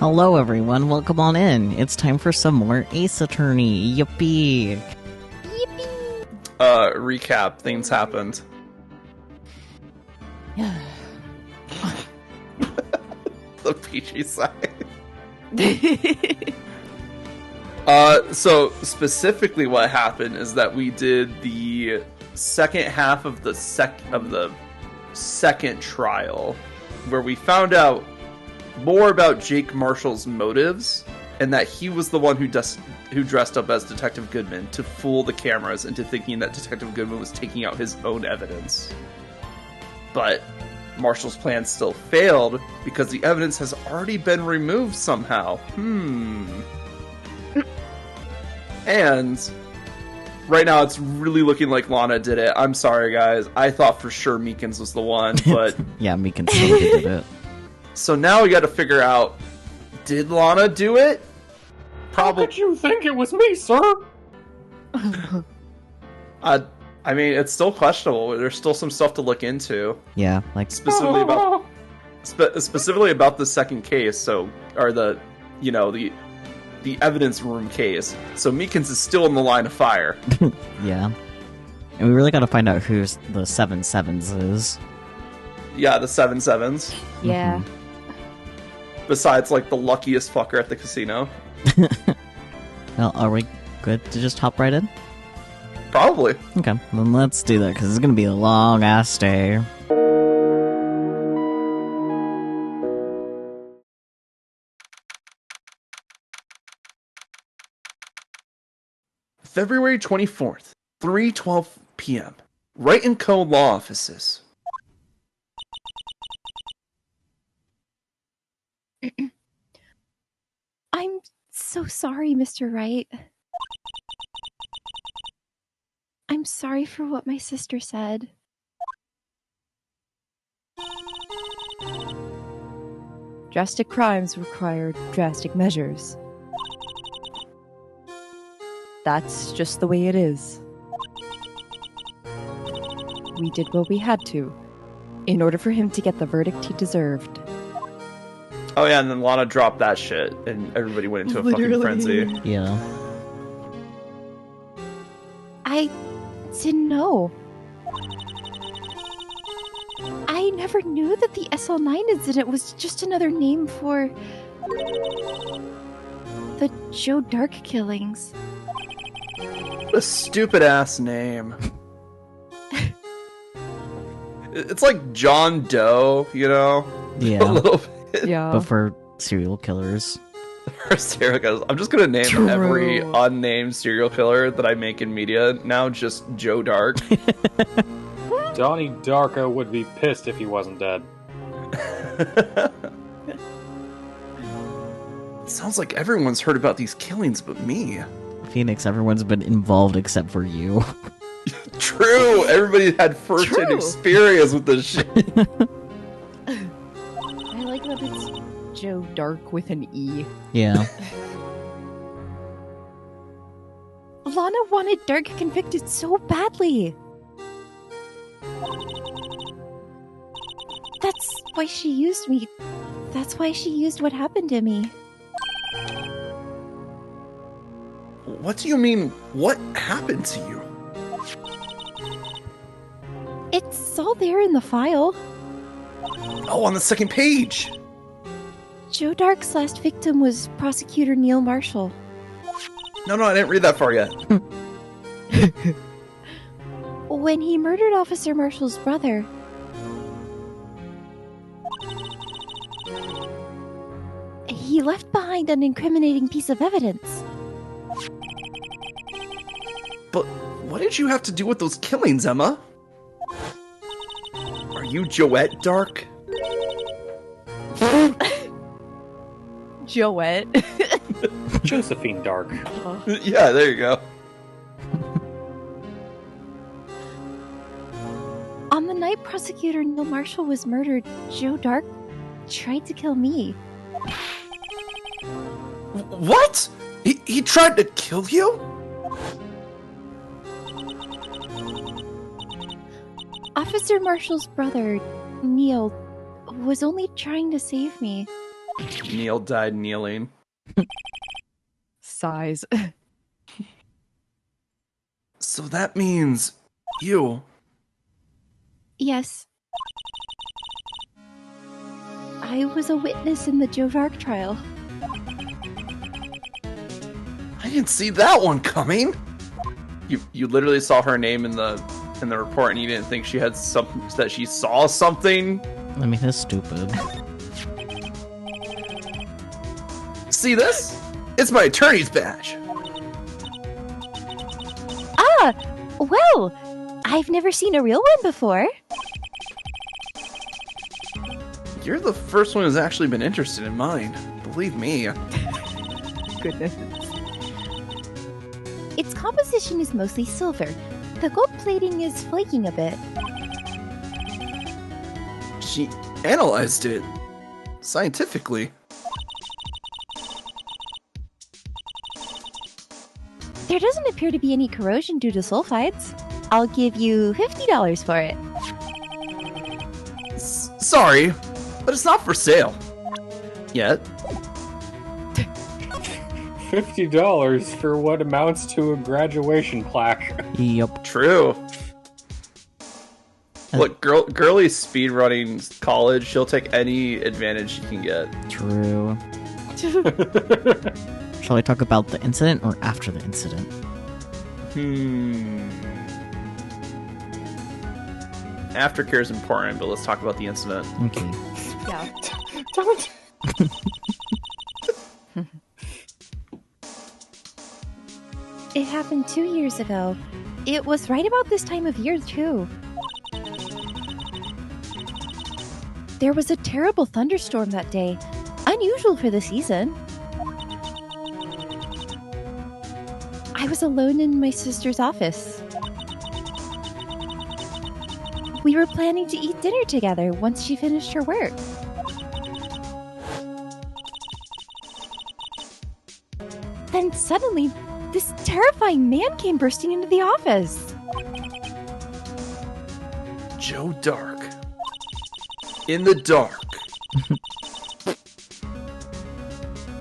Hello everyone, welcome on in. It's time for some more Ace Attorney. Yippee! Yippee! Recap. Things happened. The peachy side. So specifically what happened is that we did the second half of the second trial, where we found out more about Jake Marshall's motives, and that he was the one who dressed up as Detective Goodman to fool the cameras into thinking that Detective Goodman was taking out his own evidence. But Marshall's plan still failed because the evidence has already been removed somehow. And right now it's really looking like Lana did it. I'm sorry, guys. I thought for sure Meekins was the one, but... Yeah, Meekins totally did it. So now we gotta figure out, did Lana do it? How could you think it was me, sir? I mean, it's still questionable. There's still some stuff to look into. Yeah, like... Specifically about the second case, or the evidence room case. So Meekins is still in the line of fire. Yeah. And we really gotta find out who the 7 Sevens is. Yeah, the 7 Sevens. Yeah. Mm-hmm. Besides, like, the luckiest fucker at the casino. Well, are we good to just hop right in? Probably. Okay, then let's do that, because it's gonna be a long-ass day. February 24th, 3:12 p.m. Wright & Co. Law Offices. I'm so sorry, Mr. Wright. I'm sorry for what my sister said. Drastic crimes require drastic measures. That's just the way it is. We did what we had to, in order for him to get the verdict he deserved. Oh yeah, and then Lana dropped that shit, and everybody went into a fucking frenzy. Yeah. I didn't know. I never knew that the SL9 incident was just another name for the Joe Dark killings. What a stupid-ass name. It's like John Doe, you know? Yeah. A little bit. Yeah. But for serial killers. Serial killers. I'm just gonna name every unnamed serial killer that I make in media now just Joe Dark. Donnie Darko would be pissed if he wasn't dead. Sounds like everyone's heard about these killings but me. Phoenix, everyone's been involved except for you. True! Everybody had first-hand experience with this shit. I like that it's Joe Dark with an E. Yeah. Lana wanted Dark convicted so badly. That's why she used me. That's why she used what happened to me. What do you mean, what happened to you? It's all there in the file. Oh, on the second page! Joe Dark's last victim was prosecutor Neil Marshall. No, I didn't read that far yet. When he murdered Officer Marshall's brother, he left behind an incriminating piece of evidence. But what did you have to do with those killings, Emma? Are you Joette Dark? Joette. Josephine Dark. Yeah, there you go. On the night prosecutor Neil Marshall was murdered, Joe Dark tried to kill me. What? He tried to kill you? Officer Marshall's brother, Neil, was only trying to save me. Neil died kneeling. Sighs. So that means you. Yes. I was a witness in the Joe Dark trial. I didn't see that one coming. You literally saw her name in the report, and you didn't think she had that she saw something. I mean, that's stupid. See this? It's my attorney's badge. Ah! Well, I've never seen a real one before. You're the first one who's actually been interested in mine. Believe me. Goodness. Its composition is mostly silver. The gold plating is flaking a bit. She analyzed it scientifically. There doesn't appear to be any corrosion due to sulfides. I'll give you $50 for it. Sorry, but it's not for sale. Yet. $50 for what amounts to a graduation plaque. Yup. True. Look, girly speedrunning college, she'll take any advantage she can get. True. Shall I talk about the incident or after the incident? Aftercare is important, but let's talk about the incident. Okay. Yeah. Don't. It happened 2 years ago. It was right about this time of year, too. There was a terrible thunderstorm that day. Unusual for the season. I was alone in my sister's office. We were planning to eat dinner together once she finished her work. Then suddenly, this terrifying man came bursting into the office. Joe Dark. In the dark.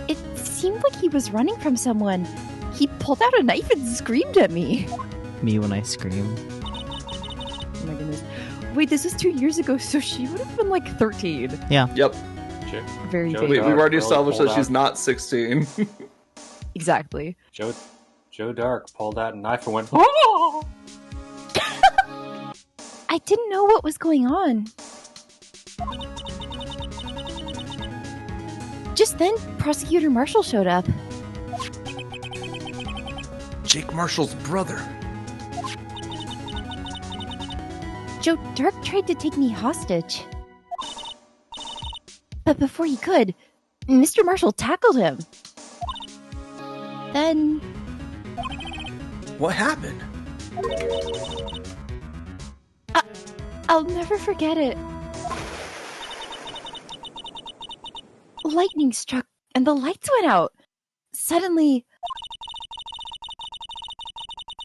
It seemed like he was running from someone. He pulled out a knife and screamed at me. Me when I scream. Oh my goodness. Wait, this is 2 years ago, so she would have been like 13. Yeah. Yep. Very Joe big. We've already Dark established pulled that she's out- not 16. Exactly. Joe Dark pulled out a knife and went, "Oh!" I didn't know what was going on. Just then, Prosecutor Marshall showed up. Jake Marshall's brother. Joe Dark tried to take me hostage. But before he could, Mr. Marshall tackled him. Then, What happened? I'll never forget it. Lightning struck and the lights went out. Suddenly,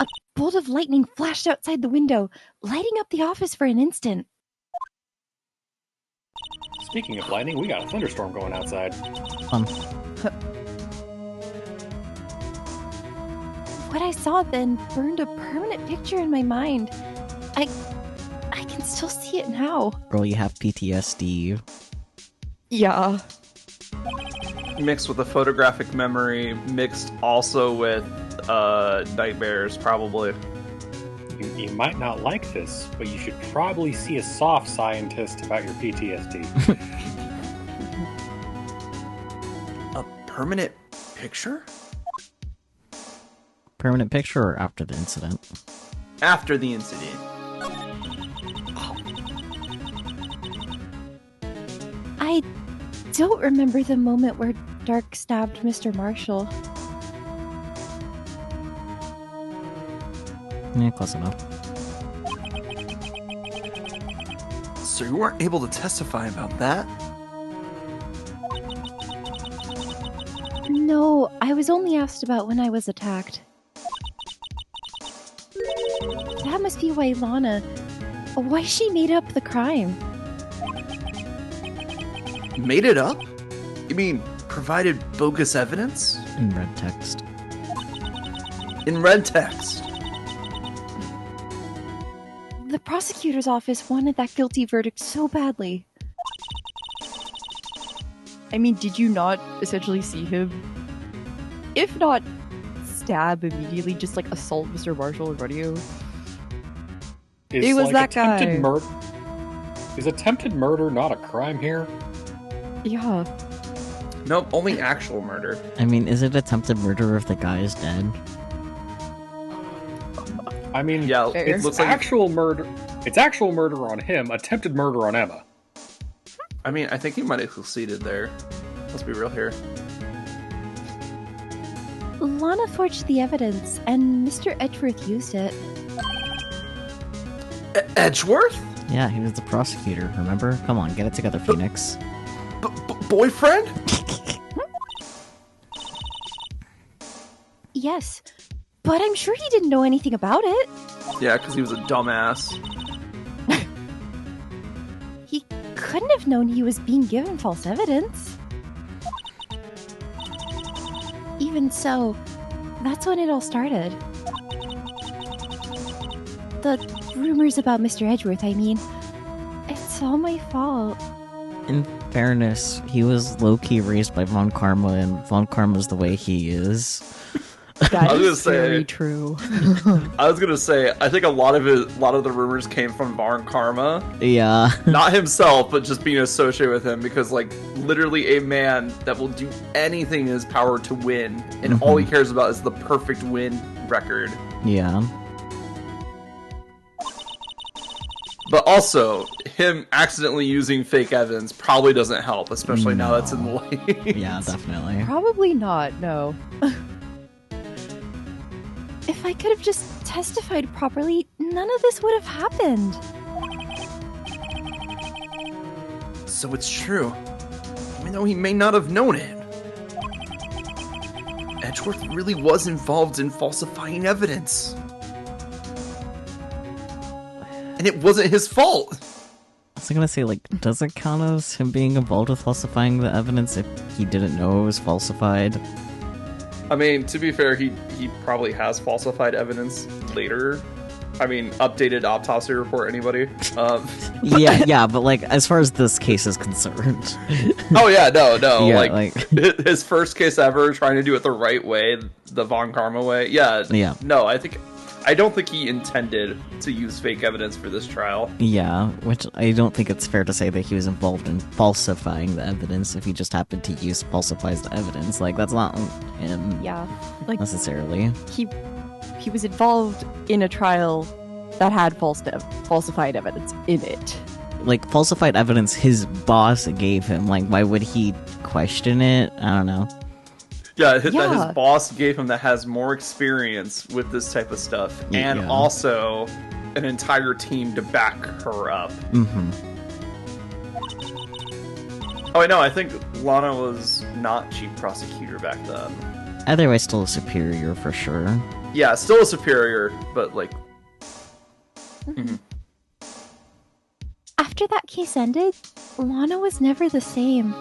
a bolt of lightning flashed outside the window, lighting up the office for an instant. Speaking of lightning, we got a thunderstorm going outside. What I saw then burned a permanent picture in my mind. I can still see it now. Girl, you have PTSD. Yeah. Mixed with a photographic memory, mixed also with nightmares, probably. You might not like this, but you should probably see a soft scientist about your PTSD. A permanent picture? Permanent picture or after the incident? After the incident. I don't remember the moment where Dark stabbed Mr. Marshall. Yeah, close enough. So you weren't able to testify about that? No, I was only asked about when I was attacked. That must be why why she made up the crime. Made it up? You mean provided bogus evidence? In red text. In red text. The prosecutor's office wanted that guilty verdict so badly. I mean, did you not essentially see him, if not stab immediately, just like assault Mr. Marshall in front of you? Is, It was that attempted guy. Is attempted murder not a crime here? Yeah. Nope, only actual murder. I mean, is it attempted murder if the guy is dead? I mean, Yeah, Fair. it it's looks like. actual murder. It's actual murder on him. Attempted murder on Emma. I mean, I think he might have succeeded there. Let's be real here. Lana forged the evidence, and Mr. Edgeworth used it. Edgeworth? Yeah, he was the prosecutor, remember? Come on, get it together, Phoenix. Boyfriend? Yes, but I'm sure he didn't know anything about it. Yeah, because he was a dumbass. He couldn't have known he was being given false evidence. Even so, that's when it all started. The rumors about Mr. Edgeworth, I mean. It's all my fault. In fairness, he was low-key raised by Von Karma, and Von Karma's the way he is. That I was is gonna say- very true. I was gonna say, I think a lot of the rumors came from Varn Karma. Yeah. Not himself, but just being associated with him, because, like, literally a man that will do anything in his power to win, and all he cares about is the perfect win record. Yeah. But also, him accidentally using fake evidence probably doesn't help, especially now that's in the light. Yeah, definitely. Probably not, no. If I could have just testified properly, none of this would have happened. So it's true. Even though he may not have known it. Edgeworth really was involved in falsifying evidence. And it wasn't his fault. I was gonna say, like, does it count as him being involved with falsifying the evidence if he didn't know it was falsified? I mean, to be fair, he probably has falsified evidence later. I mean, updated autopsy report, anybody? Yeah, but, like, as far as this case is concerned. Oh yeah, no, Yeah, like his first case ever, trying to do it the right way, the Von Karma way. Yeah. No, I don't think he intended to use fake evidence for this trial. Yeah, which I don't think it's fair to say that he was involved in falsifying the evidence if he just happened to use falsifies the evidence. Like, that's not him Yeah. Like, necessarily. he was involved in a trial that had falsified evidence in it. Like, falsified evidence his boss gave him. Like, why would he question it? I don't know. Yeah, that Yeah. his boss gave him that has more experience with this type of stuff, and Yeah. also an entire team to back her up. Mm-hmm. Oh, I know. I think Lana was not chief prosecutor back then. Either way, still a superior for sure. Yeah, still a superior, but like, After that case ended, Lana was never the same.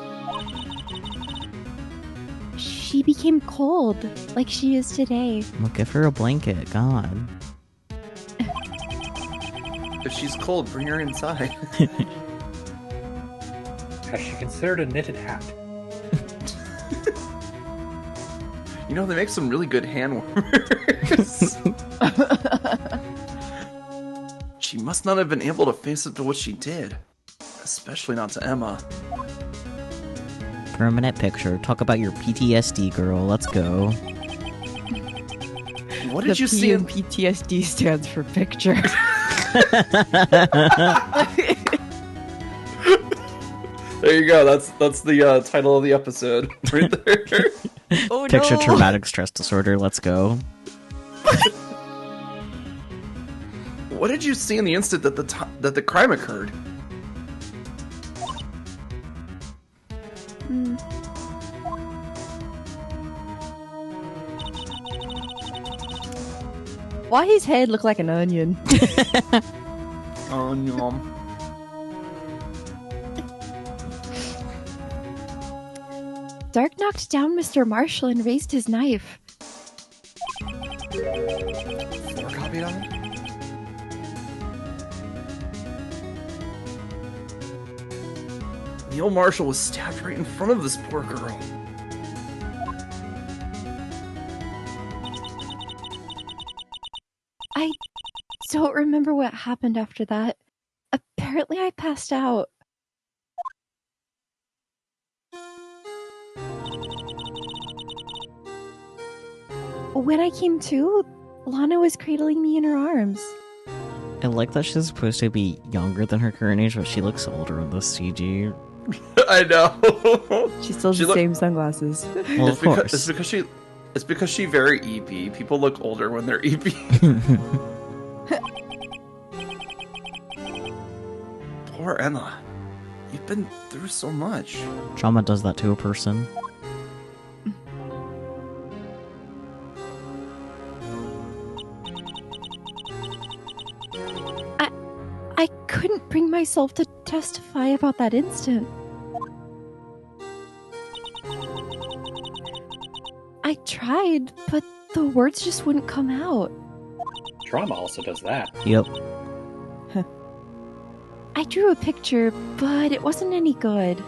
She became cold, like she is today. Well, give her a blanket, God. if she's cold, bring her inside. Has she considered a knitted hat? You know, they make some really good hand warmers. She must not have been able to face up to what she did. Especially not to Emma. Permanent picture. Talk about your PTSD, girl. Let's go. What The did you P see in in... PTSD stands for picture. There you go, that's the title of the episode. Right there. Oh Picture no! traumatic stress disorder. Let's go. What did you see in the instant that the crime occurred? Why his head look like an onion? Oh, no. knocked down Mr. Marshall and raised his knife. 4 copied on him? Neil Marshall was stabbed right in front of this poor girl. I don't remember what happened after that. Apparently I passed out. When I came to, Lana was cradling me in her arms. I like that she's supposed to be younger than her current age, but she looks older in this CG. I know. She still has the same sunglasses. Well, of course. It's because she very EP. People look older when they're EP. Poor Emma. You've been through so much. Trauma does that to a person. I couldn't bring myself to testify about that instant. I tried, but the words just wouldn't come out. Trauma also does that. Yep. I drew a picture, but it wasn't any good.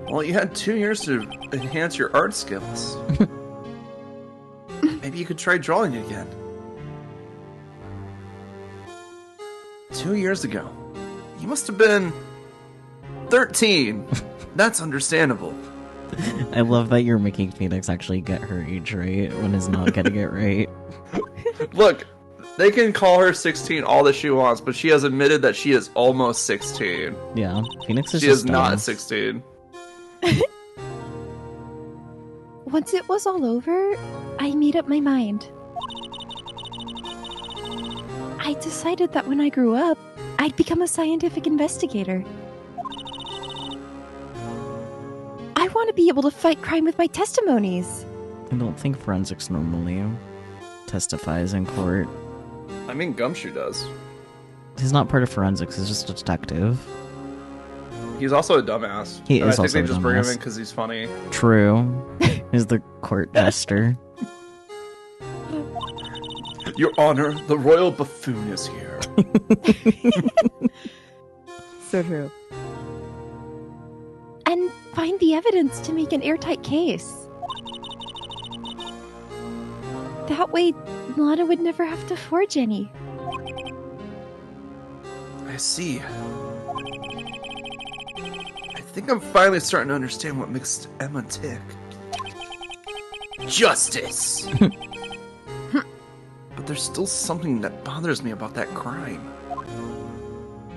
Well, you had 2 years to enhance your art skills. Maybe you could try drawing again. 2 years ago. You must have been 13. That's understandable. I love that you're making Phoenix actually get her age right when he's not getting it right. Look, they can call her 16 all that she wants, but she has admitted that she is almost 16. Yeah, Phoenix is She just is not dumb. 16. Once it was all over, I made up my mind. I decided that when I grew up, I'd become a scientific investigator. I want to be able to fight crime with my testimonies. I don't think forensics normally testifies in court. I mean, Gumshoe does. He's not part of forensics, he's just a detective. He's also a dumbass. He and is I think also they a just bring him dumbass. in because he's funny. True. He's the court jester. Your Honor, the royal buffoon is here. So true. And find the evidence to make an airtight case. That way, Lana would never have to forge any. I see. I think I'm finally starting to understand what makes Emma tick. Justice! But there's still something that bothers me about that crime.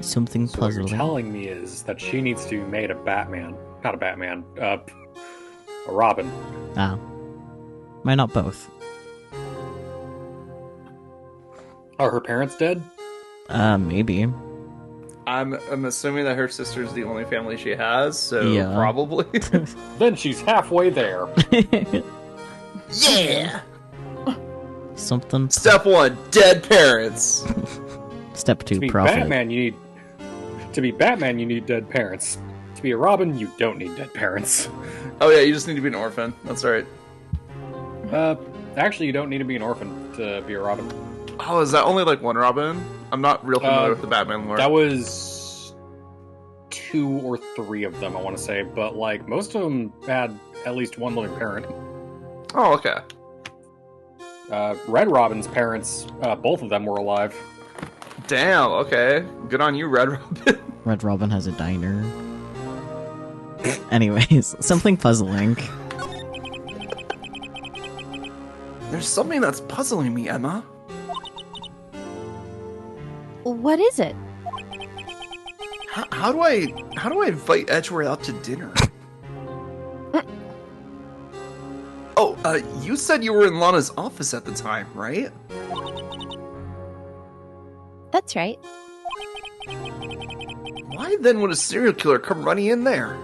Something So what you're puzzling. telling me is that she needs to be made a Batman. Not a Batman. A Robin. Ah. Why not both? Are her parents dead? Maybe. I'm assuming that her sister's the only family she has, so Yeah. probably. Then she's halfway there. Yeah! Something. Step 1, dead parents. Step 2, To be profit. Batman, you need dead parents. To be a Robin, you don't need dead parents. Oh yeah, you just need to be an orphan. That's right. Actually, you don't need to be an orphan to be a Robin. Oh, is that only like one Robin? I'm not real familiar with the Batman lore. That was 2 or 3 of them, I want to say, but like most of them had at least one living parent. Oh, okay. Red Robin's parents, both of them were alive. Damn, okay. Good on you, Red Robin. Red Robin has a diner. Anyways, something puzzling. There's something that's puzzling me, Emma. What is it? How do I invite Edgeworth out to dinner? Oh, you said you were in Lana's office at the time, right? That's right. Why then would a serial killer come running in there?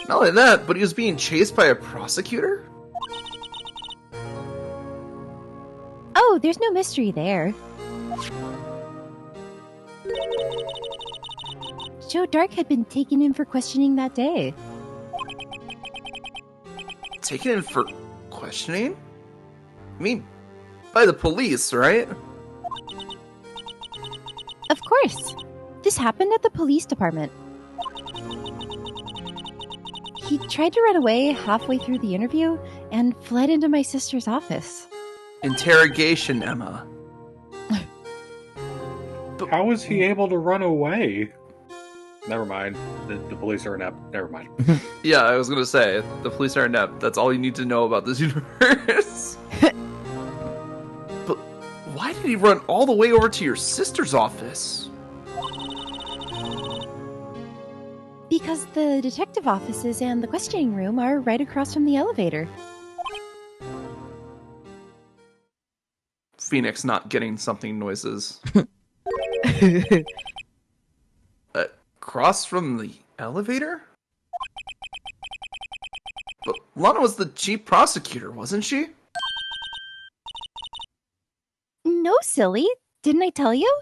Not only that, but he was being chased by a prosecutor? Oh, there's no mystery there. Joe Dark had been taken in for questioning that day. Taken in for questioning? I mean, by the police, right? Of course. This happened at the police department. He tried to run away halfway through the interview and fled into my sister's office. Interrogation, Emma. How was he able to run away? Never mind. The police are inept. Never mind. Yeah, I was gonna say, the police are inept. That's all you need to know about this universe. But why did he run all the way over to your sister's office? Because the detective offices and the questioning room are right across from the elevator. Phoenix not getting something noises. Across from the elevator? But Lana was the chief prosecutor, wasn't she? No, silly. Didn't I tell you?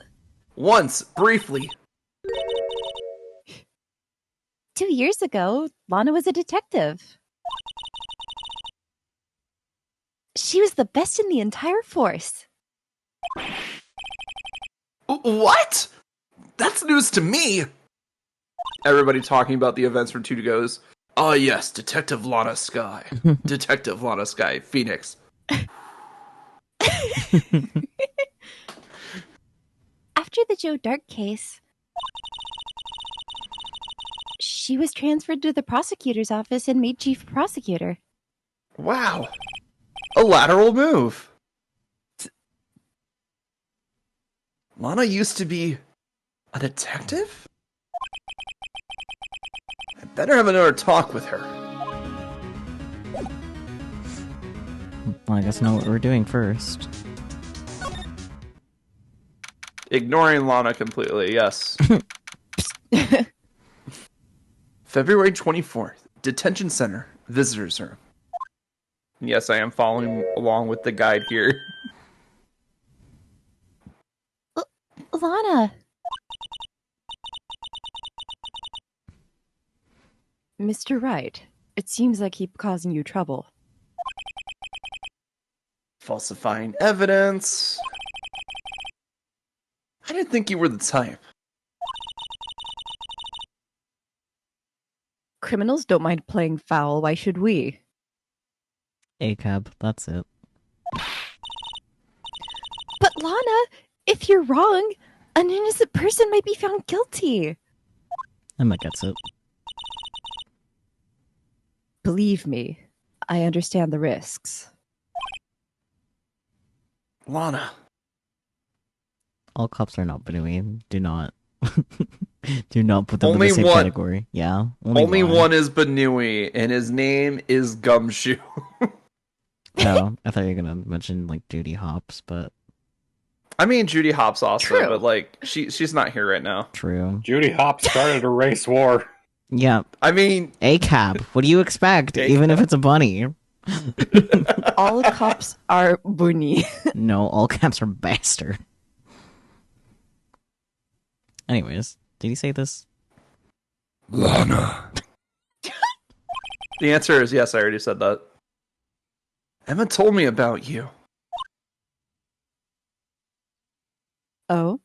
Once, briefly. 2 years ago, Lana was a detective. She was the best in the entire force. What? That's news to me! Everybody talking about the events from 2 goes, oh yes, Detective Lana Sky. Detective Lana Sky, Phoenix. After the Joe Dark case, she was transferred to the prosecutor's office and made chief prosecutor. Wow. A lateral move. Lana used to be a detective? I better have another talk with her. Well, I guess know what we're doing first. Ignoring Lana completely, yes. February 24th, Detention Center, Visitors Room. Yes, I am following along with the guide here. Lana! Mr. Wright, it seems I keep causing you trouble. Falsifying evidence. I didn't think you were the type. Criminals don't mind playing foul, why should we? ACAB, that's it. But Lana, if you're wrong, an innocent person might be found guilty. Emma gets it. Believe me, I understand the risks. Lana. All cops are not Benui. Do not. Do not put them Only in the same one. category. Yeah. Only one is Benui, and his name is Gumshoe. Oh, I thought you were gonna mention like Judy Hopps, but I mean, Judy Hopps also, True. but like she's not here right now. true. Judy Hopps started a race war. Yeah. I mean, ACAB. What do you expect? ACAB. Even if it's a bunny. All cops are bunny. No, all caps are bastard. Anyways, did he say this? Lana. The answer is yes. I already said that. Emma told me about you. Oh?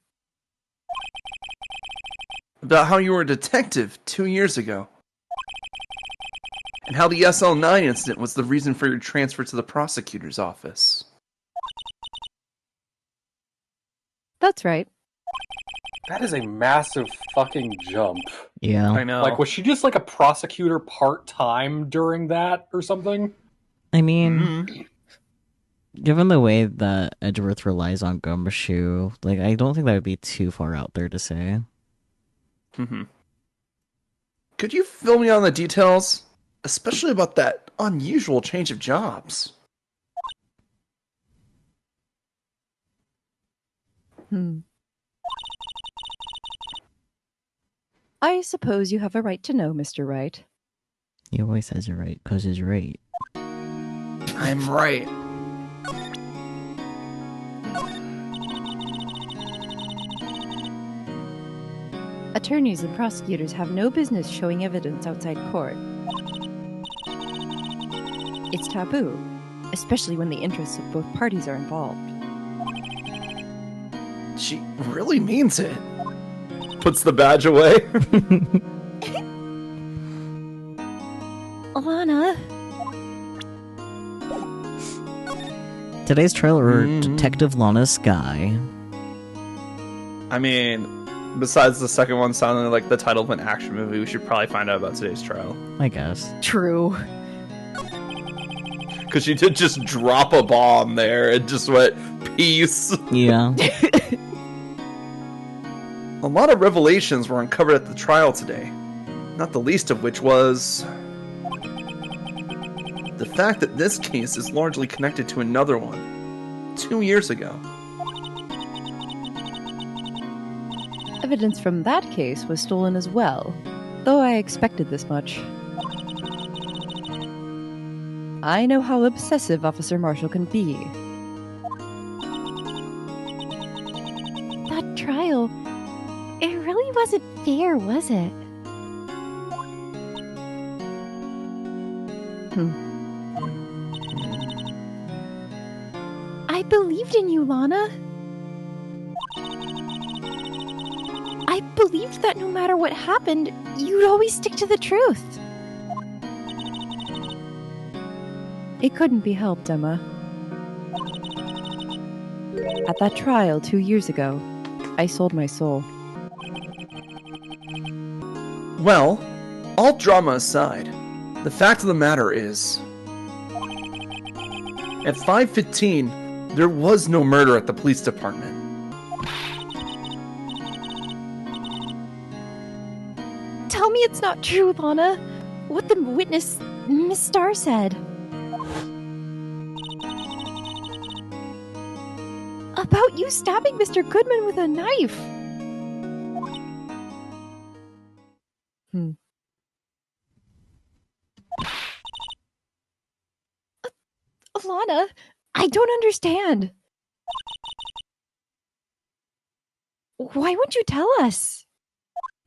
About how you were a detective 2 years ago. And how the SL9 incident was the reason for your transfer to the prosecutor's office. That's right. That is a massive fucking jump. Yeah. I know. Like, was she just like a prosecutor part-time during that or something? I mean, Mhm. given the way that Edgeworth relies on Gumshoe, like I don't think that would be too far out there to say. Mhm. Could you fill me on the details? Especially about that unusual change of jobs. I suppose you have a right to know, Mr. Wright. He always says you're right, cause he's right. I'm right. Attorneys and prosecutors have no business showing evidence outside court. It's taboo, especially when the interests of both parties are involved. She really means it. Puts the badge away. Alana, Today's trailer, Detective Lana Sky. I mean, besides the second one sounding like the title of an action movie, we should probably find out about today's trial. I guess. True. Because she did just drop a bomb there and just went, peace. Yeah. A lot of revelations were uncovered at the trial today. Not the least of which was the fact that this case is largely connected to another one 2 years ago. Evidence from that case was stolen as well, though I expected this much. I know how obsessive Officer Marshall can be. that trial, it really wasn't fair, was it? I believed in you, Lana. I believed that no matter what happened, you'd always stick to the truth. It couldn't be helped, Emma. At that trial 2 years ago, I sold my soul. Well, all drama aside, the fact of the matter is, at 5:15, there was no murder at the police department. Tell me it's not true, Lana. What the witness, Miss Starr, said. About you stabbing Mr. Goodman with a knife. Lana, I don't understand. Why won't you tell us?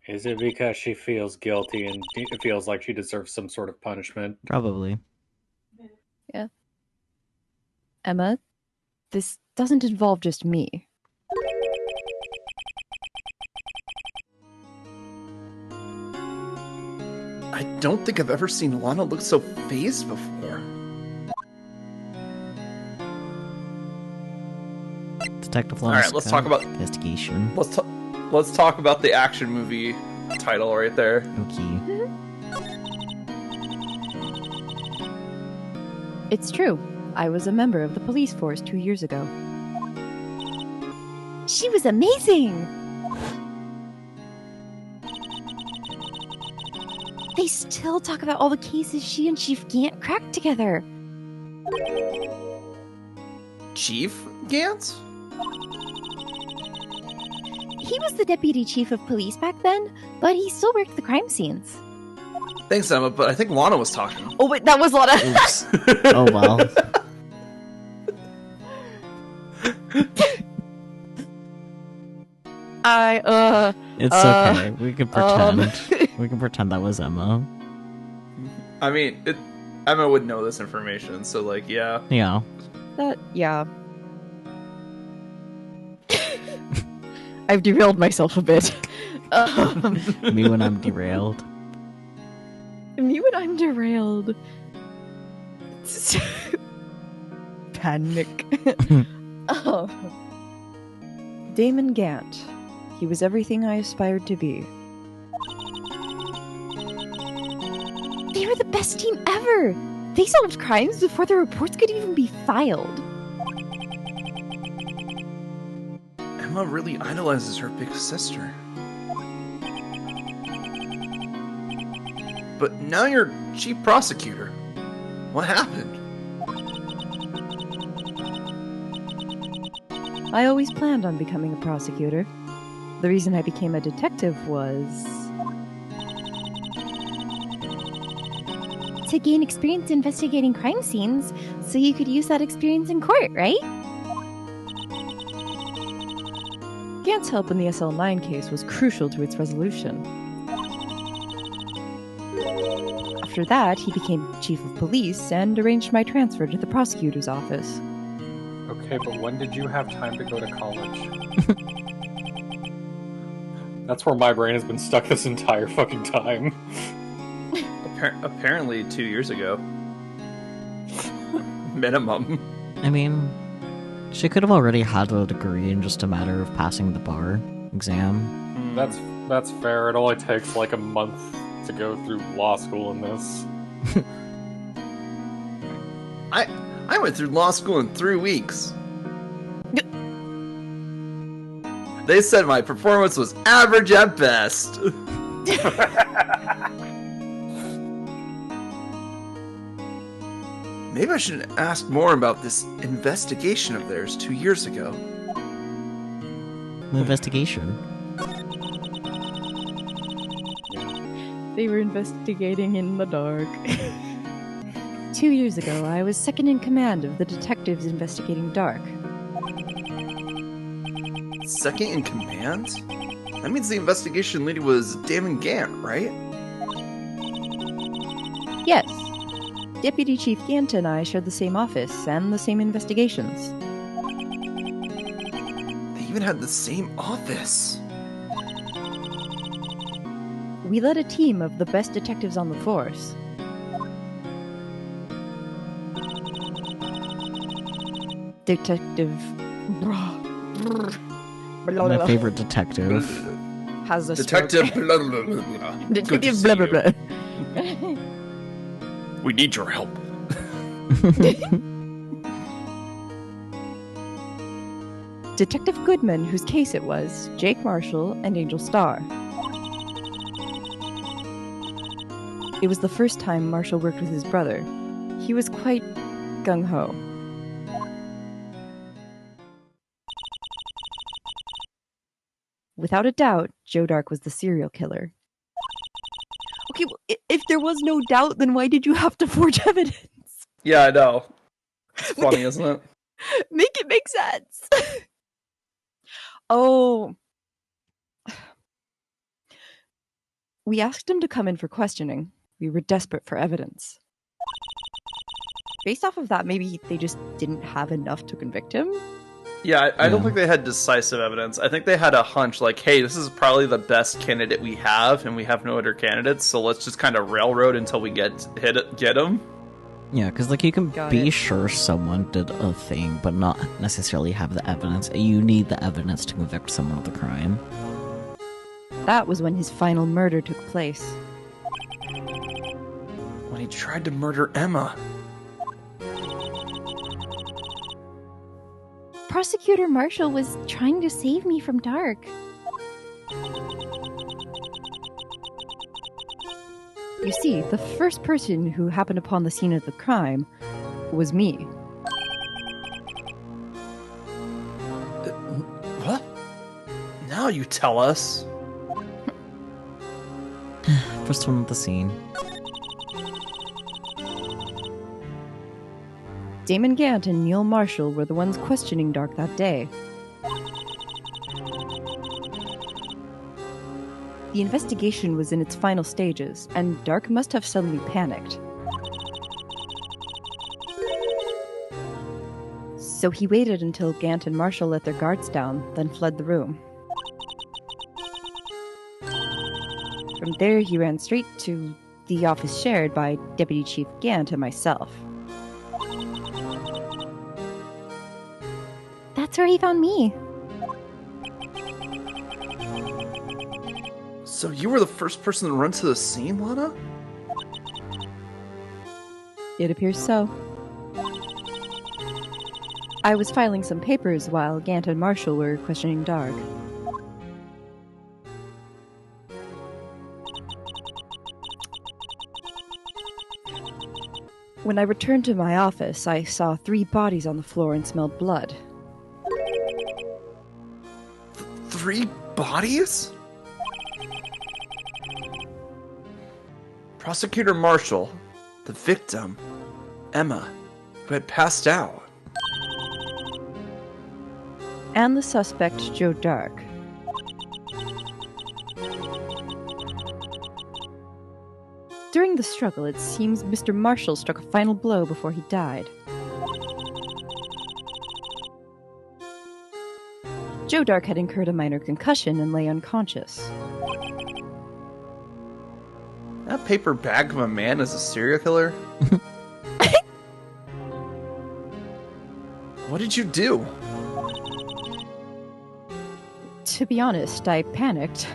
Is it because she feels guilty and it feels like she deserves some sort of punishment? Probably. Emma, this doesn't involve just me. I don't think I've ever seen Lana look so phased before. Detective Lana Alright, let's Sky. talk about- Investigation. Let's talk about the action movie title right there. Okay. It's true. I was a member of the police force 2 years ago. She was amazing. They still talk about all the cases she and Chief Gant cracked together. Chief Gant? He was the deputy chief of police back then, but he still worked the crime scenes. Thanks, Emma, but I think Lana was talking. Oh wait, that was Lana. Oops. Oh, wow. It's okay. We can pretend. We can pretend that was Emma. I mean, Emma would know this information, so like, yeah. Yeah. Yeah. I've derailed myself a bit. Me when I'm derailed. Me when I'm derailed. Panic. Oh. Damon Gant. He was everything I aspired to be. They were the best team ever. They solved crimes before the reports could even be filed. Emma really idolizes her big sister. But now you're chief prosecutor. What happened? I always planned on becoming a prosecutor. The reason I became a detective was... To gain experience investigating crime scenes, so you could use that experience in court, right? Gant's help in the SL9 case was crucial to its resolution. After that, he became chief of police and arranged my transfer to the prosecutor's office. Okay, but when did you have time to go to college? That's where my brain has been stuck this entire fucking time. Apparently 2 years ago. Minimum. I mean, she could have already had a degree in just a matter of passing the bar exam. That's fair. It only takes like a month to go through law school in this. I went through law school in 3 weeks. They said my performance was average at best. Maybe I should have asked more about this investigation of theirs 2 years ago. The investigation. They were investigating in the dark. 2 years ago, I was second in command of the detectives investigating Dark. Second in command? That means the investigation leader was Damon Gant, right? Yes. Deputy Chief Gant and I shared the same office and the same investigations. They even had the same office. We led a team of the best detectives on the force. Detective... My favorite detective. Has a Detective stroke. blah, blah, blah, blah. Good to Detective see blah blah you. blah. We need your help. Detective Goodman, whose case it was, Jake Marshall, and Angel Starr. It was the first time Marshall worked with his brother. He was quite gung-ho. Without a doubt, Joe Dark was the serial killer. Okay, well, if there was no doubt, then why did you have to forge evidence? Yeah, I know. It's funny, isn't it? Make it make sense. Oh. We asked him to come in for questioning. We were desperate for evidence. Based off of that, maybe they just didn't have enough to convict him? Yeah, I don't Yeah. think they had decisive evidence. I think they had a hunch like, hey, this is probably the best candidate we have, and we have no other candidates, so let's just kind of railroad until we get him. Yeah, because like you can Got be it. sure someone did a thing, but not necessarily have the evidence. You need the evidence to convict someone of the crime. That was when his final murder took place. When he tried to murder Emma. Prosecutor Marshall was trying to save me from Dark. You see, the first person who happened upon the scene of the crime was me. What? Now you tell us. First one at the scene. Damon Gant and Neil Marshall were the ones questioning Dark that day. The investigation was in its final stages, and Dark must have suddenly panicked. So he waited until Gant and Marshall let their guards down, then fled the room. From there, he ran straight to the office shared by Deputy Chief Gant and myself. That's where he found me. So you were the first person to run to the scene, Lana? It appears so. I was filing some papers while Gant and Marshall were questioning Dark. When I returned to my office, I saw 3 bodies on the floor and smelled blood. 3 bodies? Prosecutor Marshall, the victim, Emma, who had passed out. And the suspect, Joe Dark, During the struggle, it seems Mr. Marshall struck a final blow before he died. Joe Dark had incurred a minor concussion and lay unconscious. That paper bag of a man is a serial killer? What did you do? To be honest, I panicked.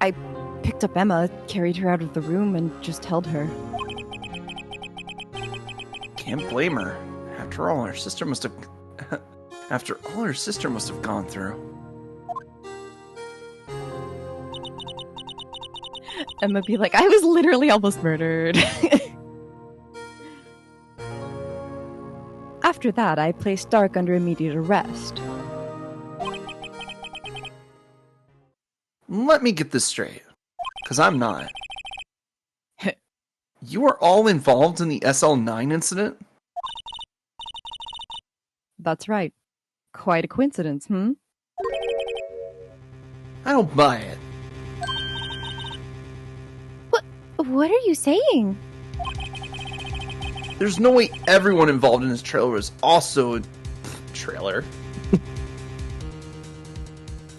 I picked up Emma, carried her out of the room, and just held her. Can't blame her. After all, her sister must have gone through. Emma be like, I was literally almost murdered. After that, I placed Dark under immediate arrest. Let me get this straight, because I'm not. You were all involved in the SL9 incident? That's right. Quite a coincidence, hmm? I don't buy it. What are you saying? There's no way everyone involved in this trailer was also trailer.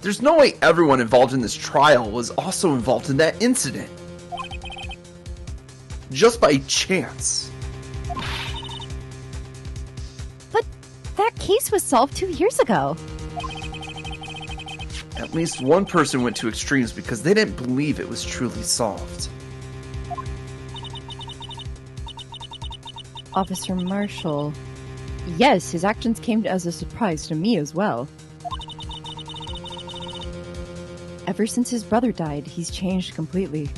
There's no way everyone involved in this trial was also involved in that incident. Just by chance. But that case was solved 2 years ago. At least one person went to extremes because they didn't believe it was truly solved. Officer Marshall. Yes, his actions came as a surprise to me as well. Ever since his brother died, he's changed completely.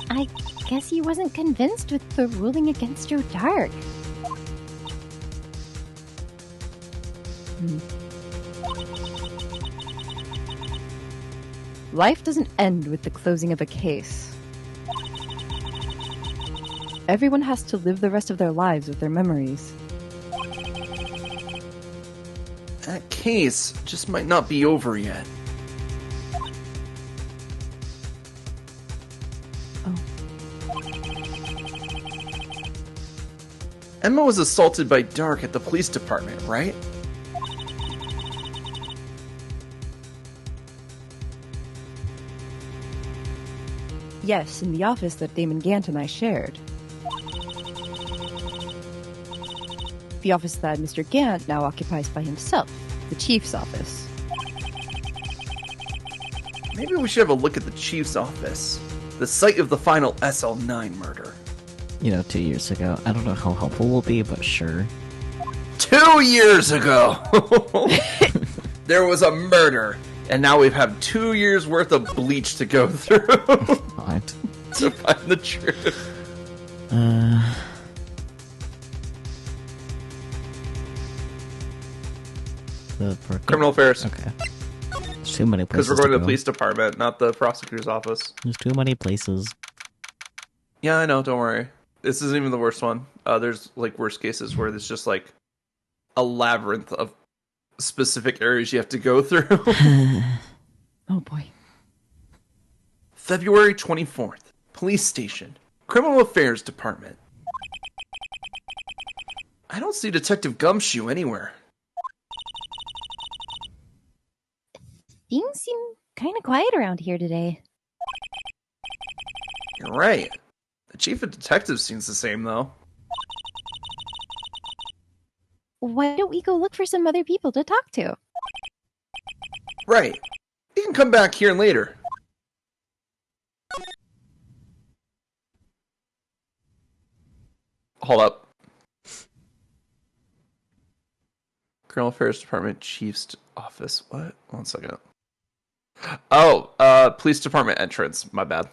I guess he wasn't convinced with the ruling against Joe Dark. Life doesn't end with the closing of a case. Everyone has to live the rest of their lives with their memories. That case just might not be over yet. Oh. Emma was assaulted by Dark at the police department, right? Yes, in the office that Damon Gant and I shared. The office that Mr. Gant now occupies by himself, the chief's office. Maybe we should have a look at the chief's office, the site of the final SL9 murder. 2 years ago. I don't know how helpful we'll be, but sure. 2 years ago! There was a murder, and now we've had 2 years worth of bleach to go through God. to find the truth. Criminal affairs. Okay. There's too many places. Because we're going to the go. police department, not the prosecutor's office. There's too many places. Yeah, I know, don't worry. This isn't even the worst one. There's worst cases where there's just a labyrinth of specific areas you have to go through. Oh boy. February 24th, police station, criminal affairs department. I don't see Detective Gumshoe anywhere. Things seem kind of quiet around here today. You're right. The chief of detectives seems the same, though. Why don't we go look for some other people to talk to? Right. You can come back here later. Hold up. Criminal Affairs Department Chief's office. What? 1 second. Oh, police department entrance. My bad.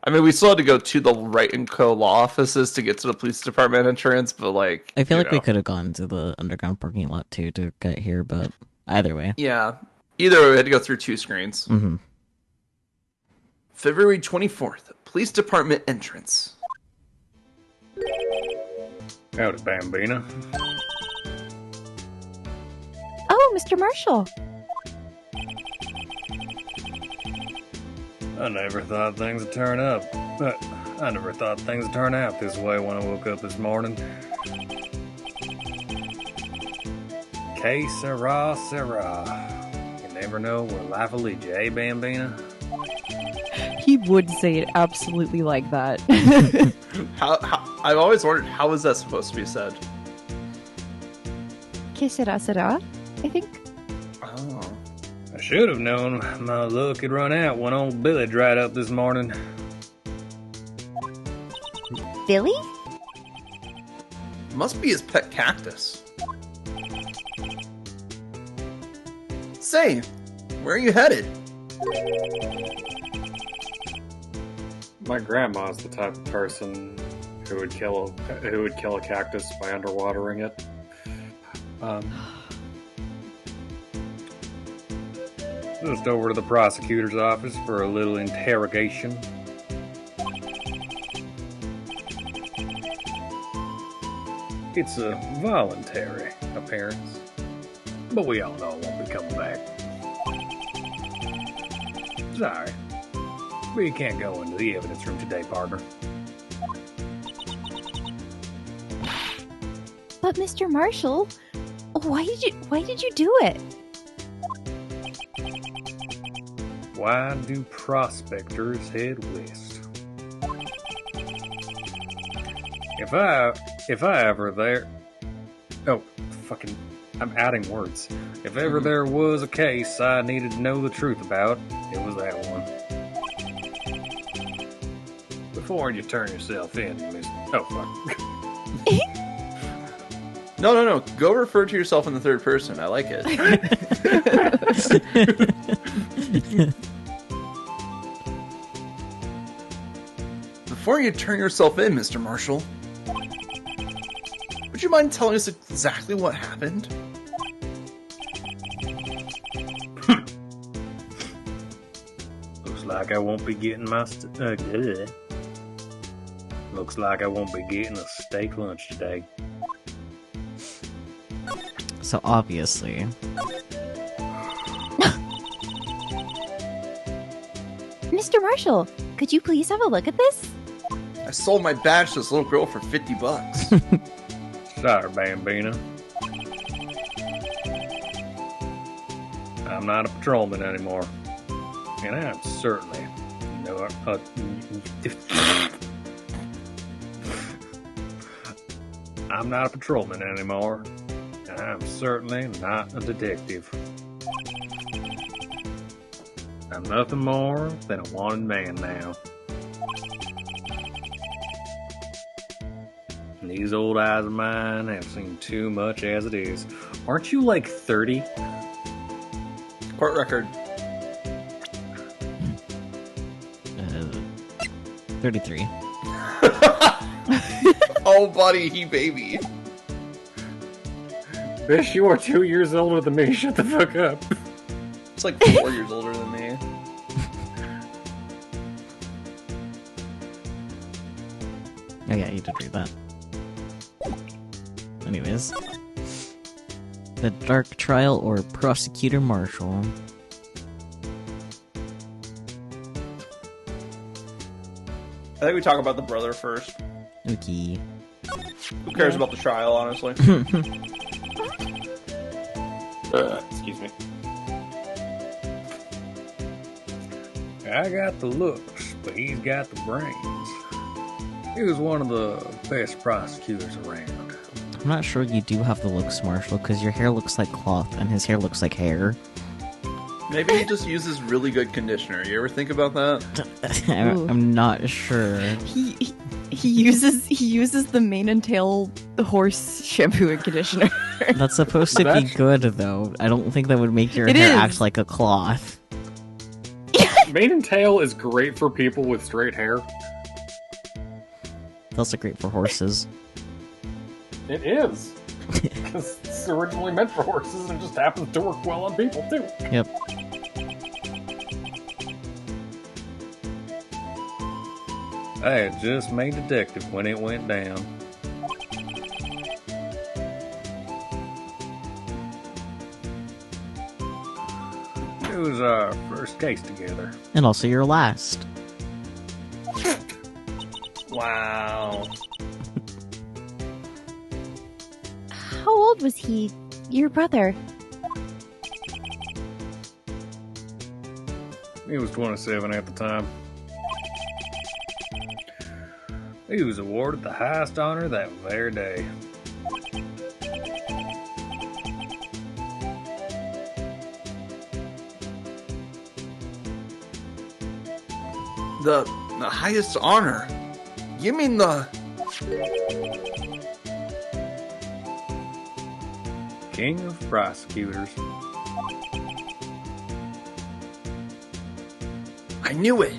I mean, we still had to go to the Wright and Co. law offices to get to the police department entrance, but I feel like we could have gone to the underground parking lot too to get here, but either way. Yeah. Either way, we had to go through 2 screens. Mm-hmm. February 24th, police department entrance. Howdy, Bambina. Oh, Mr. Marshall. I never thought things would turn up. I never thought things would turn out this way when I woke up this morning. Que sera, sera. You never know where life will lead you, eh, Bambina? He would say it absolutely like that. How I've always wondered, how is that supposed to be said? Que sera, sera? I think. Oh. I should have known my luck had run out when old Billy dried up this morning. Billy? Must be his pet cactus. Say, where are you headed? My grandma's the type of person who would kill a cactus by underwatering it. Just over to the prosecutor's office for a little interrogation. It's a voluntary appearance, but we all know it won't be coming back. Sorry, but you can't go into the evidence room today, partner. But Mr. Marshall, why did you do it? Why do prospectors head west? If I ever there... Oh, fucking... I'm adding words. If ever there was a case I needed to know the truth about, it was that one. Before you turn yourself in, Miss... Oh, fuck. No. Go refer to yourself in the third person. I like it. Before you turn yourself in, Mr. Marshall, would you mind telling us exactly what happened? Looks like I won't be getting my... Looks like I won't be getting a steak lunch today. So obviously. Mr. Marshall, could you please have a look at this? I sold my badge to this little girl for $50. Sorry, Bambina. I'm not a patrolman anymore. And I'm certainly no... I'm not a patrolman anymore. And I'm certainly not a detective. I'm nothing more than a wanted man now. And these old eyes of mine have seen too much as it is. Aren't you like 30? Court record. 33. Oh, buddy, he baby. Bish, you are 2 years older than me. Shut the fuck up. It's like 4 years older than me. Oh yeah, you did read that. Anyways. The Dark Trial or Prosecutor Marshall. I think we talk about the brother first. Okay. Who cares about the trial, honestly? Excuse me. I got the looks, but he's got the brains. He was one of the best prosecutors around. I'm not sure you do have the looks, Marshall, because your hair looks like cloth and his hair looks like hair. Maybe he just uses really good conditioner. You ever think about that? I'm not sure. He uses the mane and tail horse shampoo and conditioner. That's supposed to be good, though. I don't think that would make your It hair is. act like a cloth. Mane and tail is great for people with straight hair. It's also great for horses. It is. Because it's originally meant for horses and just happens to work well on people, too. Yep. I had just made detective when it went down. was our first case together. And also your last. Wow. How old was he? Your brother? He was 27 at the time. He was awarded the highest honor that very day. The highest honor? You mean the... King of prosecutors. I knew it!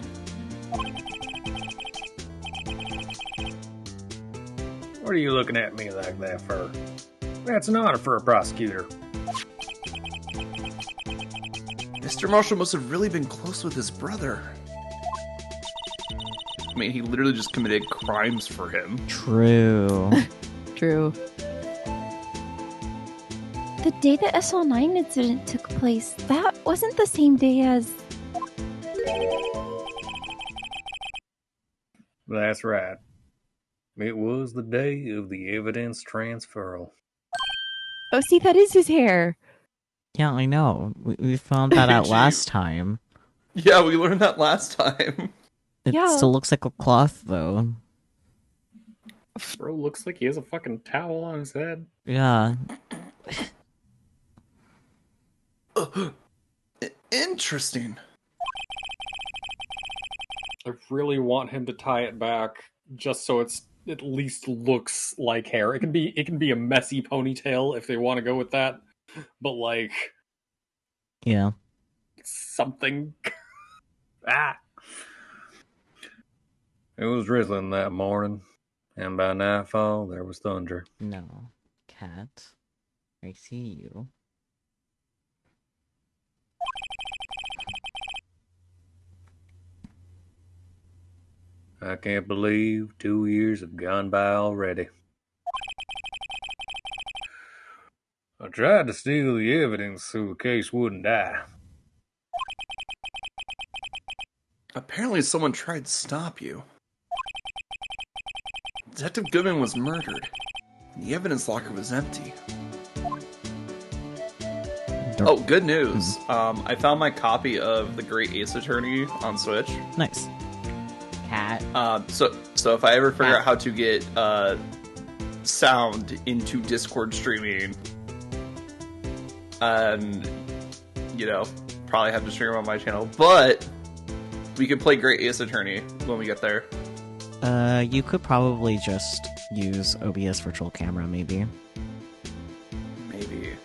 What are you looking at me like that for? That's an honor for a prosecutor. Mr. Marshall must have really been close with his brother. I mean, he literally just committed crimes for him. True. True. The day the SL9 incident took place, that wasn't the same day as... That's right. It was the day of the evidence transferal. Oh, see, that is his hair. Yeah, I know. We found that out last time. Yeah, we learned that last time. It Yeah. still looks like a cloth, though. Bro looks like he has a fucking towel on his head. Yeah. Interesting. I really want him to tie it back just so it's at least looks like hair. It can be a messy ponytail if they want to go with that, but like Yeah. something. Ah. It was drizzling that morning, and by nightfall there was thunder. No. Cat. I see you. I can't believe 2 years have gone by already. I tried to steal the evidence so the case wouldn't die. Apparently someone tried to stop you. Detective Goodman was murdered. The evidence locker was empty. Oh, good news. I found my copy of The Great Ace Attorney on Switch. Nice. Cat. So if I ever figure out how to get sound into Discord streaming, and probably have to stream on my channel, but we could play Great Ace Attorney when we get there. You could probably just use OBS Virtual Camera, maybe. Maybe.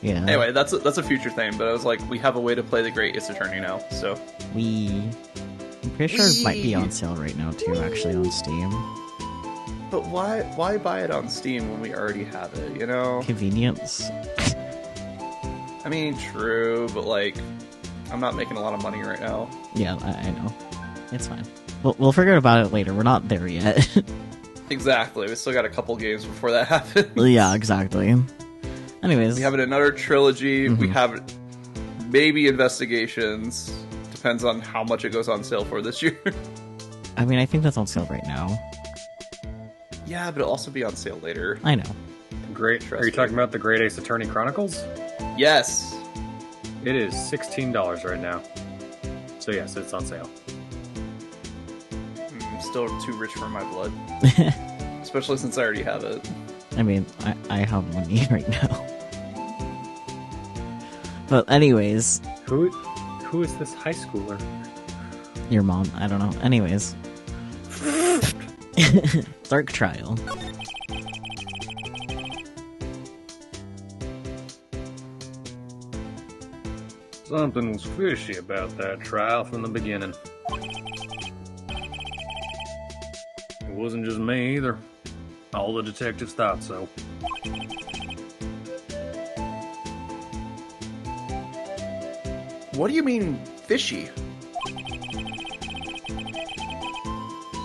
Yeah. Anyway, that's a future thing, but I was like, we have a way to play The Great Ace Attorney now, so. I'm pretty sure it might be on sale right now, too, actually, on Steam. But why buy it on Steam when we already have it, you know? Convenience. I mean, true, but like, I'm not making a lot of money right now. Yeah, I know. It's fine. We'll figure about it later. We're not there yet. Exactly. We still got a couple games before that happens. Yeah, exactly. Anyways. We have another trilogy. We have maybe Investigations. Depends on how much it goes on sale for this year. I mean, I think that's on sale right now. Yeah, but it'll also be on sale later. I know. Are you talking about the Great Ace Attorney Chronicles? Yes. It is $16 right now. So yes, it's on sale. I'm still too rich for my blood. Especially since I already have it. I mean, I have money right now. But anyways. Who is this high schooler? Your mom. I don't know. Anyways. Dark Trial. Something was fishy about that trial from the beginning. It wasn't just me either. All the detectives thought so. What do you mean, fishy?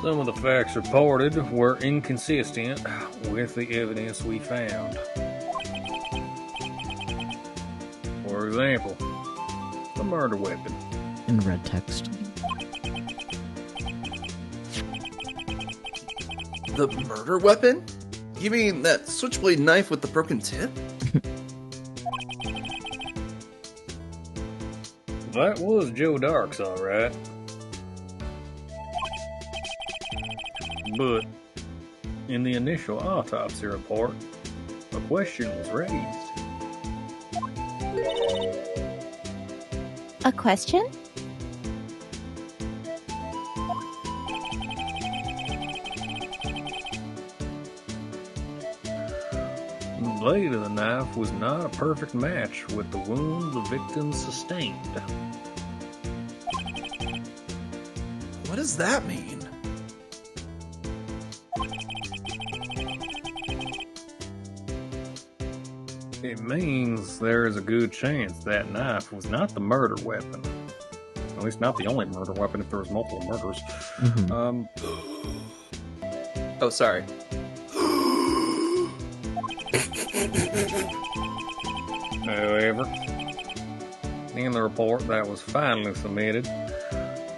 Some of the facts reported were inconsistent with the evidence we found. For example, the murder weapon. In red text. The murder weapon? You mean that switchblade knife with the broken tip? That was Joe Dark's, alright. But in the initial autopsy report, a question was raised. A question? The blade of the knife was not a perfect match with the wound the victim sustained. What does that mean? It means there is a good chance that knife was not the murder weapon. At least not the only murder weapon if there was multiple murders. Mhm. Oh, sorry. However, in the report that was finally submitted,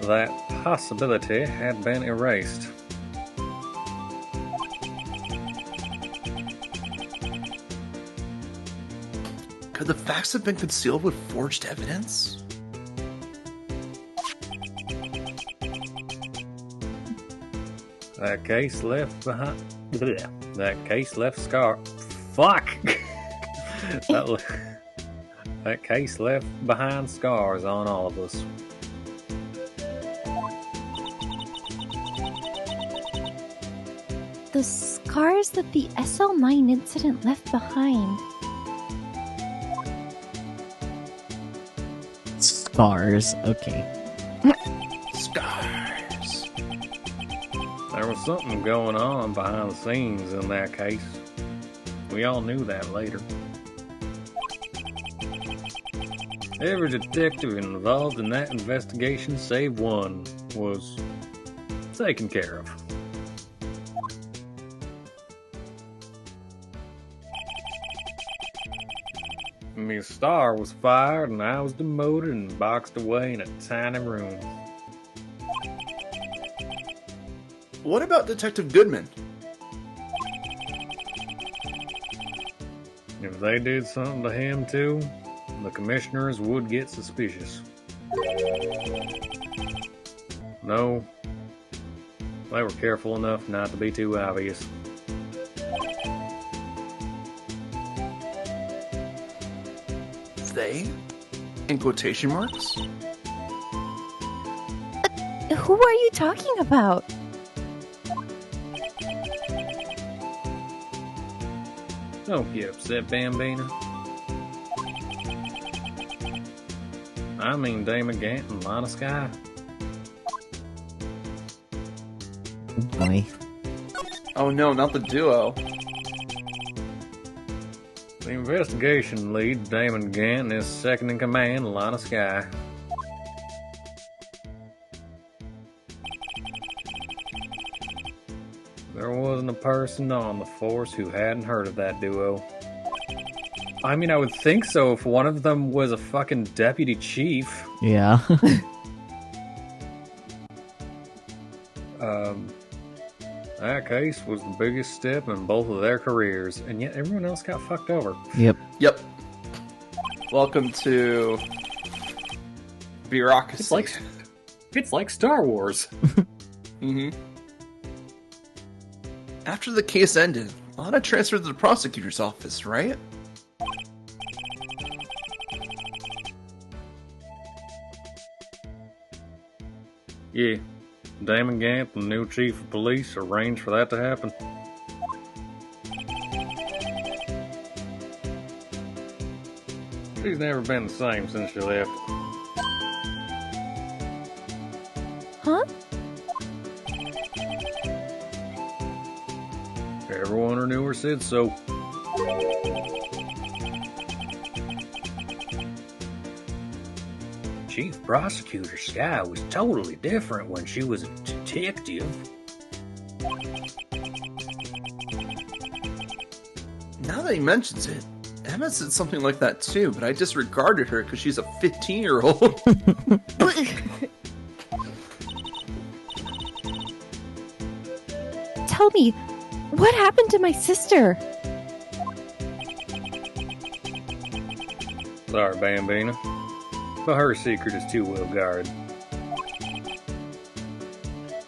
that possibility had been erased. Could the facts have been concealed with forged evidence? That case left behind. That case left scar. Fuck! That case left behind scars on all of us. The scars that the SL9 incident left behind. Scars. Okay. Scars. There was something going on behind the scenes in that case. We all knew that later. Every detective involved in that investigation, save one, was taken care of. Miss Starr was fired and I was demoted and boxed away in a tiny room. What about Detective Goodman? If they did something to him too, the commissioners would get suspicious. No, they were careful enough not to be too obvious. They? In quotation marks? Who are you talking about? Don't get upset, Bambina. I mean Damon Gant and Lana Sky. Oh boy. Oh no, not the duo. The investigation lead, Damon Gant, and his second in command, Lana Sky. There wasn't a person on the force who hadn't heard of that duo. I mean, I would think so if one of them was a fucking deputy chief. Yeah. That case was the biggest step in both of their careers, and yet everyone else got fucked over. Yep. Yep. Welcome to bureaucracy. It's like Star Wars. Mm-hmm. After the case ended, Lana transferred to the prosecutor's office, right? Yeah. Damon Gant, the new chief of police, arranged for that to happen. She's never been the same since she left. Huh? Everyone who knew her said so. Chief Prosecutor Sky was totally different when she was a detective. Now that he mentions it, Emma said something like that too, but I disregarded her because she's a 15-year-old. Tell me, what happened to my sister? Sorry, Bambina, but her secret is too well guarded.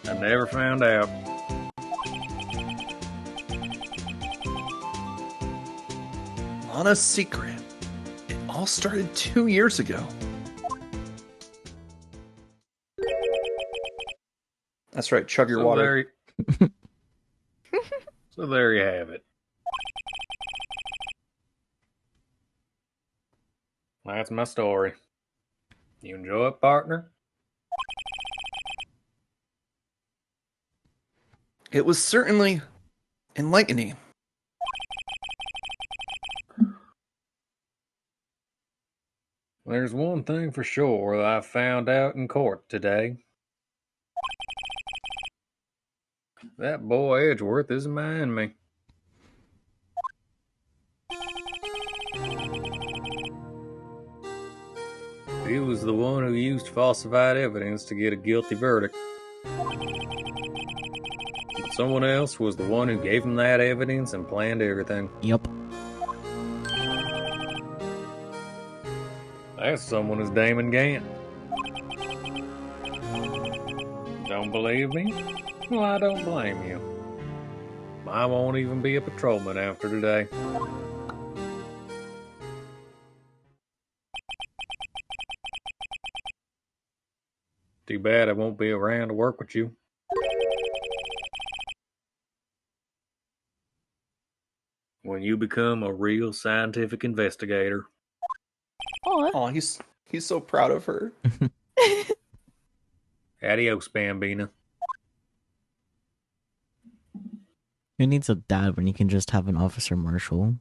I never found out. Lana's secret. It all started 2 years ago. That's right, chug your water. So there you have it. That's my story. You enjoy it, partner? It was certainly enlightening. There's one thing for sure that I found out in court today. That boy Edgeworth isn't mind me. He was the one who used falsified evidence to get a guilty verdict. But someone else was the one who gave him that evidence and planned everything. Yup. That someone is Damon Gant. Don't believe me? Well, I don't blame you. I won't even be a patrolman after today. Too bad I won't be around to work with you. When you become a real scientific investigator. Oh, he's so proud of her. Adios, Bambina. Who needs a dad when you can just have an officer marshal?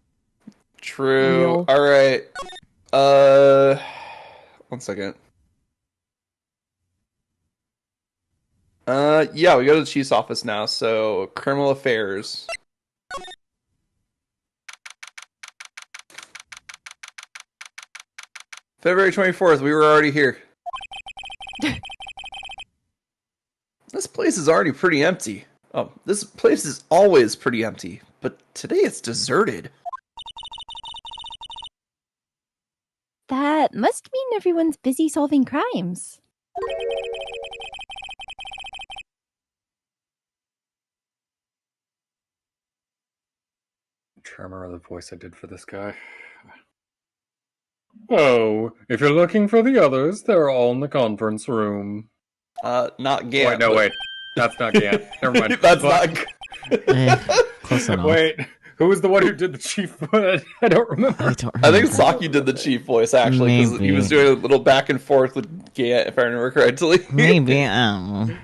True. Real. All right. 1 second. Yeah, we go to the chief's office now. So, criminal affairs. February 24th, we were already here. This place is already pretty empty. Oh, this place is always pretty empty, but today it's deserted. That must mean everyone's busy solving crimes. Try to remember the voice I did for this guy. Oh, if you're looking for the others, they're all in the conference room. Not Gant. Wait, no, wait. That's not Gant. Never mind. That's Fuck. Close enough. Wait, who was the one who did the chief? I don't remember. I don't I remember. think Saki did the chief voice, actually, because he Maybe. was doing a little back and forth with Gant, if I remember correctly. Maybe, I don't know.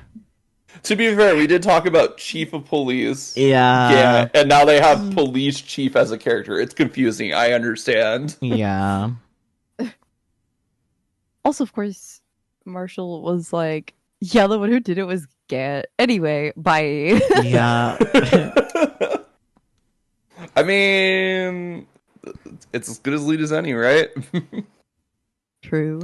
To be fair, we did talk about chief of police. Yeah. Gant, and now they have police chief as a character. It's confusing, I understand. Yeah. Also, of course, Marshall was like, yeah, the one who did it was Gant. Anyway, bye. Yeah. I mean, it's as good as lead as any, right? True.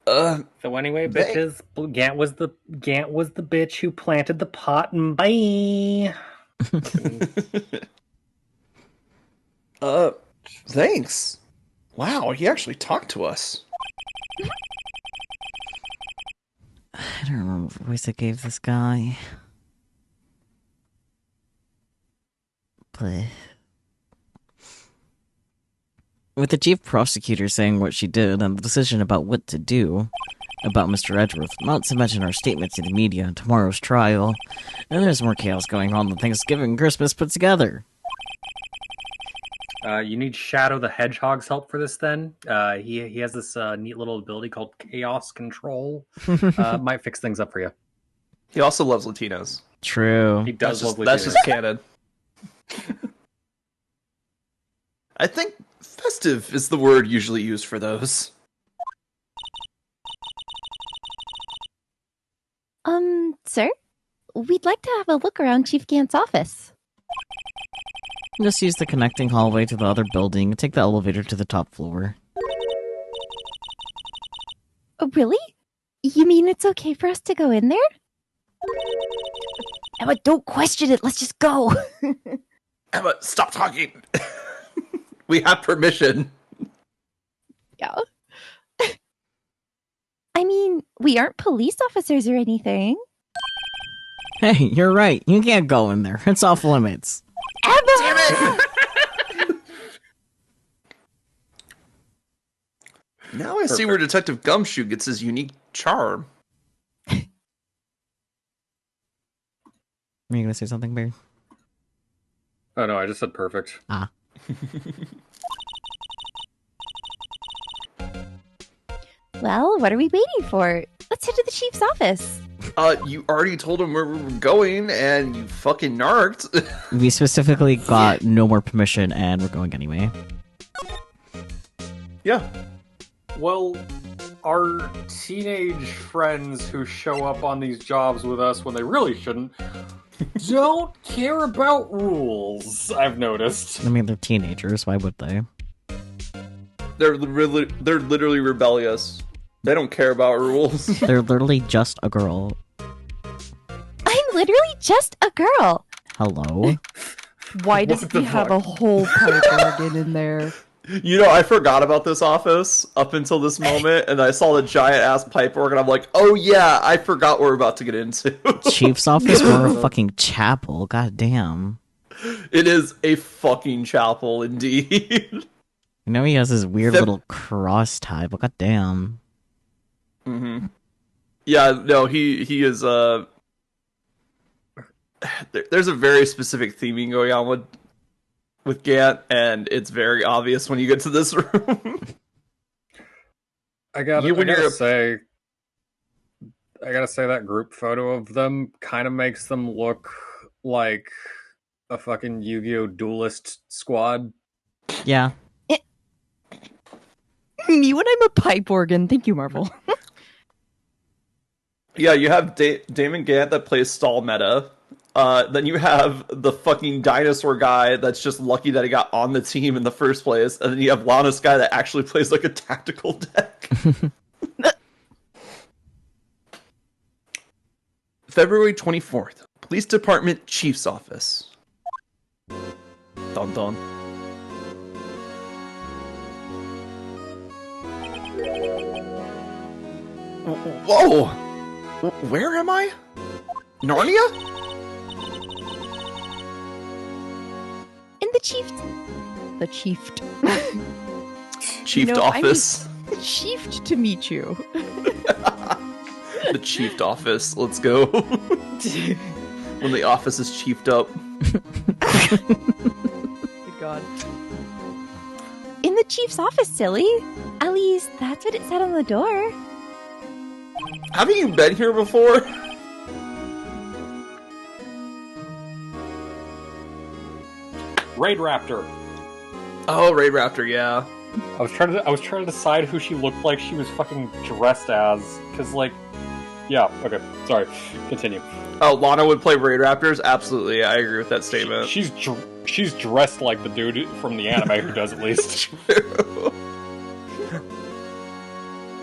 So anyway, They- bitches, Gant was the bitch who planted the pot, and bye. Thanks. Wow, he actually talked to us. I don't remember what voice I gave this guy. But with the chief prosecutor saying what she did and the decision about what to do about Mr. Edgeworth, not to mention our statement to the media and tomorrow's trial, and there's more chaos going on than Thanksgiving and Christmas put together. You need Shadow the Hedgehog's help for this then. He has this neat little ability called Chaos Control. Might fix things up for you. He also loves Latinos. True. He does love That's Latinos. just canon. I think festive is the word usually used for those. Sir? We'd like to have a look around Chief Gant's office. Just use the connecting hallway to the other building and take the elevator to the top floor. Oh, really? You mean it's okay for us to go in there? Emma, don't question it. Let's just go. Emma, stop talking. We have permission. Yeah. I mean, we aren't police officers or anything. Hey, you're right. You can't go in there. It's off limits. Emma! Damn it! Now I see where Detective Gumshoe gets his unique charm. Are you gonna say something, Barry? Oh no, I just said perfect. Ah. Well, what are we waiting for? Let's head to the chief's office. You already told him where we were going, and you fucking narked. We specifically got no more permission, and we're going anyway. Yeah. Well, our teenage friends who show up on these jobs with us when they really shouldn't don't care about rules, I've noticed. I mean, they're teenagers. Why would they? They're literally rebellious. They don't care about rules. They're literally just a girl. I'm literally just a girl. Hello? Why does What the he have fuck? a whole pipe organ in there? You know, I forgot about this office up until this moment, and I saw the giant-ass pipe organ. I'm like, oh yeah, I forgot what we're about to get into. Chief's office or a fucking chapel? God damn. It is a fucking chapel, indeed. You know he has his weird little cross tie, but god damn. Mm-hmm. Yeah, no, he is, there's a very specific theming going on with Gant, and it's very obvious when you get to this room. I gotta say that group photo of them kind of makes them look like a fucking Yu-Gi-Oh! Duelist squad. Yeah. Me when I'm a pipe organ. Thank you, Marvel. Yeah, you have Damon Gant that plays stall meta. Then you have the fucking dinosaur guy that's just lucky that he got on the team in the first place. And then you have Lana's guy that actually plays like a tactical deck. February 24th, Police Department Chief's Office. Dun dun. Whoa! Where am I? Narnia? In the chief's... The chiefed. Chiefed No, I office. Chiefed to meet you. The chiefed office. Let's go. When the office is chiefed up. Good God. In the chief's office, silly. At least, that's what it said on the door. Haven't you been here before? Raid Raptor. Oh, Raid Raptor, yeah. I was trying to decide who she looked like she was fucking dressed as, because like, yeah, okay, sorry, continue. Oh, Lana would play Raid Raptors? Absolutely, I agree with that statement. She's dressed like the dude from the anime who does at least. True.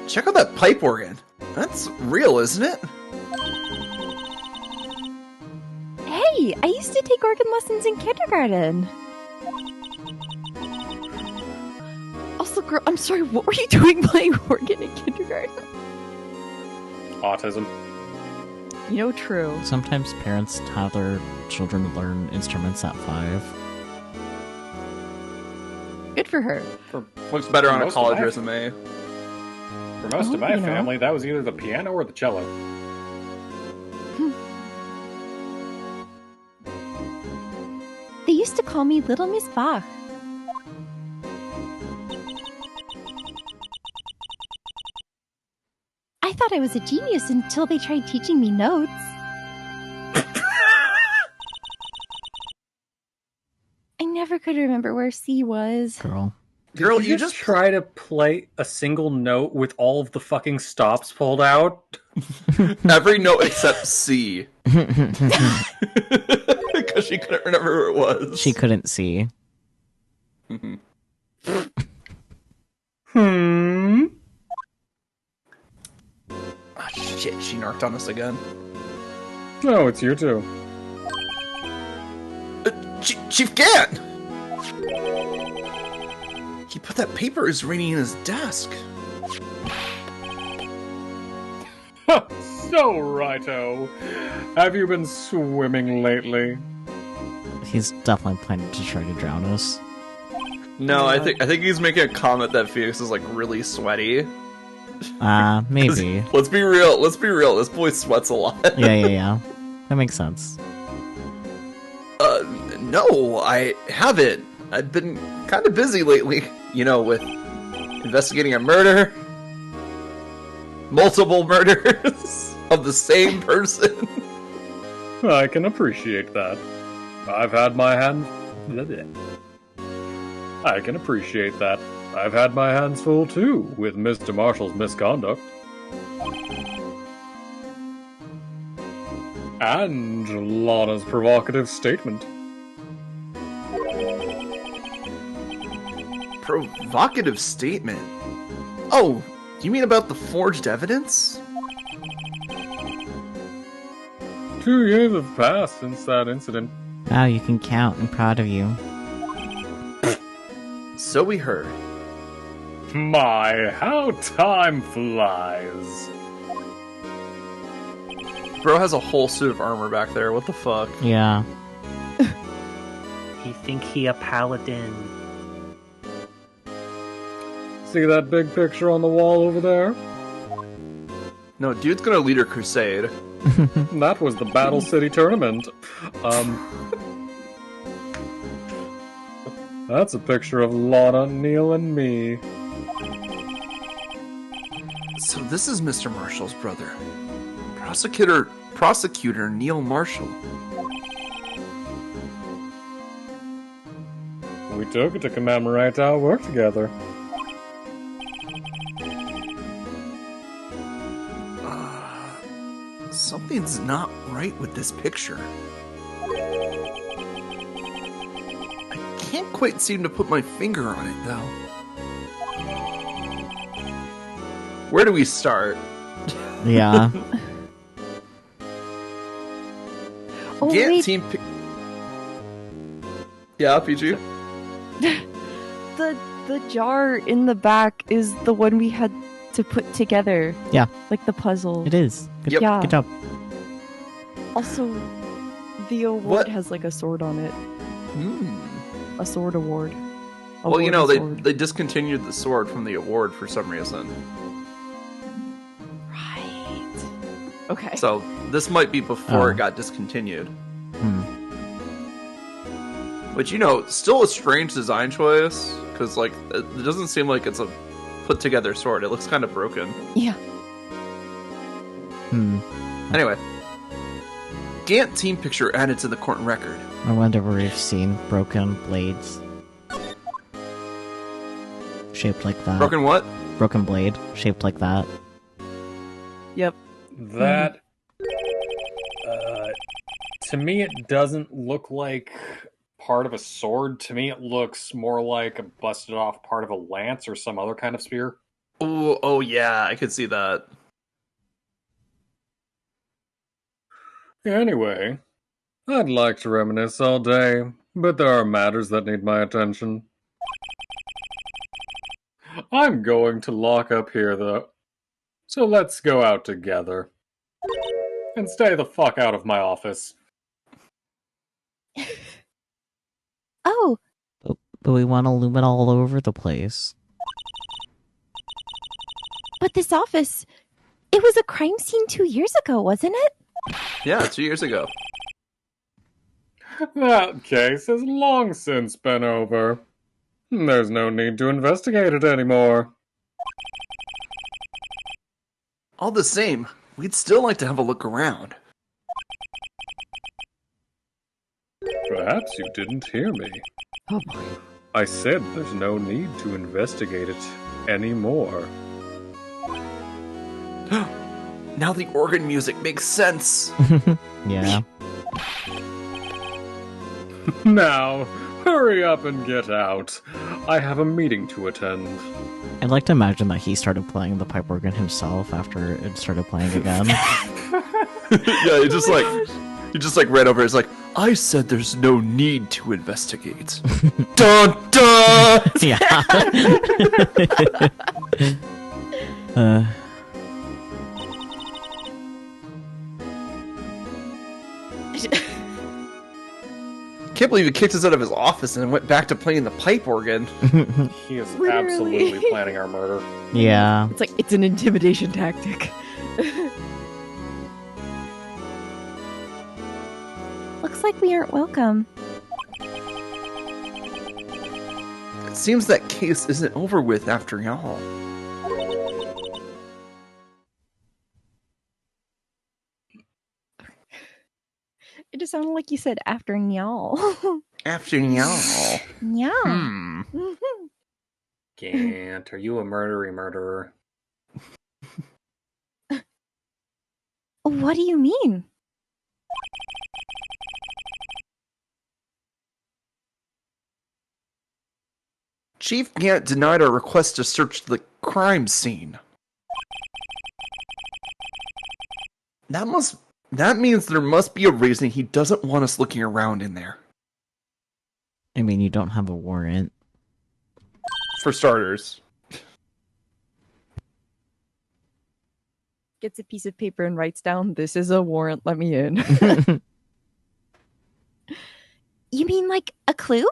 Check out that pipe organ. That's real, isn't it? Hey, I used to take organ lessons in kindergarten. Also, girl, I'm sorry, what were you doing playing organ in kindergarten? Autism. You know, true. Sometimes parents have their children learn instruments at 5. Good for her. Looks better on a most of college my- resume. For most of my you know. family, that was either the piano or the cello. They used to call me Little Miss Bach. I thought I was a genius until they tried teaching me notes. I never could remember where C was. Girl. Girl, Did you just try to play a single note with all of the fucking stops pulled out? every note except C. because she couldn't remember who it was. She couldn't see. Mhm. Ah, shit, she narked on us again. Oh, it's you two. Chief Gant! He put that paper is reading in his desk. So righto. Have you been swimming lately? He's definitely planning to try to drown us. No, I think he's making a comment that Phoenix is like really sweaty. Maybe. Let's be real. This boy sweats a lot. Yeah. That makes sense. No, I haven't. I've been kind of busy lately. You know, with investigating a murder. Multiple murders of the same person. I can appreciate that. I've had my hands... I can appreciate that. I've had my hands full too with Mr. Marshall's misconduct. And Lana's provocative statement. Provocative statement? Oh, you mean about the forged evidence? 2 years have passed since that incident. Wow, you can count. I'm proud of you. So we heard. My, how time flies. Bro has a whole suit of armor back there. What the fuck? Yeah. He think he a paladin. See that big picture on the wall over there? No, dude's gonna lead a crusade. That was the Battle City tournament. That's a picture of Lana, Neil, and me. So this is Mr. Marshall's brother. Prosecutor Neil Marshall. We took it to commemorate our work together. Something's not right with this picture. I can't quite seem to put my finger on it, though. Where do we start? Yeah. Oh, Gant wait. team. Yeah, PG. The jar in the back is the one we had to put together. Yeah. Like the puzzle. It is. Good, Yep. Yeah. Good job. Also, the award What? has like a sword on it. A sword award. Well, you Award know, and sword. they discontinued the sword from the award for some reason. Right. Okay. So this might be before Oh. it got discontinued. Hmm. Which, you know, still a strange design choice, because, like, it doesn't seem like it's a put-together sword. It looks kind of broken. Yeah. Hmm. Anyway. Gant team picture added to the court record. I wonder if we've seen broken blades. Shaped like that. Broken what? Broken blade. Shaped like that. Yep. That, to me, it doesn't look like part of a sword. To me, it looks more like a busted off part of a lance or some other kind of spear. Oh yeah, I could see that. Anyway, I'd like to reminisce all day, but there are matters that need my attention. I'm going to lock up here, though. So let's go out together. And stay the fuck out of my office. Oh, But we want to loom it all over the place. but this office, it was a crime scene 2 years ago, wasn't it? Yeah, 2 years ago. That case has long since been over. There's no need to investigate it anymore. All the same, we'd still like to have a look around. Perhaps you didn't hear me. Oh boy. I said there's no need to investigate it anymore. Now the organ music makes sense. Yeah. Now, hurry up and get out. I have a meeting to attend. I'd like to imagine that he started playing the pipe organ himself after it started playing again. Yeah, he just ran over. It's like, I said there's no need to investigate. Dun dun. Yeah. Can't believe he kicked us out of his office and then went back to playing the pipe organ. He is Literally. absolutely planning our murder. Yeah. It's like it's an intimidation tactic. Looks like we aren't welcome. It seems that case isn't over with after all. It just sounded like you said after y'all. After all. Yeah. Hmm. Gant, are you a murderer? What do you mean? Chief Gant denied our request to search the crime scene. That means there must be a reason he doesn't want us looking around in there. I mean, you don't have a warrant. For starters. Gets a piece of paper and writes down, "This is a warrant, let me in." You mean like a clue?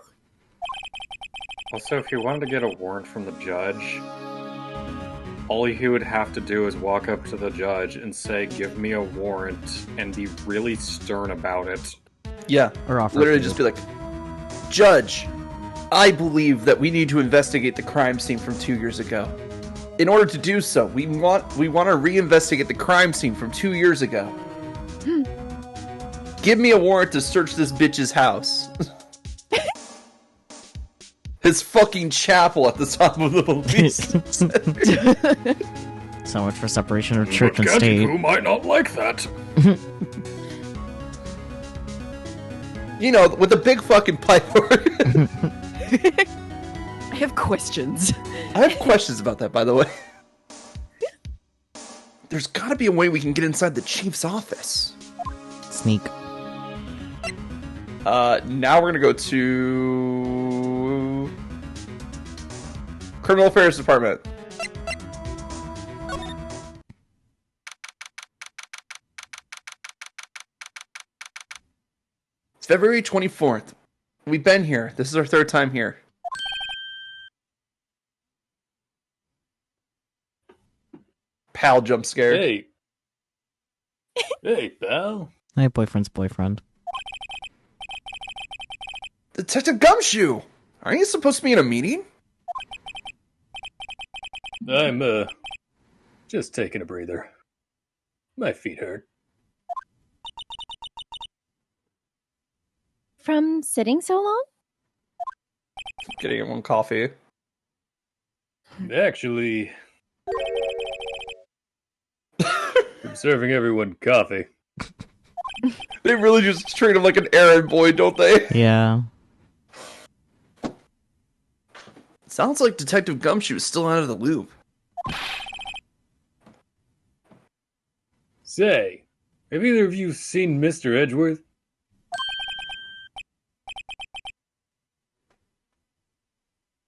Also, if you wanted to get a warrant from the judge, all he would have to do is walk up to the judge and say, "Give me a warrant," and be really stern about it. Yeah. Or offer Literally food. just be like, Judge, I believe that we need to investigate the crime scene from 2 years ago. In order to do so, we want to reinvestigate the crime scene from 2 years ago. Give me a warrant to search this bitch's house. His fucking chapel at the top of the police center. So much for separation of church and But state. Gantiku might not like that. You know, with a big fucking pipe organ. I have questions. I have questions about that, by the way. There's gotta be a way we can get inside the chief's office. Sneak. Now we're gonna go to Criminal Affairs Department. It's February 24th. We've been here. This is our third time here. Pal jump scare. Hey. Hey, pal. My boyfriend's boyfriend. Detective Gumshoe! Aren't you supposed to be in a meeting? I'm, just taking a breather. My feet hurt. From sitting so long? Getting one coffee. Actually, I'm serving everyone coffee. They really just treat him like an errand boy, don't they? Yeah. Sounds like Detective Gumshoe is still out of the loop. Say, have either of you seen Mr. Edgeworth?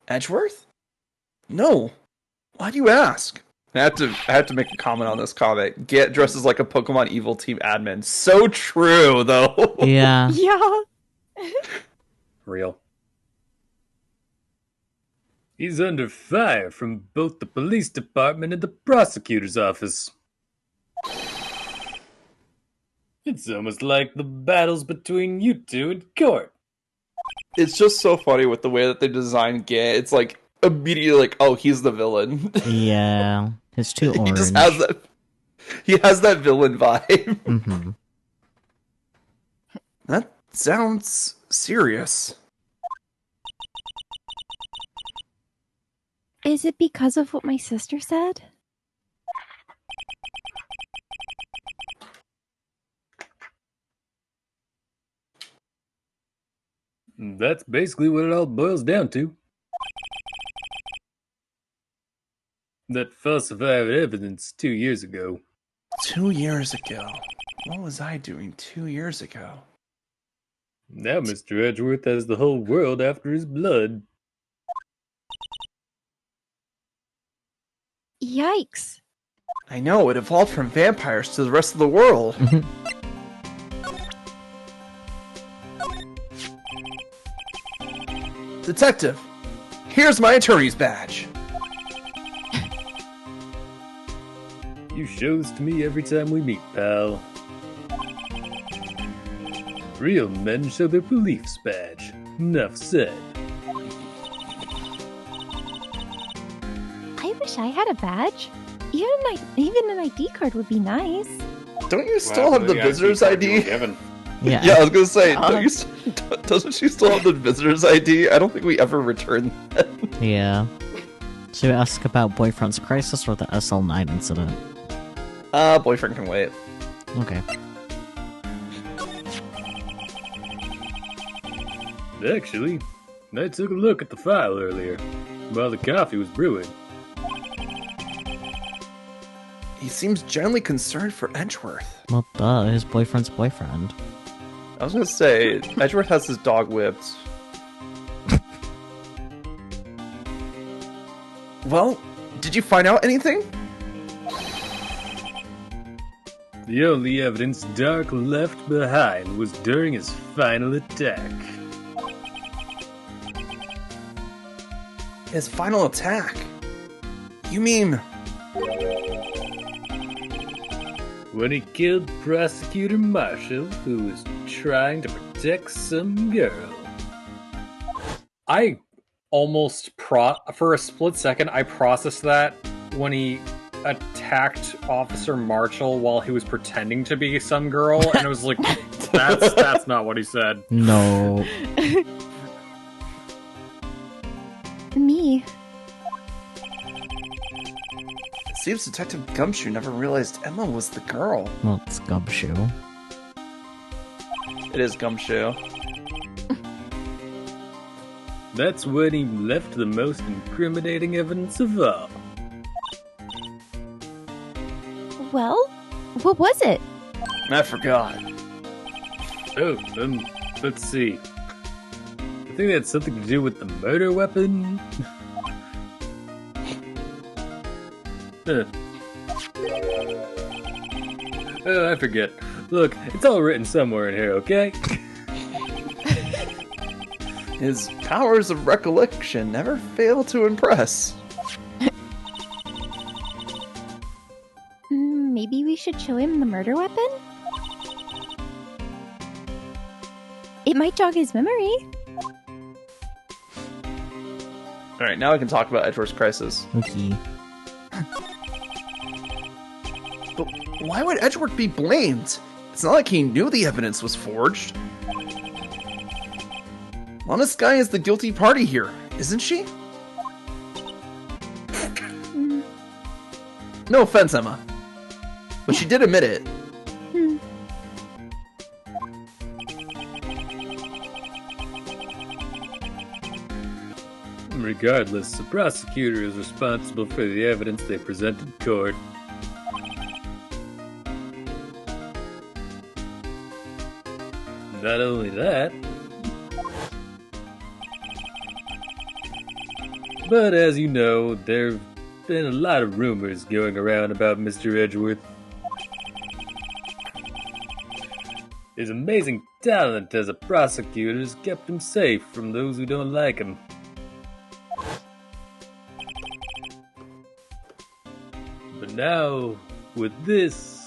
Edgeworth? No. Why do you ask? I have to make a comment on this comment. Get dresses like a Pokemon Evil Team admin. So true, though. Yeah. Yeah. Real. He's under fire from both the police department and the prosecutor's office. It's almost like the battles between you two in court. It's just so funny with the way that they design Gant. It's like immediately like, oh, he's the villain. Yeah. It's too He orange. just has that. He has that villain vibe. Mm-hmm. That sounds serious. Is it because of what my sister said? That's basically what it all boils down to. That falsified evidence 2 years ago. 2 years ago. What was I doing 2 years ago? Now Mr. Edgeworth has the whole world after his blood. Yikes. I know, it evolved from vampires to the rest of the world. Detective, here's my attorney's badge. You show this to me every time we meet, pal. Real men show their police badge. Enough said. I wish I had a badge. Even an ID card would be nice. Don't you still have the visitor's ID? Yeah. Yeah, I was gonna say, doesn't she still have the visitor's ID? I don't think we ever returned that. Yeah. Should we ask about Boyfriend's Crisis or the SL9 incident? Boyfriend can wait. Okay. Actually, I took a look at the file earlier, while the coffee was brewing. He seems genuinely concerned for Edgeworth. Well, duh, his boyfriend's boyfriend. I was gonna say, Edgeworth has his dog whipped. Well, did you find out anything? The only evidence Dark left behind was during his final attack. His final attack? You mean... When he killed Prosecutor Marshall, who was trying to protect some girl. I almost for a split second, I processed that when he attacked Officer Marshall while he was pretending to be some girl, and I was like, that's not what he said. No. Me. It seems Detective Gumshoe never realized Emma was the girl. Well, it's Gumshoe. It is Gumshoe. That's when he left the most incriminating evidence of all. Well, what was it? I forgot. Oh, let's see. I think that's something to do with the murder weapon. Oh, I forget. Look, it's all written somewhere in here, okay? His powers of recollection never fail to impress. Maybe we should show him the murder weapon? It might jog his memory. Alright, now I can talk about Edgeworth's Crisis. Okay. But why would Edgeworth be blamed? It's not like he knew the evidence was forged. Lana Skye is the guilty party here, isn't she? No offense, Emma. But she did admit it. Regardless, the prosecutor is responsible for the evidence they present in court. Not only that, but as you know, there have been a lot of rumors going around about Mr. Edgeworth. His amazing talent as a prosecutor has kept him safe from those who don't like him. But now, with this...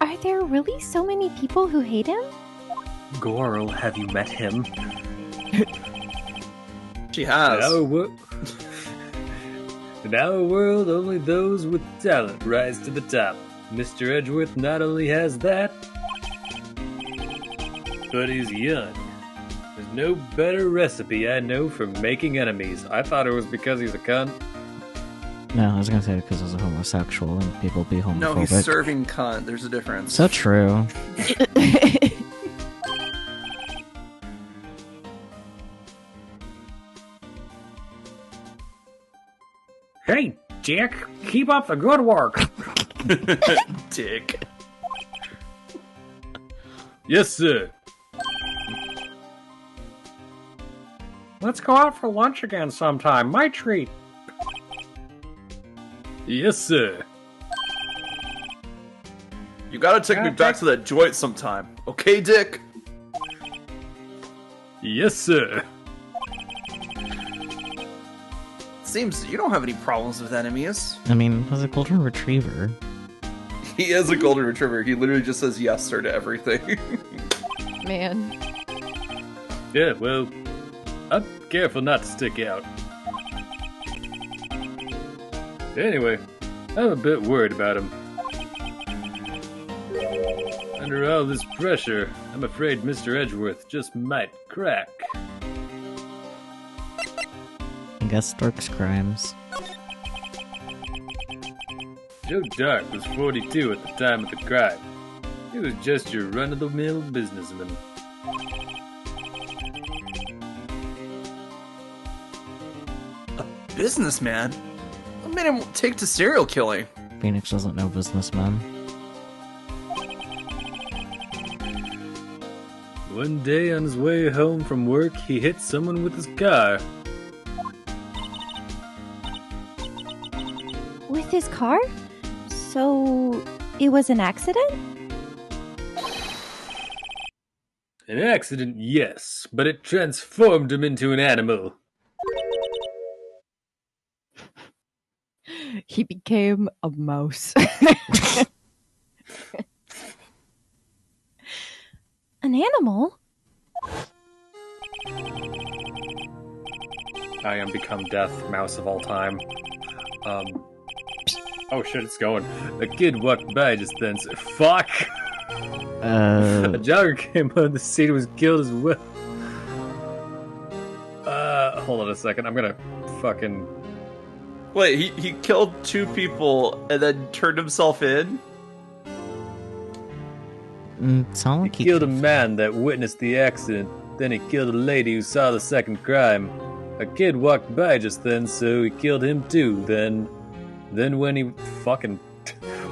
Are there really so many people who hate him? Goro, have you met him? She has. In our world, only those with talent rise to the top. Mr. Edgeworth not only has that, but he's young. There's no better recipe I know for making enemies. I thought it was because he's a cunt. No, I was gonna say because he's a homosexual and people be homophobic. No, he's serving cunt. There's a difference. So true. Hey, Dick, keep up the good work. Dick. Yes, sir. Let's go out for lunch again sometime. My treat. Yes, sir. You gotta take me back to that joint sometime. Okay, Dick? Yes, sir. Seems you don't have any problems with enemies. I mean, as a golden retriever. He is a golden retriever. He literally just says yes, sir, to everything. Man. Yeah, well, I'm careful not to stick out. Anyway, I'm a bit worried about him. Under all this pressure, I'm afraid Mr. Edgeworth just might crack. I guess Stork's crimes. Joe Dark was 42 at the time of the crime. He was just your run-of-the-mill businessman. Businessman? What made him take to serial killing? Phoenix doesn't know businessmen. One day on his way home from work, he hit someone with his car. With his car? So it was an accident? An accident, yes, but it transformed him into an animal. He became a mouse. An animal? I am become death, mouse of all time. Oh shit, it's going. A kid walked by just then. Fuck! A jogger came on the scene and was killed as well. Hold on a second. I'm gonna fucking... Wait, he killed 2 people and then turned himself in? Sound like He killed a man that witnessed the accident. Then he killed a lady who saw the second crime. A kid walked by just then, so he killed him too. Then when he fucking...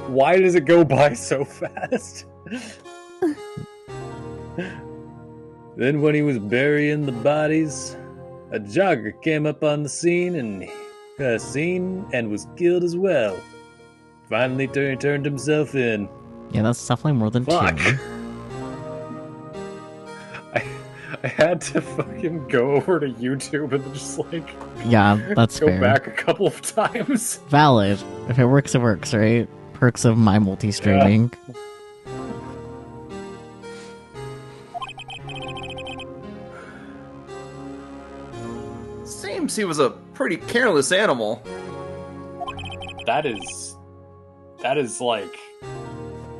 Why does it go by so fast? Then when he was burying the bodies, a jogger came up on the scene and was killed as well. Finally turned himself in. Yeah, that's definitely more than Fuck. 2. I had to fucking go over to YouTube and just like Yeah, that's go fair. back a couple of times. Valid. If it works, right? Perks of my multi-streaming. Seems he was a pretty careless animal. That is like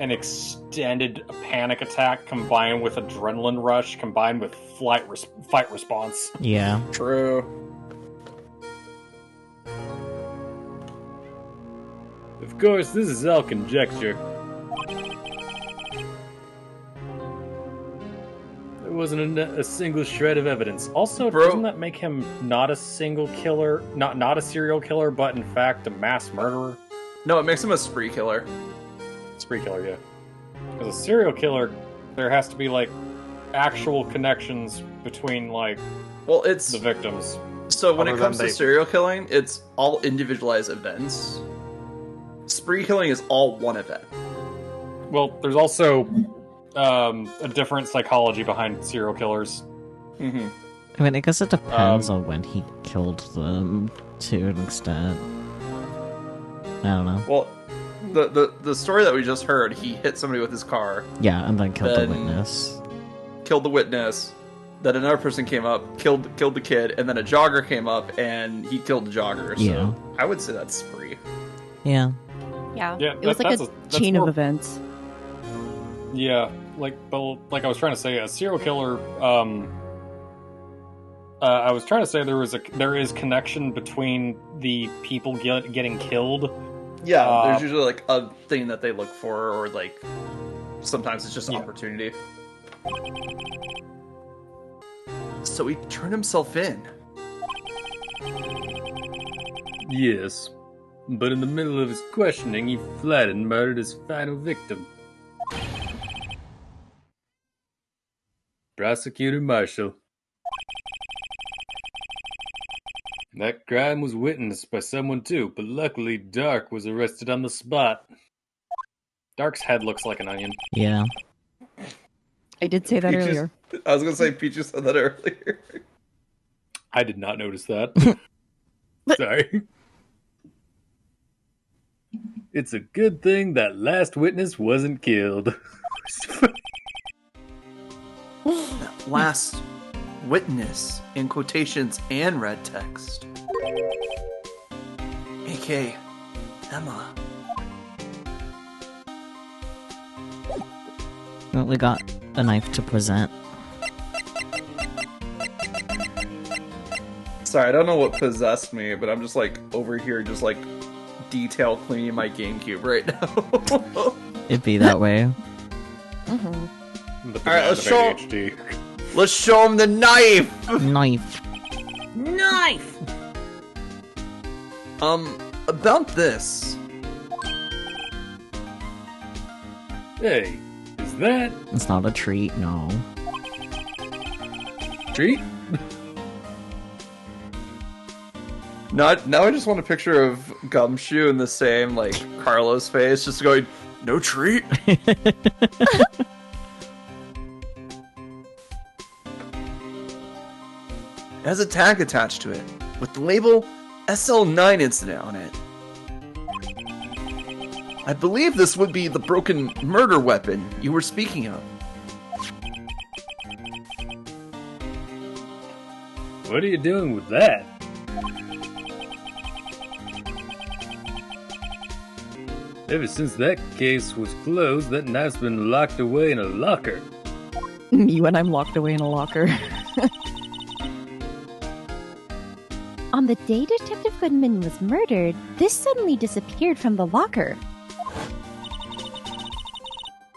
an extended panic attack combined with adrenaline rush combined with fight response. Yeah. True. Of course, this is all conjecture. There wasn't a single shred of evidence. Also, doesn't that make him not a single killer, not a serial killer, but in fact a mass murderer? No, it makes him a spree killer. Spree killer, yeah. Because a serial killer, there has to be like actual connections between like it's the victims. So when Other it comes than to they- serial killing, it's all individualized events. Spree killing is all one event. Well, there's also a different psychology behind serial killers. Mm-hmm. I mean, I guess it depends on when he killed them, to an extent. I don't know. Well, the story that we just heard, he hit somebody with his car, Yeah, and then killed the Then- witness. killed the witness, then another person came up, killed the kid, and then a jogger came up and he killed the jogger. So Yeah. I would say that's spree. Yeah. Yeah. Yeah, It was like that's a Chain more- of events. Yeah, like I was trying to say, a serial killer. I was trying to say there is connection between the people getting killed. Yeah, there's usually like a thing that they look for, or like sometimes it's just Yeah. opportunity. So he turned himself in. Yes, but in the middle of his questioning, he fled and murdered his final victim. Prosecutor Marshall. That crime was witnessed by someone too, but luckily Dark was arrested on the spot. Dark's head looks like an onion. Yeah. I did say that Peaches- earlier. I was gonna say Peaches said that earlier. I did not notice that. Sorry. It's a good thing that last witness wasn't killed. Last witness in quotations and red text. AK Emma. Well, we got a knife to present. Sorry, I don't know what possessed me, but I'm just like over here, just like detail cleaning my GameCube right now. It'd be that way. Mm-hmm. But All right, let's show- ADHD. Let's show him the knife. Knife. Knife. About this. Hey, is that It's not a treat, no. treat? Now I just want a picture of Gumshoe in the same like Carlos face, just going, no treat. It has a tag attached to it with the label SL9 incident on it. I believe this would be the broken murder weapon you were speaking of. What are you doing with that? Ever since that case was closed, that knife's been locked away in a locker. Me when I'm locked away in a locker. On the day Detective Goodman was murdered, this suddenly disappeared from the locker.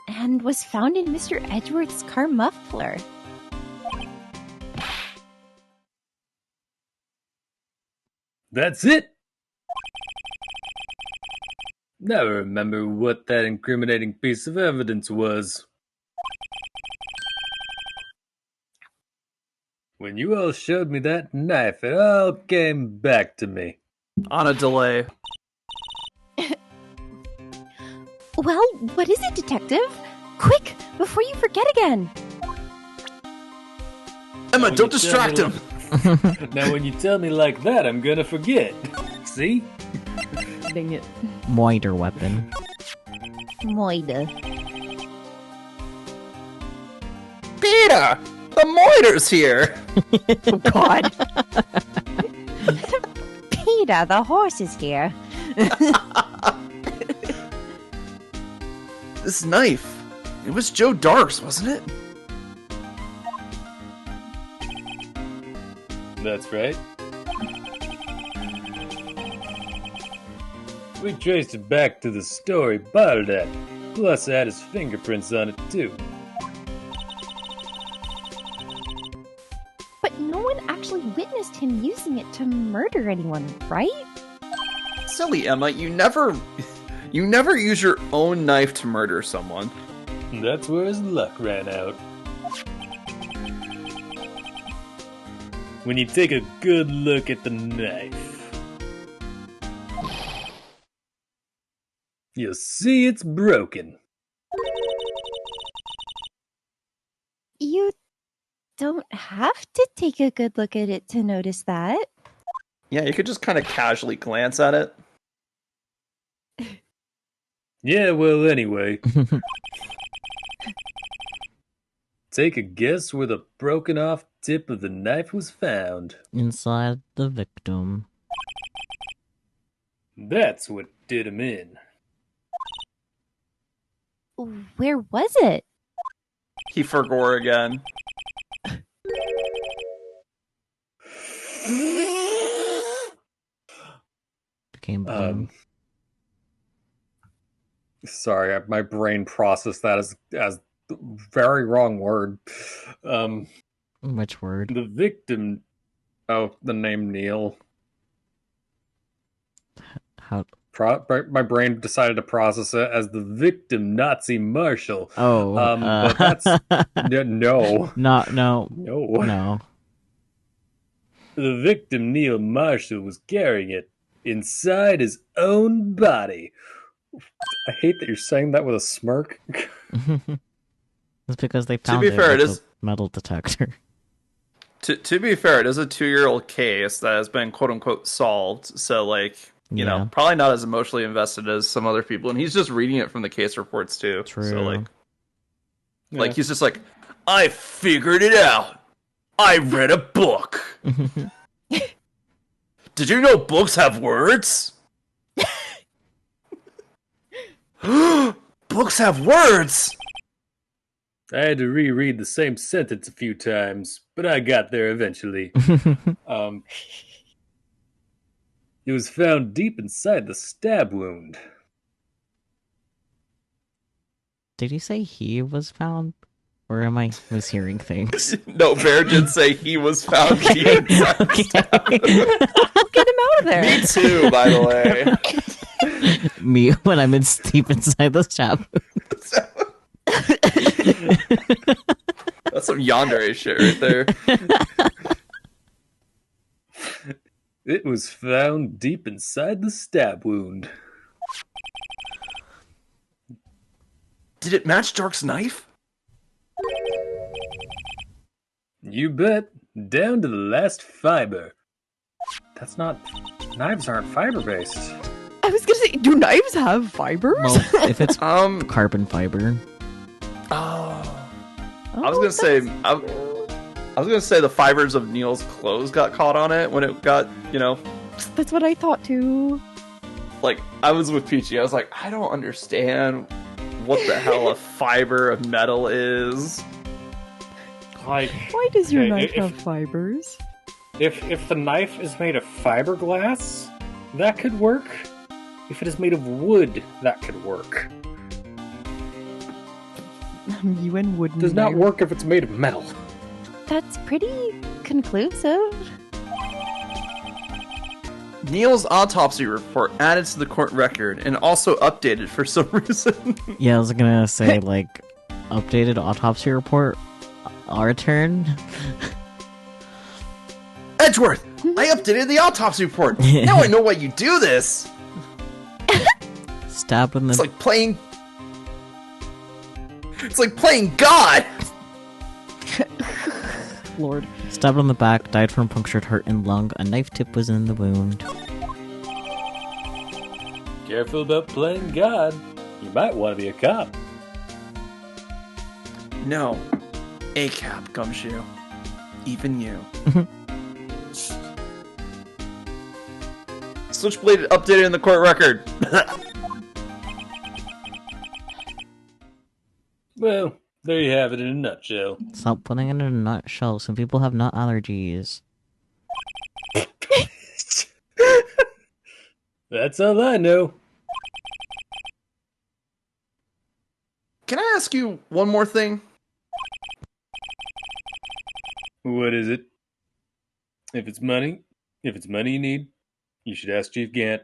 And was found in Mr. Edgeworth's car muffler. That's it? Now I remember what that incriminating piece of evidence was. When you all showed me that knife, it all came back to me. On a delay. Well, what is it, Detective? Quick, before you forget again. Emma, When don't you tell me distract him. Now when you tell me like that, I'm gonna forget. See? Dang it. Moiter weapon. Moida. Peter! The Moiter's here! Oh God. Peter, the horse is here. This knife. It was Joe Dark's, wasn't it? That's right. We traced it back to the store he bought it at. Plus, it had his fingerprints on it, too. But no one actually witnessed him using it to murder anyone, right? Silly Emma, you never use your own knife to murder someone. That's where his luck ran out. When you take a good look at the knife, you'll see it's broken. You don't have to take a good look at it to notice that. Yeah, you could just kind of casually glance at it. Yeah, well, anyway. Take a guess where the broken off tip of the knife was found. Inside the victim. That's what did him in. Where was it? He forgore again. Became blue. Sorry, my brain processed that as very wrong word. Which word? The victim. Oh, the name Neil. How my brain decided to process it as the victim Nazi Marshal. Oh, But that's no, not no. no. The victim Neil Marshall was carrying it inside his own body. I hate that you're saying that with a smirk. It's because they found be fair, with it is- a metal detector. To be fair, it is a 2-year-old case that has been quote unquote solved. So like, you Yeah. know, probably not as emotionally invested as some other people. And he's just reading it from the case reports too. True. So like, Yeah. he's just like, I figured it out. I read a book. Did you know books have words? Books have words. I had to reread the same sentence a few times, but I got there eventually. It was found deep inside the stab wound. Did you say he was found? Or am I mishearing things? No, Bear did say he was found deep inside the stab. Get him out of there. Me too, by the way. Me when I'm deep inside the stab. That's some yandere shit right there. It was found deep inside the stab wound. Did it match Dark's knife? You bet. Down to the last fiber. That's not... Knives aren't fiber-based. I was gonna say, do knives have fibers? Well, if it's Um. carbon fiber. Oh. I was gonna say. I was gonna say the fibers of Neil's clothes got caught on it when it got, you know, That's what I thought too. like I was with Peachy. I was like, I don't understand what the hell a fiber of metal is. Like, Why does your Okay, knife if- have fibers? if the knife is made of fiberglass, that could work. If it is made of wood, that could work. You and wooden Does not knife. work if it's made of metal. That's pretty conclusive. Neil's autopsy report added to the court record and also updated for some reason. Yeah, I was gonna say, like, updated autopsy report. Our turn. Edgeworth, I updated the autopsy report. Now I know why you do this. Stab in the. It's like playing. It's like playing God. Lord. Stabbed on the back, died from punctured heart and lung. A knife tip was in the wound. Careful about playing God. You might want to be a cop. No, ACAP, Gumshoe. Even you. Switchblade updated in the court record. Well, there you have it in a nutshell. Stop putting it in a nutshell. Some people have nut allergies. That's all I know. Can I ask you one more thing? What is it? If it's money you need, you should ask Chief Gant.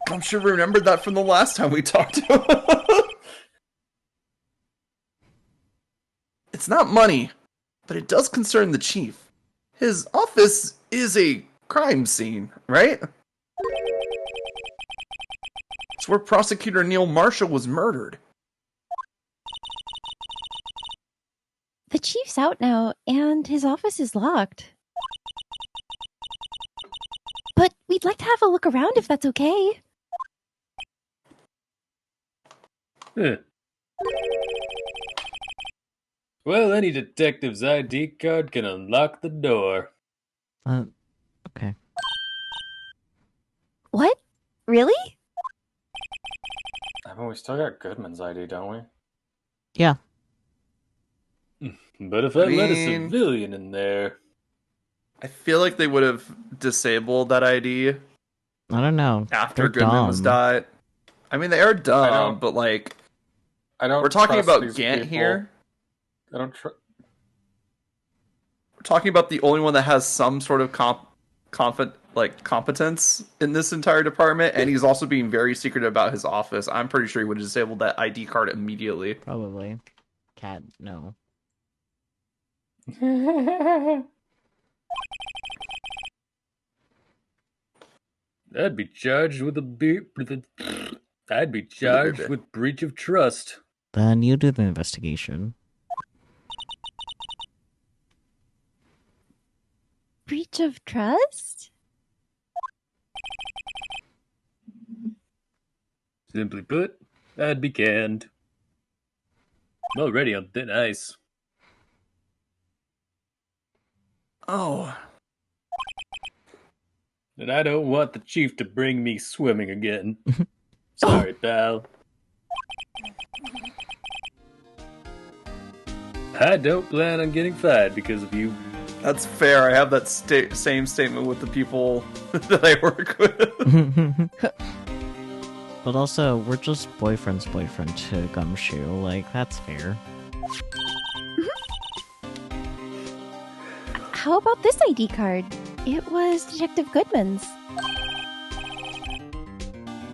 Gumshoe remembered that from the last time we talked to him. It's not money, but it does concern the chief. His office is a crime scene, right? It's where prosecutor Neil Marshall was murdered. The chief's out now, and his office is locked. But we'd like to have a look around if that's okay. Huh. Well, any detective's ID card can unlock the door. Okay. What? Really? I mean, we still got Goodman's ID, don't we? Yeah. But if I let a mean- civilian in there... I feel like they would have disabled that ID I don't know. after They're Goodman was dumb. died. I mean, they are I dumb, don't- but like, I don't we're talking trust about these Gant people. here. I don't trust... We're talking about the only one that has some sort of like competence in this entire department, and he's also being very secretive about his office. I'm pretty sure he would have disabled that ID card immediately. Probably. Cat, no. I'd be charged with I'd be charged with breach of trust. Then you do the investigation. Breach of trust? Simply put, I'd be canned. I'm already on thin ice. Oh. And I don't want the chief to bring me swimming again. Sorry, pal. I don't plan on getting fired because of you. That's fair. I have that same statement with the people that I work with. But also, we're just boyfriend to Gumshoe. Like, that's fair. How about this ID card? It was Detective Goodman's.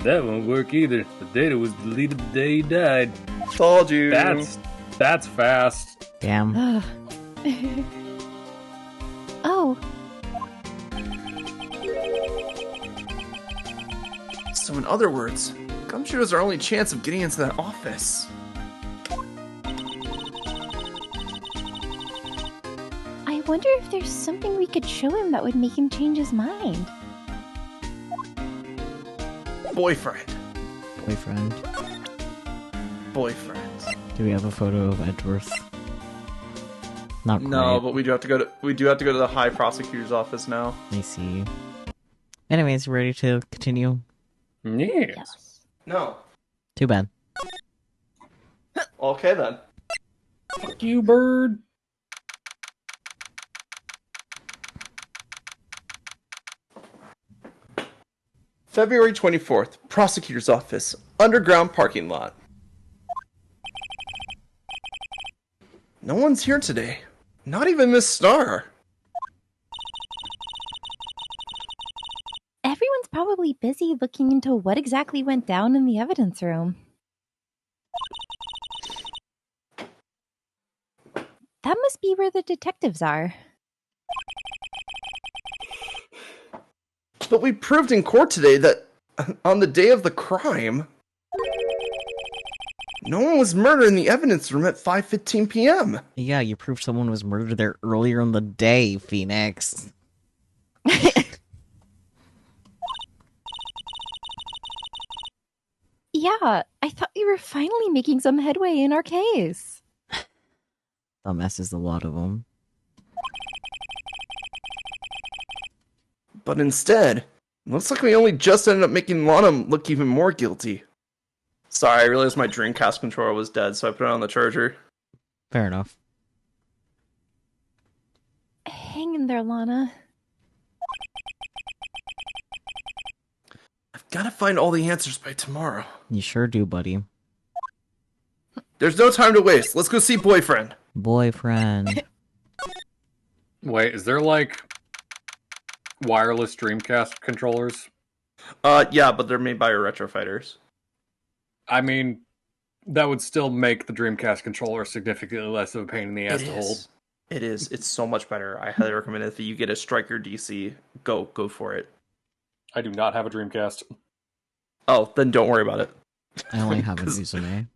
That won't work either. The data was deleted the day he died. Told you. That's fast. Damn. Oh, So in other words, Gumshoe is our only chance of getting into that office. I wonder if there's something we could show him that would make him change his mind. Boyfriend. Boyfriend. Do we have a photo of Edgeworth? Not quite. No, but we do have to go to the High Prosecutor's office now. I see. Anyways, ready to continue? Yes. No. Too bad. Okay then. Fuck you, bird. February 24th, Prosecutor's Office, underground parking lot. No one's here today. Not even Miss Star. Everyone's probably busy looking into what exactly went down in the evidence room. That must be where the detectives are. But we proved in court today that on the day of the crime, no one was murdered in the evidence room at 5:15 p.m. Yeah, you proved someone was murdered there earlier in the day, Phoenix. Yeah, I thought we were finally making some headway in our case. That messes a lot of them. But instead, looks like we only just ended up making Lana look even more guilty. Sorry, I realized my Dreamcast controller was dead, so I put it on the charger. Fair enough. Hang in there, Lana. I've got to find all the answers by tomorrow. You sure do, buddy. There's no time to waste. Let's go see Boyfriend. Boyfriend. Wait, is there like wireless Dreamcast controllers? Yeah, but they're made by retro fighters. I mean, that would still make the Dreamcast controller significantly less of a pain in the ass to hold. It is. It's so much better. I highly recommend it. If you get a Striker DC, go for it. I do not have a Dreamcast. Oh, then don't worry about it. I only have a Uzume.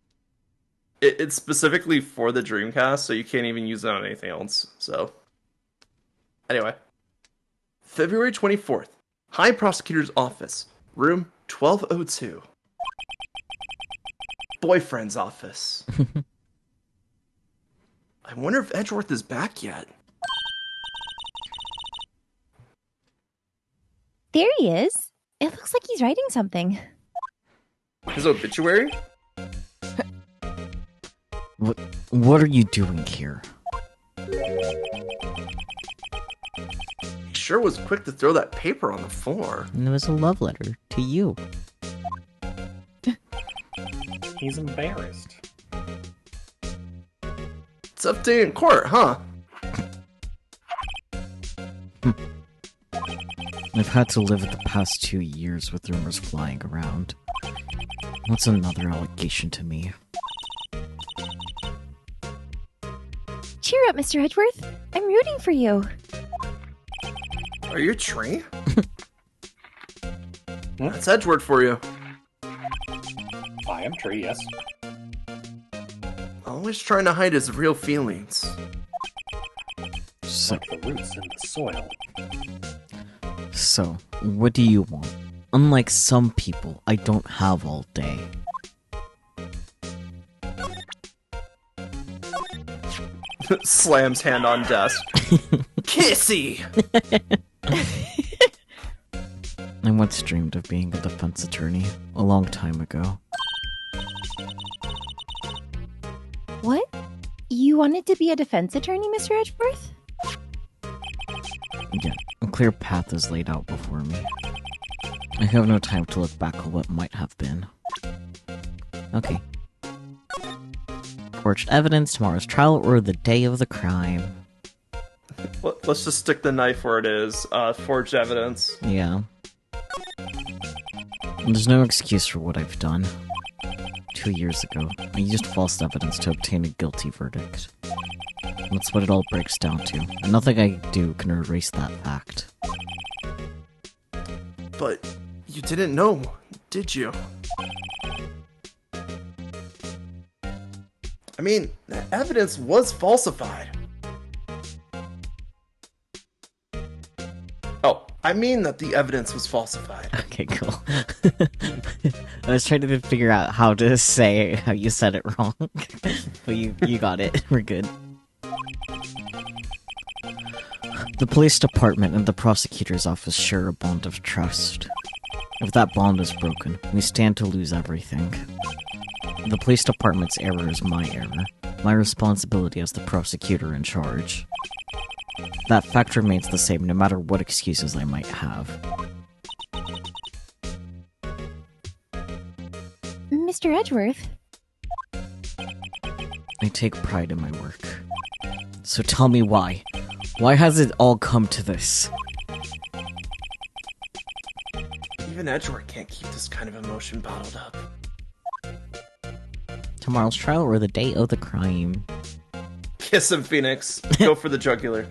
It's specifically for the Dreamcast, so you can't even use it on anything else. So, anyway. February 24th, High Prosecutor's Office, room 1202. Boyfriend's office. I wonder if Edgeworth is back yet. There he is. It looks like he's writing something. His obituary? What are you doing here? He sure was quick to throw that paper on the floor. And it was a love letter to you. He's embarrassed. Tough day in court, huh? I've had to live the past 2 years with rumors flying around. What's another allegation to me? Cheer up, Mr. Edgeworth. I'm rooting for you. Are you a tree? That's Edgeworth for you. I am Tree, yes. Always trying to hide his real feelings. So, Like the roots in the soil. so, what do you want? Unlike some people, I don't have all day. Slams hand on desk. Kissy! I once dreamed of being a defense attorney, a long time ago. What? You wanted to be a defense attorney, Mr. Edgeworth? Yeah, a clear path is laid out before me. I have no time to look back on what might have been. Okay. Forged evidence, tomorrow's trial, or the day of the crime. Let's just stick the knife where it is. Forged evidence. Yeah. There's no excuse for what I've done. 2 years ago, I used false evidence to obtain a guilty verdict. That's what it all breaks down to, and nothing I do can erase that fact. But you didn't know, did you? I mean, the evidence was falsified. Oh, I mean that the evidence was falsified. Okay, cool. I was trying to figure out how to say how you said it wrong. But you got it. We're good. The police department and the prosecutor's office share a bond of trust. If that bond is broken, we stand to lose everything. The police department's error is my error, my responsibility as the prosecutor in charge. That fact remains the same no matter what excuses I might have. Mr. Edgeworth? I take pride in my work. So tell me why. Why has it all come to this? Even Edgeworth can't keep this kind of emotion bottled up. Tomorrow's trial or the day of the crime? Kiss him, Phoenix. Go for the jugular.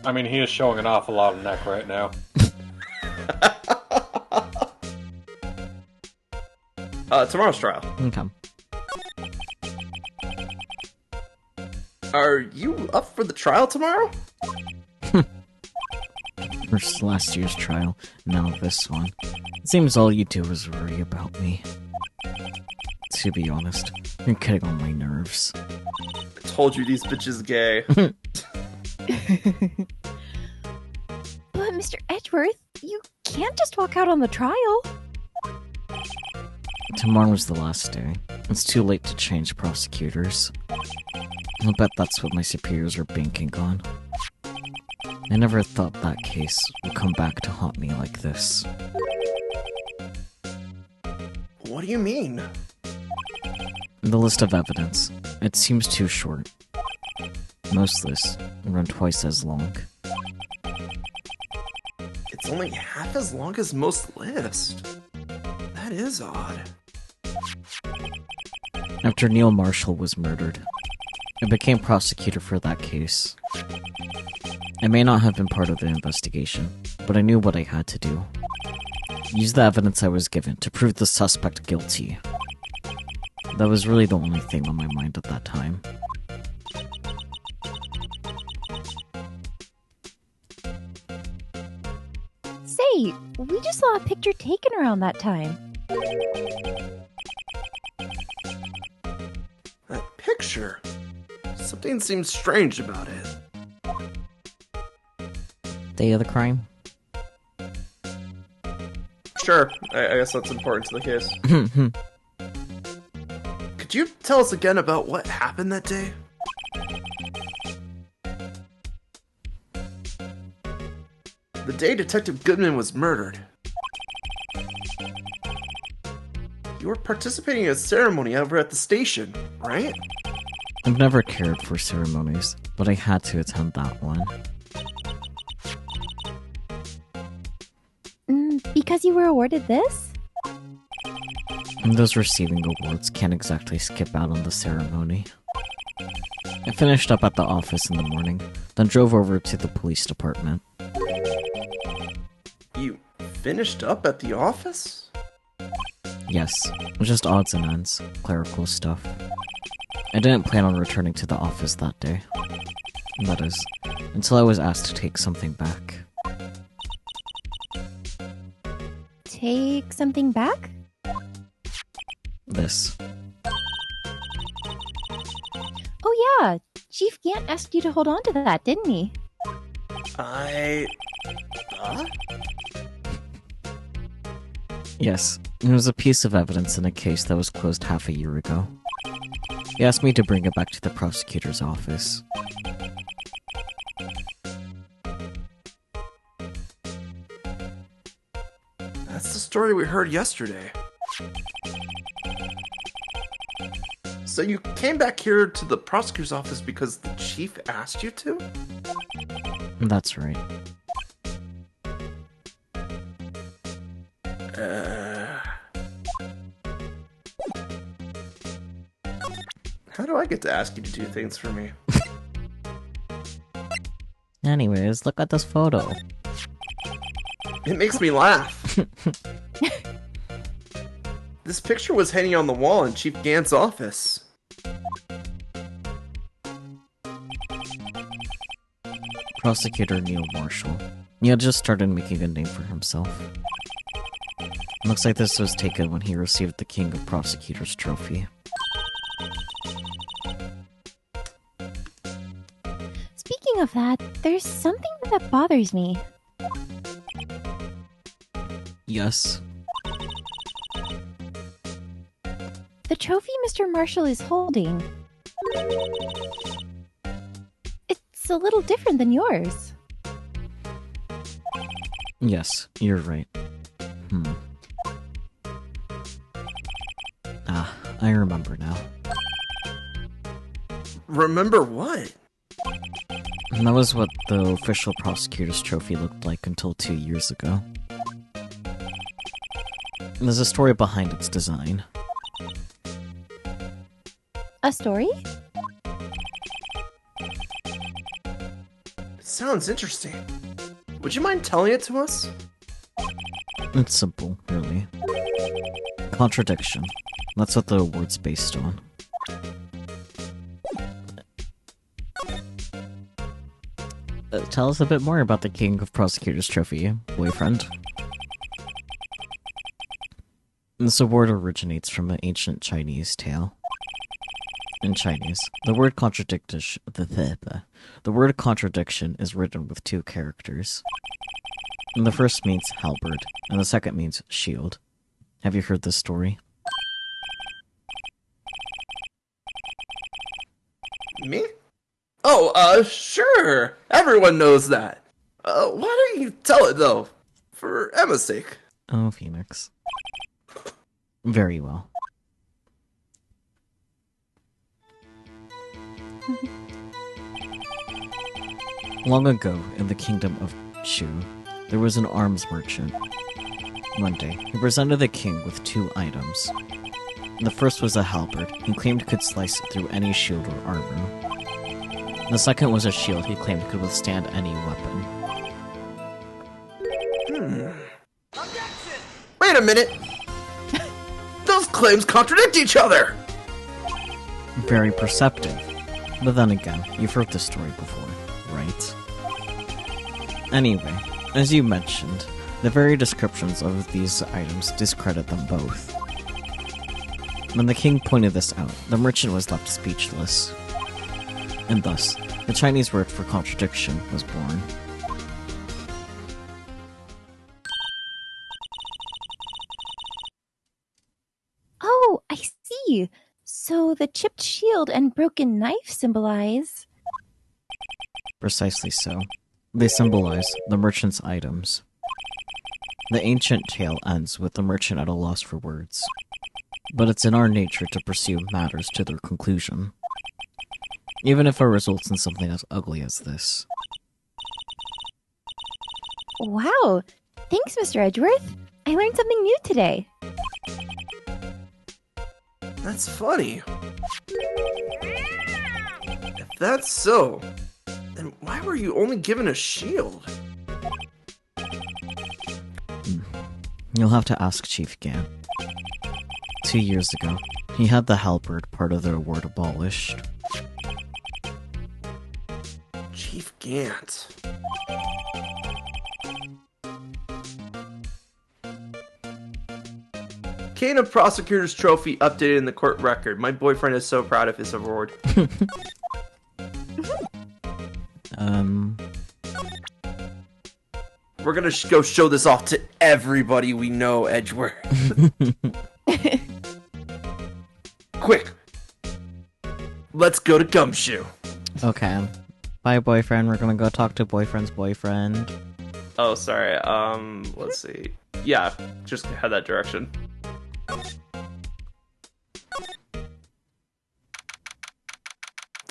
I mean, he is showing an awful lot of neck right now. Tomorrow's trial. Okay. Are you up for the trial tomorrow? First last year's trial, now this one. It seems all you do is worry about me. To be honest, you're getting on my nerves. I told you these bitches gay. But Mr. Edgeworth, you can't just walk out on the trial. Tomorrow's the last day. It's too late to change prosecutors. I'll bet that's what my superiors are banking on. I never thought that case would come back to haunt me like this. What do you mean? The list of evidence. It seems too short. Most lists run twice as long. It's only half as long as most lists. That is odd. After Neil Marshall was murdered, I became prosecutor for that case. I may not have been part of the investigation, but I knew what I had to do. Use the evidence I was given to prove the suspect guilty. That was really the only thing on my mind at that time. Say, we just saw a picture taken around that time. That picture. Something seems strange about it. Day of the crime? Sure, I guess that's important to the case. Could you tell us again about what happened that day? The day Detective Goodman was murdered. You were participating in a ceremony over at the station, right? I've never cared for ceremonies. but I had to attend that one. Because you were awarded this? And those receiving awards can't exactly skip out on the ceremony. I finished up at the office in the morning, then drove over to the police department. You finished up at the office? Yes, just odds and ends, clerical stuff. I didn't plan on returning to the office that day. That is, until I was asked to take something back. Take something back? This. Oh yeah, Chief Gant asked you to hold on to that, didn't he? Yes, it was a piece of evidence in a case that was closed half a year ago. He asked me to bring it back to the prosecutor's office. That's the story we heard yesterday. So you came back here to the prosecutor's office because the chief asked you to? That's right. How do I get to ask you to do things for me? Anyways, look at this photo. It makes me laugh. This picture was hanging on the wall in Chief Gant's office. Prosecutor Neil Marshall. He had just started making a name for himself. Looks like this was taken when he received the King of Prosecutors trophy. Speaking of that, there's something that bothers me. Yes. The trophy Mr. Marshall is holding. It's a little different than yours. Yes, you're right. I remember now. Remember what? And that was what the official prosecutor's trophy looked like until 2 years ago. There's a story behind its design. A story? It sounds interesting. Would you mind telling it to us? It's simple, really. Contradiction. That's what the award's based on. Tell us a bit more about the King of Prosecutors trophy, boyfriend. This award originates from an ancient Chinese tale. In Chinese, the word contradiction is written with 2 characters. And the first means halberd, and the second means shield. Have you heard this story? Me? Oh, sure. Everyone knows that. Why don't you tell it, though? For Emma's sake. Oh, Phoenix. Very well. Long ago, in the kingdom of Shu, there was an arms merchant. One day, he presented the king with 2 items. The first was a halberd he claimed could slice through any shield or armor. The second was a shield he claimed could withstand any weapon. Wait a minute! Those claims contradict each other! Very perceptive. But then again, you've heard this story before, right? Anyway, as you mentioned, the very descriptions of these items discredit them both. When the king pointed this out, the merchant was left speechless. And thus, the Chinese word for contradiction was born. Oh, I see. So the chipped shield and broken knife symbolize... Precisely so. They symbolize the merchant's items. The ancient tale ends with the merchant at a loss for words. But it's in our nature to pursue matters to their conclusion. Even if it results in something as ugly as this. Wow. Thanks, Mr. Edgeworth. I learned something new today. That's funny. If that's so, then why were you only given a shield? You'll have to ask Chief Gant. 2 years ago, he had the halberd part of the award abolished. Chief Gant. Cane of Prosecutor's Trophy updated in the court record. My boyfriend is so proud of his award. We're gonna go show this off to everybody we know, Edgeworth. Quick! Let's go to Gumshoe. Okay. Bye, boyfriend. We're gonna go talk to boyfriend's boyfriend. Oh, sorry. Let's see. Yeah, just head that direction.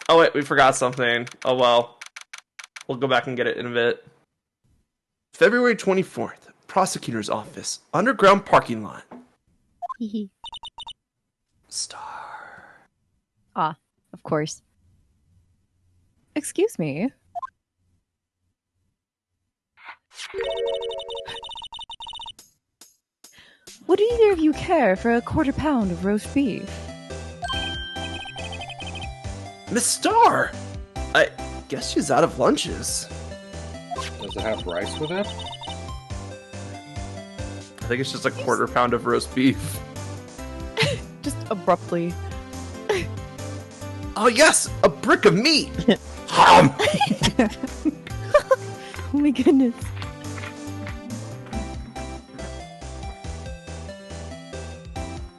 Oh wait, we forgot something. Oh well. We'll go back and get it in a bit. February 24th, Prosecutor's Office, underground parking lot. Star. Ah, of course. Excuse me. Would either of you care for a quarter pound of roast beef? Miss Star! I guess she's out of lunches. Does it have rice with it? I think it's just a quarter pound of roast beef. Just abruptly. Oh yes, a brick of meat! Hum! Oh my goodness.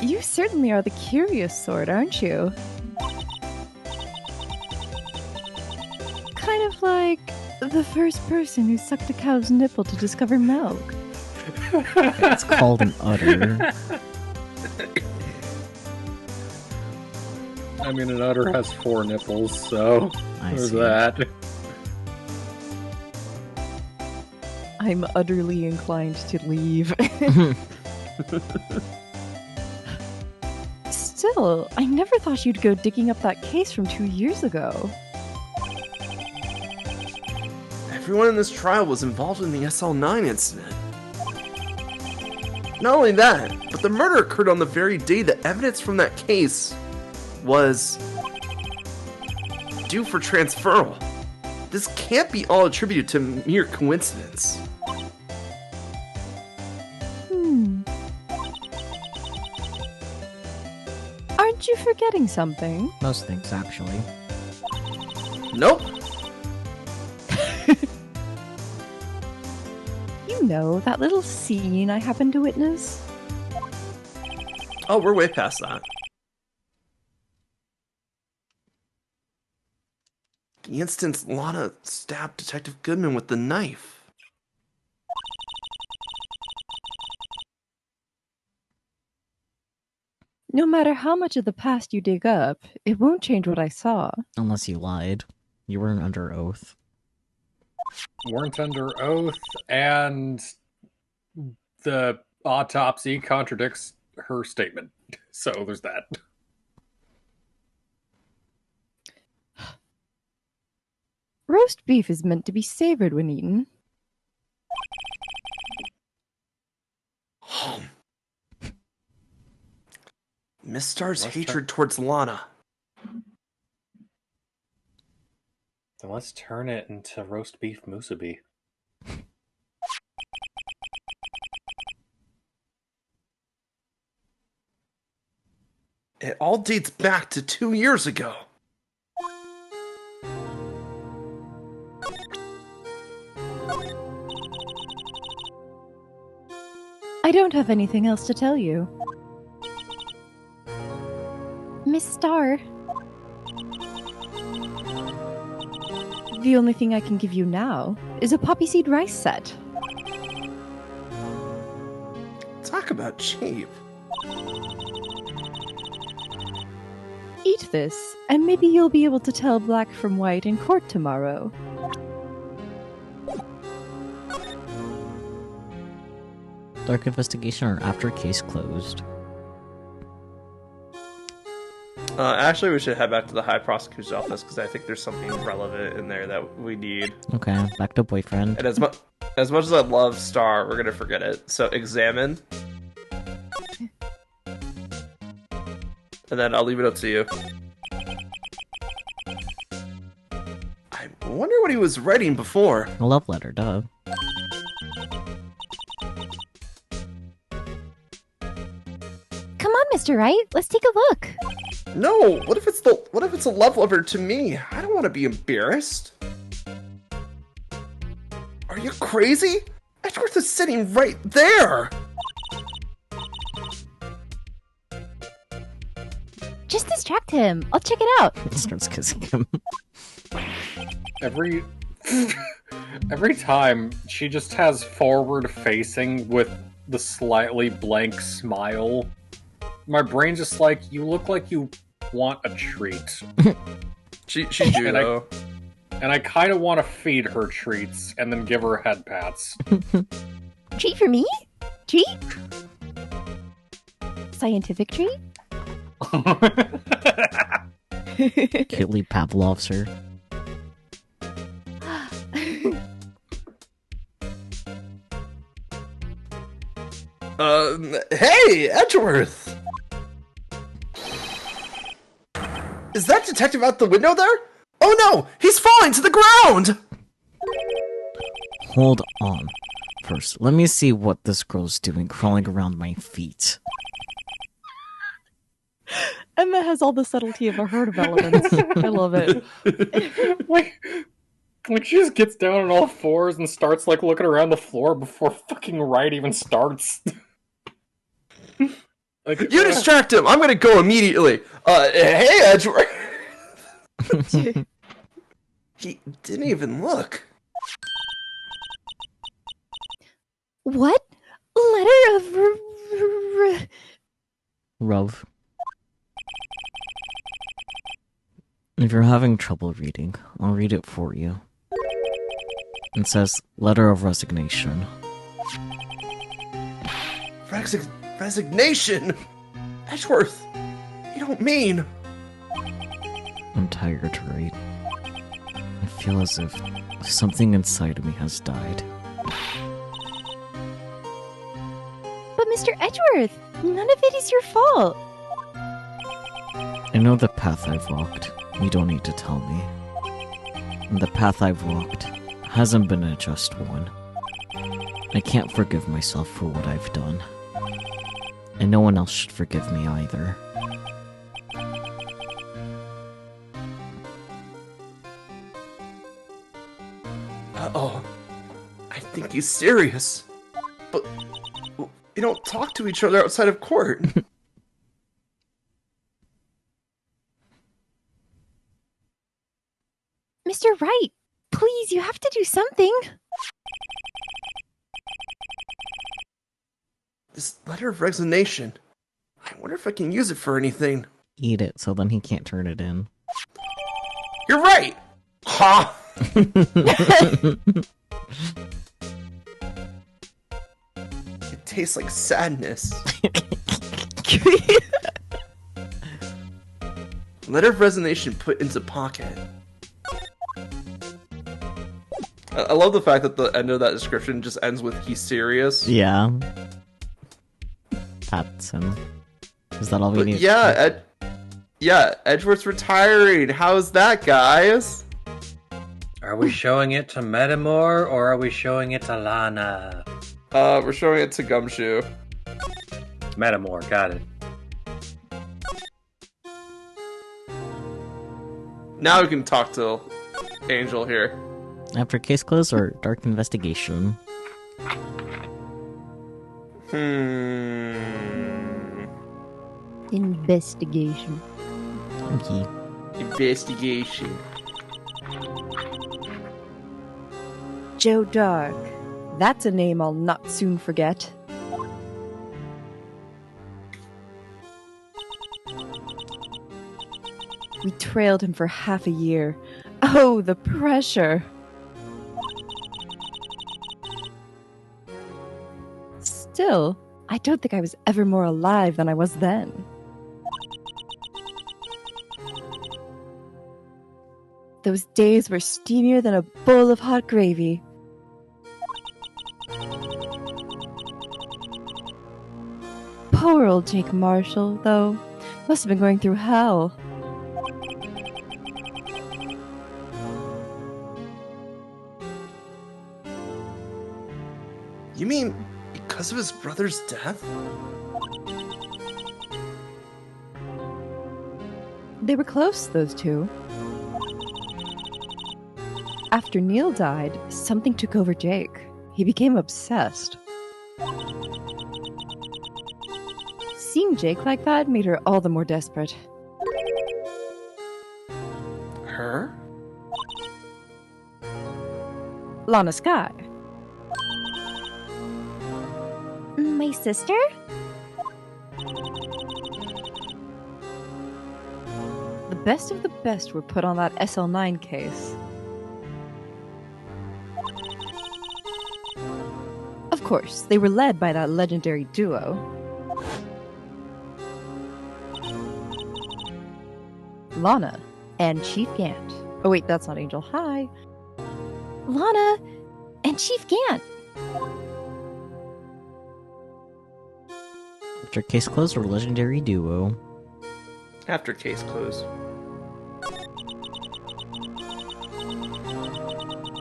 You certainly are the curious sort, aren't you? Kind of like the first person who sucked a cow's nipple to discover milk. It's called an udder. I mean, an udder has 4 nipples, so I there's see. that. I'm utterly inclined to leave. Still, I never thought you'd go digging up that case from 2 years ago. Everyone in this trial was involved in the SL9 incident. Not only that, but the murder occurred on the very day the evidence from that case was due for transferal. This can't be all attributed to mere coincidence. Aren't you forgetting something? Most things, actually. Nope. You know, that little scene I happened to witness? Oh, we're way past that. The instance Lana stabbed Detective Goodman with the knife. No matter how much of the past you dig up, it won't change what I saw. Unless you lied. You weren't under oath. Weren't under oath, and the autopsy contradicts her statement. So there's that. Roast beef is meant to be savored when eaten. Miss Star's Let's hatred towards Lana. Then let's turn it into roast beef musubi. It all dates back to 2 years ago. I don't have anything else to tell you. Miss Star, The only thing I can give you now is a poppy seed rice set. Talk about cheap. Eat this, and maybe you'll be able to tell black from white in court tomorrow. Dark investigation or after case closed. Actually, we should head back to the High Prosecutor's office because I think there's something relevant in there that we need. Okay, back to boyfriend. And as much as I love Star, we're gonna forget it. So examine, and then I'll leave it up to you. I wonder what he was writing before. A love letter, duh. Come on, Mr. Wright. Let's take a look. No, what if it's a love letter to me? I don't want to be embarrassed. Are you crazy? Edgeworth is sitting right there. Just distract him. I'll check it out. Starts kissing him. Every time she just has forward facing with the slightly blank smile. My brain's just like, you look like you want a treat. She do though. And I kind of want to feed her treats and then give her head pats. Treat for me? Treat? Scientific treat? Cutely Pavlov's her. Hey, Edgeworth! Is that detective out the window there? Oh no! He's falling to the ground! Hold on. First, let me see what this girl's doing crawling around my feet. Emma has all the subtlety of a herd of elements. I love it. Like she just gets down on all fours and starts like looking around the floor before fucking Wright even starts. Like, You distract him! I'm gonna go immediately! Hey, Edgeworth! He didn't even look. What? Letter of... Rove. If you're having trouble reading, I'll read it for you. It says, letter of resignation. Resignation? Edgeworth, you don't mean... I'm tired, right? I feel as if something inside of me has died. But Mr. Edgeworth, none of it is your fault. I know the path I've walked. You don't need to tell me. And the path I've walked hasn't been a just one. I can't forgive myself for what I've done. And no one else should forgive me either. Uh-oh. I think he's serious. But we don't talk to each other outside of court. Mr. Wright, please, you have to do something. This letter of resignation. I wonder if I can use it for anything. Eat it so then he can't turn it in. You're right! Ha! It tastes like sadness. Letter of resignation put into pocket. I love the fact that the end of that description just ends with "he's serious." Yeah. That's him. Is that all we But need? yeah, Edgeworth's retiring. How's that, guys? Are we showing it to Metamore or are we showing it to Lana? We're showing it to Gumshoe. Metamore, got it. Now we can talk to Angel here. After case close or dark investigation? Investigation. Okay. Investigation. Joe Dark. That's a name I'll not soon forget. We trailed him for half a year. Oh, the pressure. Still, I don't think I was ever more alive than I was then. Those days were steamier than a bowl of hot gravy. Poor old Jake Marshall, though. Must have been going through hell. You mean because of his brother's death? They were close, those two. After Neil died, something took over Jake. He became obsessed. Seeing Jake like that made her all the more desperate. Her? Lana Sky. My sister? The best of the best were put on that SL9 case. Of course, they were led by that legendary duo. Lana and Chief Gant. Oh wait, that's not Angel. Hi. Lana and Chief Gant. After case closed, or legendary duo. After case closed.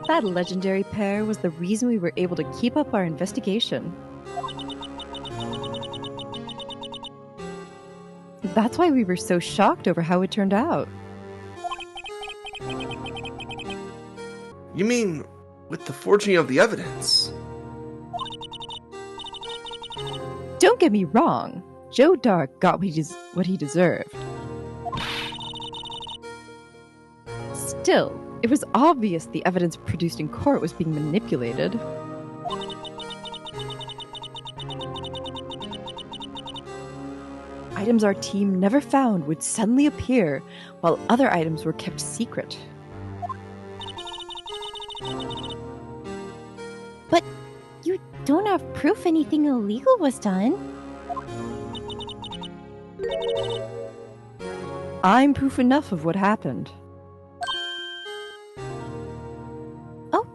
That legendary pair was the reason we were able to keep up our investigation. That's why we were so shocked over how it turned out. You mean with the forging of the evidence? Don't get me wrong, Joe Dark got what he deserved. Still, it was obvious the evidence produced in court was being manipulated. Items our team never found would suddenly appear, while other items were kept secret. But you don't have proof anything illegal was done. I'm proof enough of what happened. Oh.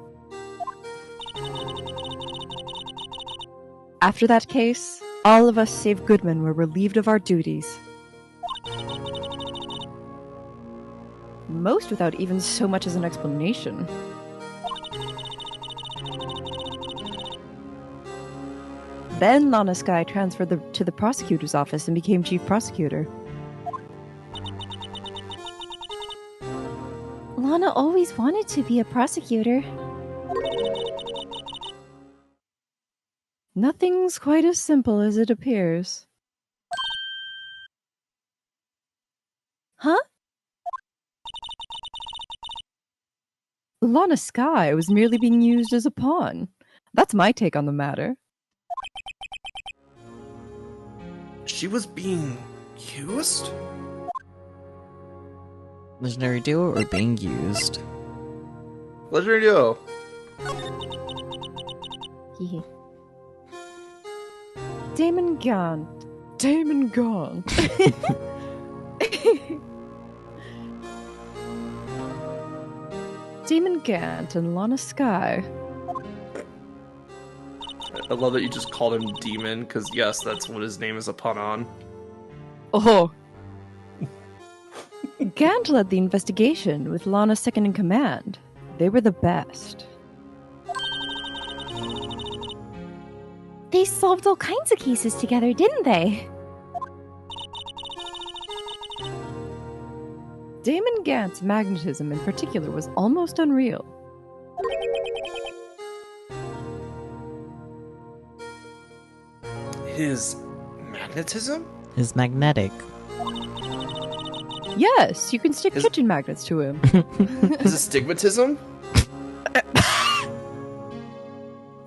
After that case, all of us save Goodman were relieved of our duties. Most without even so much as an explanation. Then Lana Sky transferred to the prosecutor's office and became chief prosecutor. Lana always wanted to be a prosecutor. Nothing's quite as simple as it appears. Huh? Lana Sky was merely being used as a pawn. That's my take on the matter. She was being used? Legendary duo or being used? Legendary duo. Yeah. Damon Gant. Damon Gant. Damon Gant and Lana Sky. I love that you just called him Demon, because yes, that's what his name is a pun on. Oh. Gant led the investigation with Lana second in command. They were the best. They solved all kinds of cases together, didn't they? Damon Gant's magnetism in particular was almost unreal. His magnetism? His magnetic. Yes, you can stick kitchen magnets to him. His astigmatism?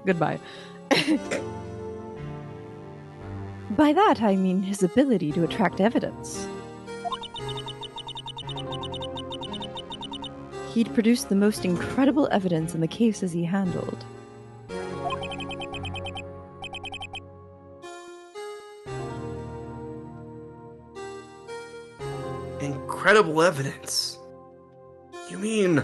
Goodbye. By that, I mean his ability to attract evidence. He'd produced the most incredible evidence in the cases he handled. Incredible evidence. You mean...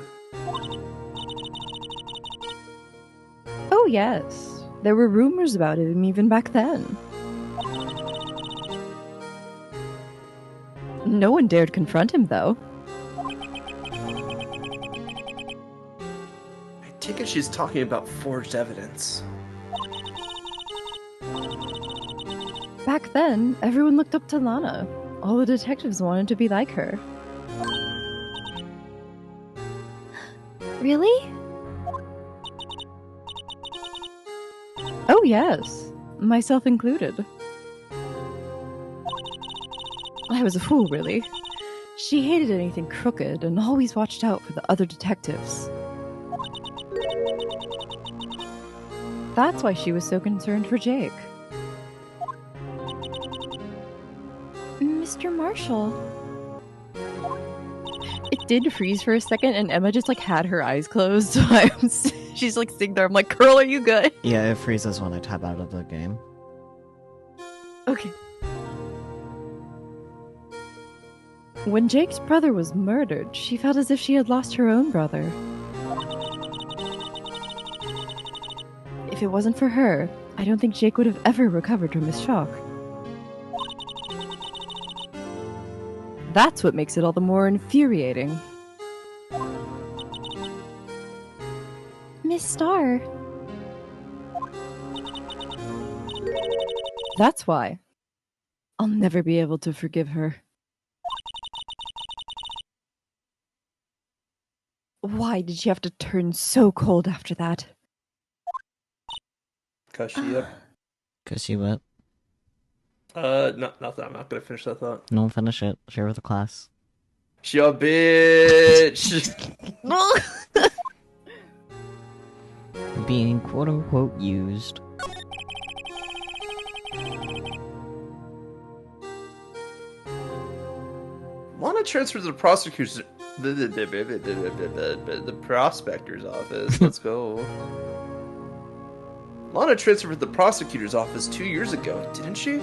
Oh, yes. There were rumors about him even back then. No one dared confront him, though. I take it she's talking about forged evidence. Back then, everyone looked up to Lana. All the detectives wanted to be like her. Really? Oh, yes. Myself included. I was a fool, really. She hated anything crooked and always watched out for the other detectives. That's why she was so concerned for Jake. Mr. Marshall. It did freeze for a second, and Emma just had her eyes closed. So she's sitting there. I'm like, "Curl, are you good?" Yeah, it freezes when I tap out of the game. Okay. When Jake's brother was murdered, she felt as if she had lost her own brother. If it wasn't for her, I don't think Jake would have ever recovered from his shock. That's what makes it all the more infuriating. Miss Starr. That's why. I'll never be able to forgive her. Why did she have to turn so cold after that? Cause she up. Cause she what? No, nothing. I'm not gonna finish that thought. No, finish it. Share with the class. She a bitch. Being quote unquote used. Lana transferred to the prosecutor's the prospector's office. Let's go. Lana transferred to the prosecutor's office 2 years ago, didn't she?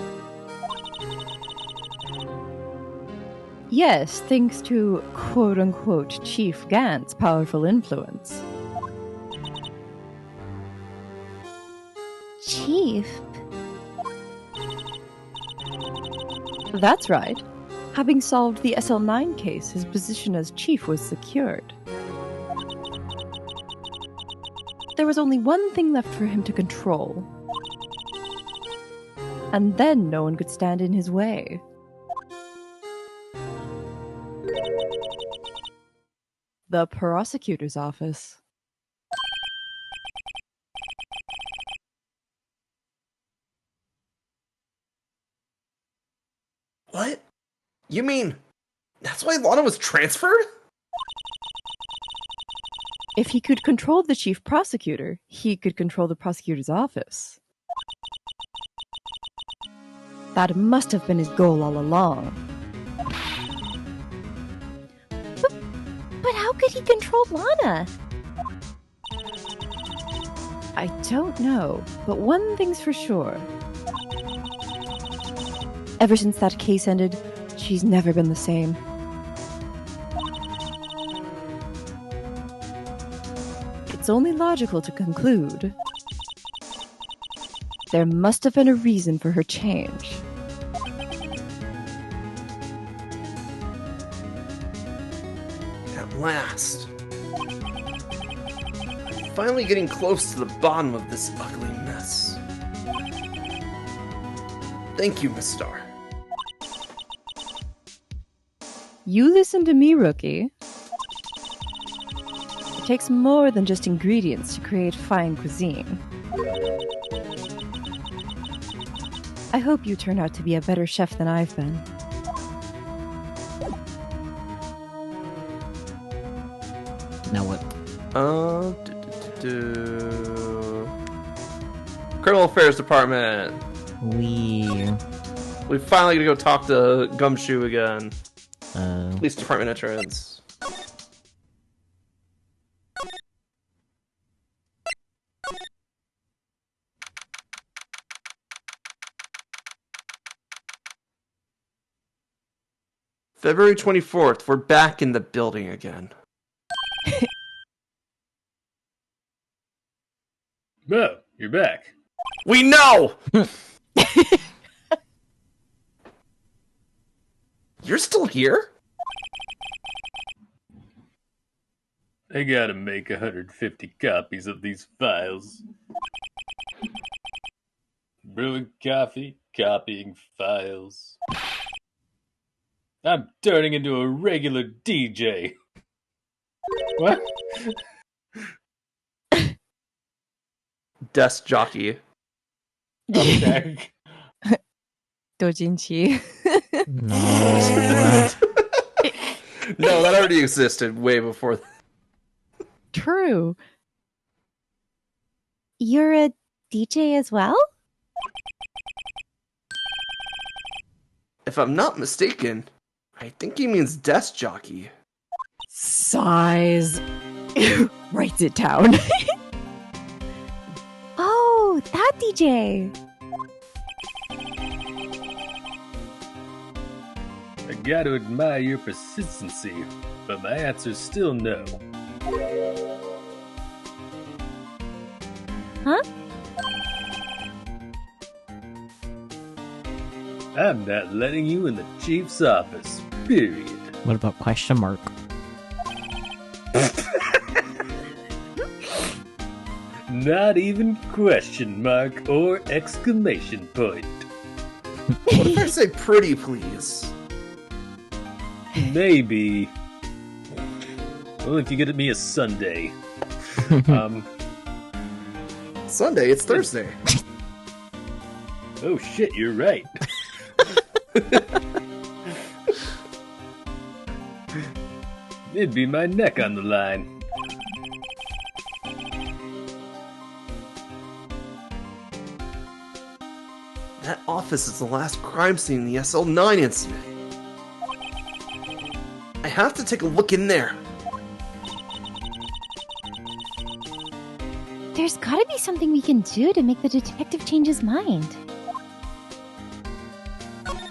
Yes, thanks to quote unquote Chief Gant's powerful influence. Chief. That's right. Having solved the SL9 case, his position as chief was secured. There was only one thing left for him to control. And then no one could stand in his way. The prosecutor's office. What? You mean that's why Lana was transferred? If he could control the chief prosecutor, he could control the prosecutor's office. That must have been his goal all along. But how could he control Lana? I don't know, but one thing's for sure. Ever since that case ended, she's never been the same. It's only logical to conclude there must have been a reason for her change. At last. I'm finally getting close to the bottom of this ugly mess. Thank you, Miss Starr. You listen to me, rookie. It takes more than just ingredients to create fine cuisine. I hope you turn out to be a better chef than I've been. Now what? Criminal Affairs Department. We finally gonna go talk to Gumshoe again. Police Department entrance. February 24th, we're back in the building again. Oh, you're back. We know! You're still here? I gotta make 150 copies of these files. Brewing coffee, copying files. I'm turning into a regular DJ. What? Desk jockey. Okay. 多惊奇. No. No, that already existed way before. True. You're a DJ as well? If I'm not mistaken, I think he means desk jockey. Size. Writes it down. Oh, that DJ. I gotta admire your persistency, but my answer's still no. Huh? I'm not letting you in the chief's office, period. What about question mark? Not even question mark or exclamation point. What if I say pretty please? Maybe. Well, if you get me a Sunday. Sunday, it's Thursday. Oh shit, you're right. It'd be my neck on the line. That office is the last crime scene in the SL9 incident. I have to take a look in there. There's gotta be something we can do to make the detective change his mind.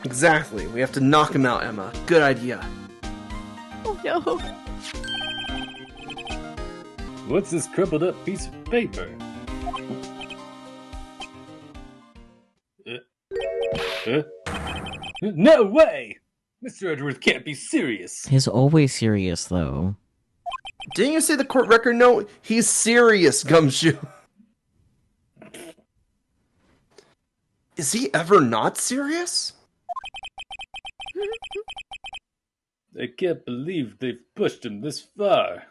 Exactly. We have to knock him out, Emma. Good idea. Oh no. What's this crumpled up piece of paper? No way! Mr. Edgeworth can't be serious. He's always serious, though. Didn't you say the court record note? He's serious, Gumshoe. Is he ever not serious? I can't believe they've pushed him this far.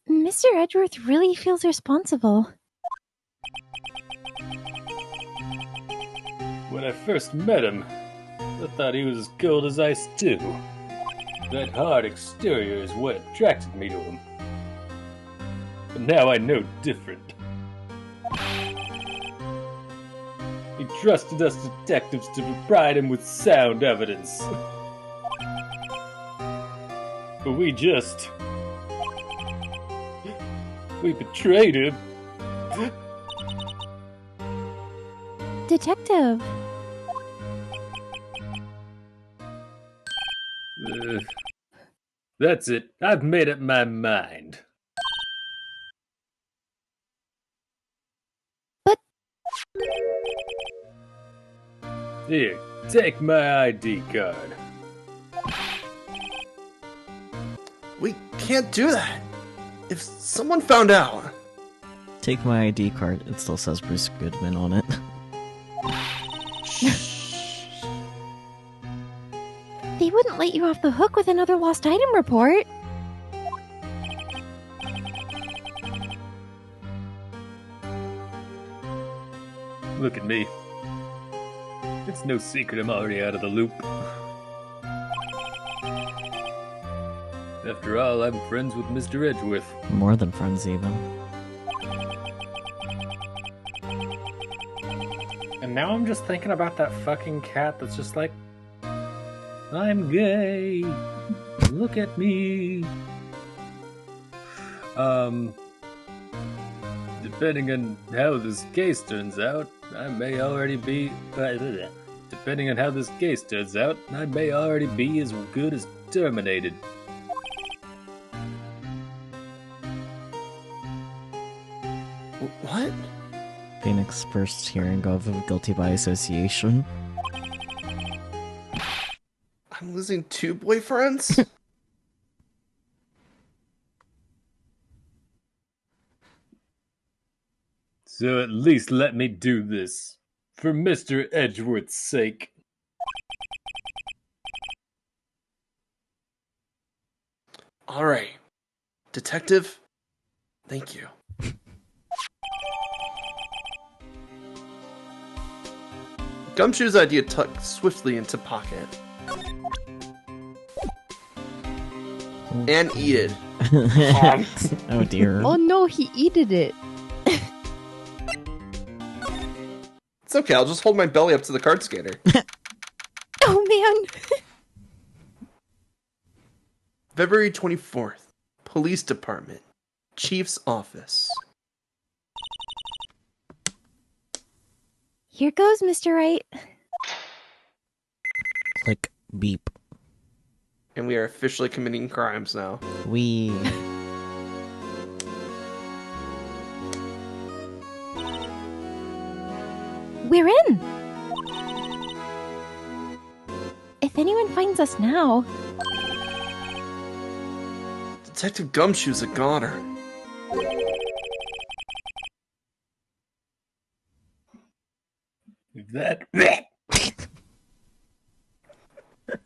Mr. Edgeworth really feels responsible. When I first met him, I thought he was as cold as ice too. That hard exterior is what attracted me to him. But now I know different. He trusted us detectives to provide him with sound evidence. But we betrayed him. Detective, That's it. I've made up my mind. But- Here, take my ID card. We can't do that. If someone found out... Take my ID card. It still says Bruce Goodman on it. they wouldn't let you off the hook with another lost item report. Look at me. It's no secret I'm already out of the loop. After all, I'm friends with Mr. Edgeworth. More than friends, even. And now I'm just thinking about that fucking cat that's just like, I'm gay. Look at me. Depending on how this case turns out, I may already be. Depending on how this case turns out, I may already be as good as terminated. What? Phoenix first hearing of guilty by association. I'm losing 2 boyfriends? So at least let me do this. For Mr. Edgeworth's sake. Alright. Detective, thank you. Gumshoe's idea tucked swiftly into pocket. And eat it. Oh dear. Oh no, he eated it. It's okay, I'll just hold my belly up to the card scanner. Oh man. February 24th. Police Department. Chief's Office. Here goes, Mr. Wright. Click beep. And we are officially committing crimes now. We. We're in. If anyone finds us now, Detective Gumshoe's a goner.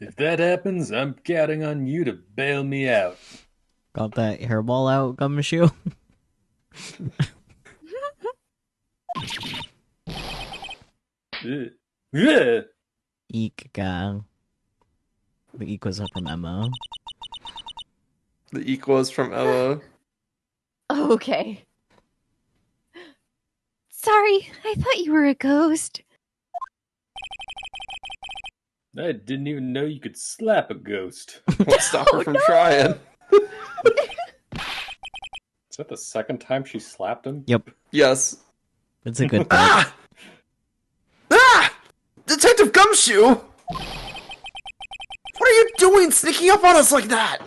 If that happens, I'm counting on you to bail me out. Got that hairball out, Gumshoe? Yeah. Eek, gang. The eek was up from Emma. The equals from Ella. Okay. sorry, I thought you were a ghost. I didn't even know you could slap a ghost. Won't stop her from trying. Is that the second time she slapped him? Yep, Yes. it's a good thing. Ah! Ah! Detective Gumshoe! What are you doing sneaking up on us like that?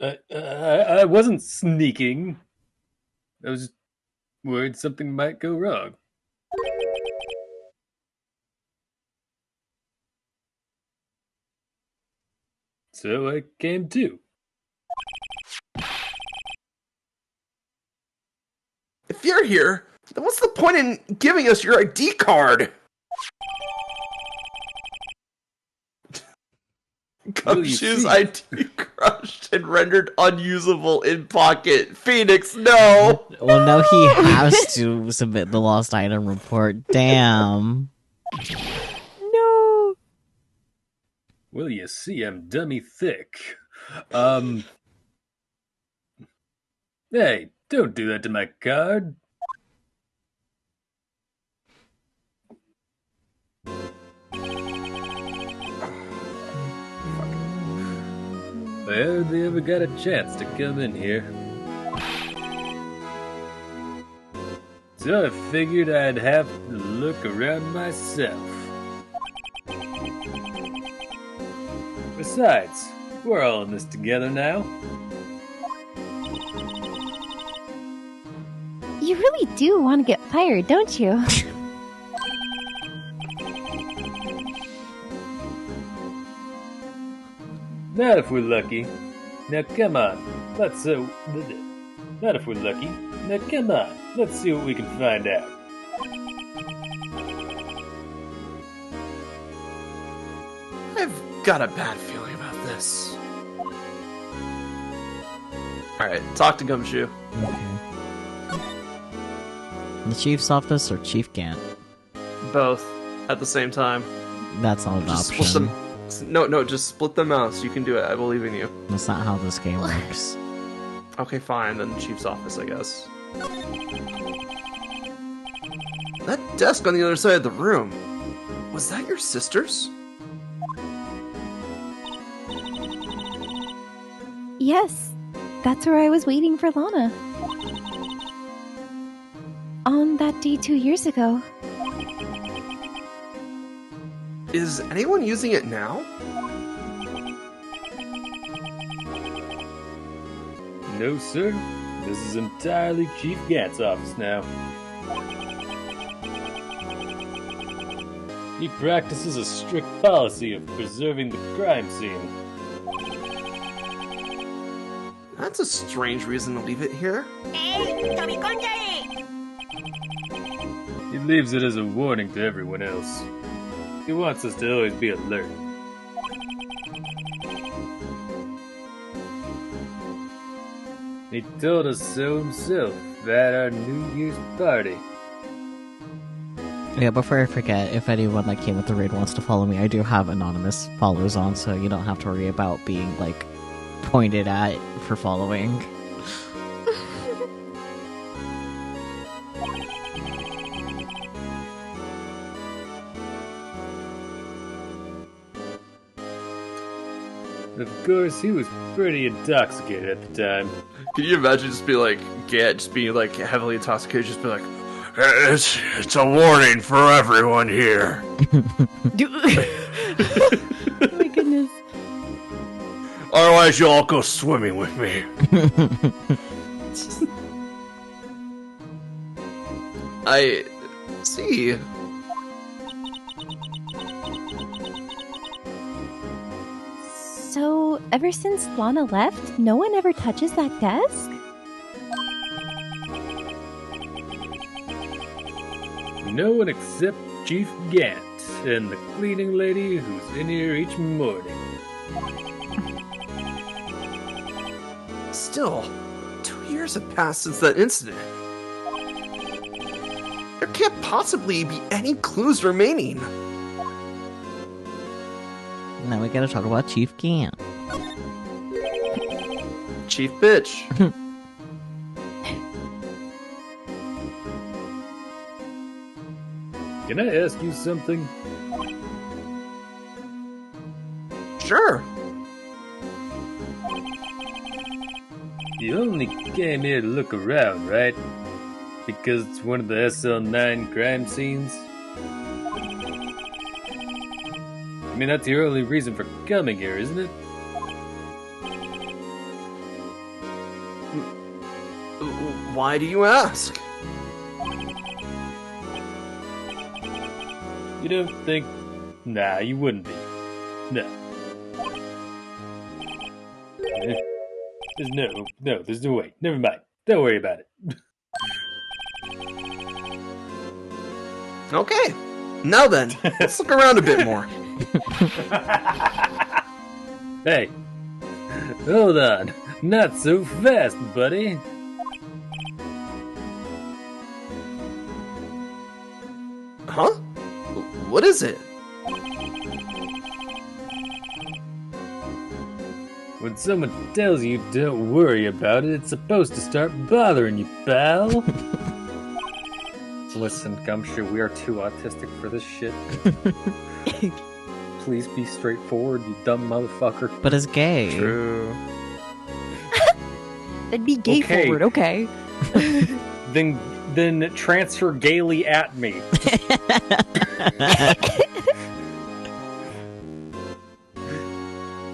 I wasn't sneaking. I was just worried something might go wrong. So I came too. If you're here, then what's the point in giving us your ID card? Gumshoe's see? ID crushed and rendered unusable in pocket. Phoenix, no! Well, now he has to submit the lost item report. Damn. No. Well, you see, I'm dummy thick. Hey, don't do that to my card. I hardly ever got a chance to come in here. So I figured I'd have to look around myself. Besides, we're all in this together now. You really do want to get fired, don't you? Not if we're lucky. Now come on, let's not if we're lucky. Now come on, let's see what we can find out. I've got a bad feeling about this. Alright, talk to Gumshoe. Okay. The chief's office or Chief Gant? Both at the same time. That's not an Just option. split them. No, just split them out so you can do it. I believe in you. That's not how this game works. Okay, fine, then Chief's office, I guess. That desk on the other side of the room, was that your sister's? Yes, that's where I was waiting for Lana. On that day 2 years ago. Is anyone using it now? No, sir. This is entirely Chief Gant's office now. He practices a strict policy of preserving the crime scene. That's a strange reason to leave it here. He leaves it as a warning to everyone else. He wants us to always be alert. He told us so himself at our New Year's party. Yeah, before I forget, if anyone that came with the raid wants to follow me, I do have anonymous follows on, so you don't have to worry about being, like, pointed at for following. Of course, he was pretty intoxicated at the time. Can you imagine just be like Gant just being like heavily intoxicated, just be like, it's a warning for everyone here. Oh my goodness. Otherwise, you'll all go swimming with me. I see. So, ever since Lana left, no one ever touches that desk? No one except Chief Gant and the cleaning lady who's in here each morning. Still, 2 years have passed since that incident. There can't possibly be any clues remaining. Now we gotta talk about Chief Gant. Chief bitch. Can I ask you something? Sure. You only came here to look around, right? Because it's one of the SL9 crime scenes? I mean, that's your only reason for coming here, isn't it? Why do you ask? You don't think... Nah, you wouldn't be. No. There's no way. Never mind. Don't worry about it. Okay. Now then, let's look around a bit more. Hey. Hold on. Not so fast, buddy. Huh? What is it? When someone tells you don't worry about it, it's supposed to start bothering you, pal. Listen, Gumshoe, we are too autistic for this shit. Please be straightforward, you dumb motherfucker. But it's gay. True. That'd be gay Okay. forward, okay. Then transfer gaily at me.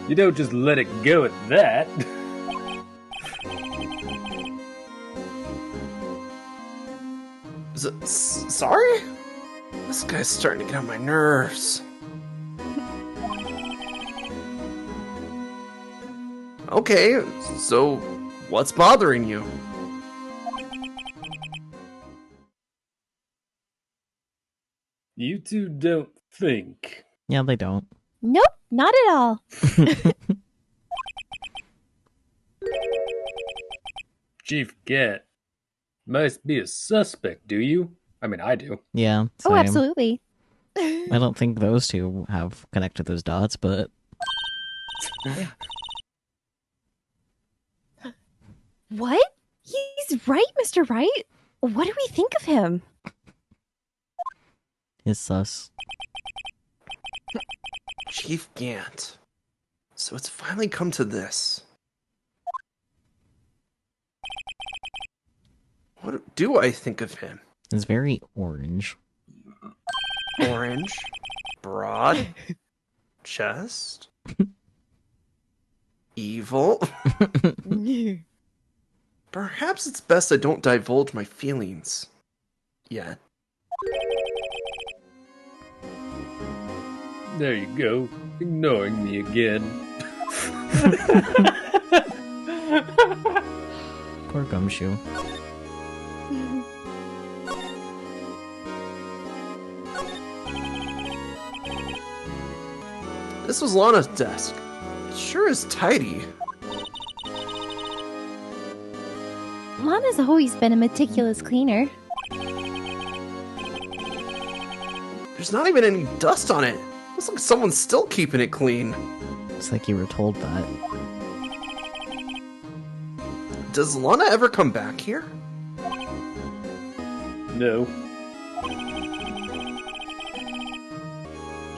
You don't just let it go at that. Sorry? This guy's starting to get on my nerves. Okay, so what's bothering you? You two don't think. Yeah, they don't. Nope, not at all. Chief Gant must be a suspect, do you? I mean, I do. Yeah. Oh, same. absolutely. I don't think those two have connected those dots, but What? He's right, Mr. Wright. What do we think of him? it's sus. Chief Gant. So it's finally come to this. What do I think of him? It's very orange. Orange, broad, chest, evil. Perhaps it's best I don't divulge my feelings yet. There you go, ignoring me again. Poor Gumshoe. This was Lana's desk. It sure is tidy. Lana's always been a meticulous cleaner. There's not even any dust on it. Looks like someone's still keeping it clean. It's like you were told that. Does Lana ever come back here? No.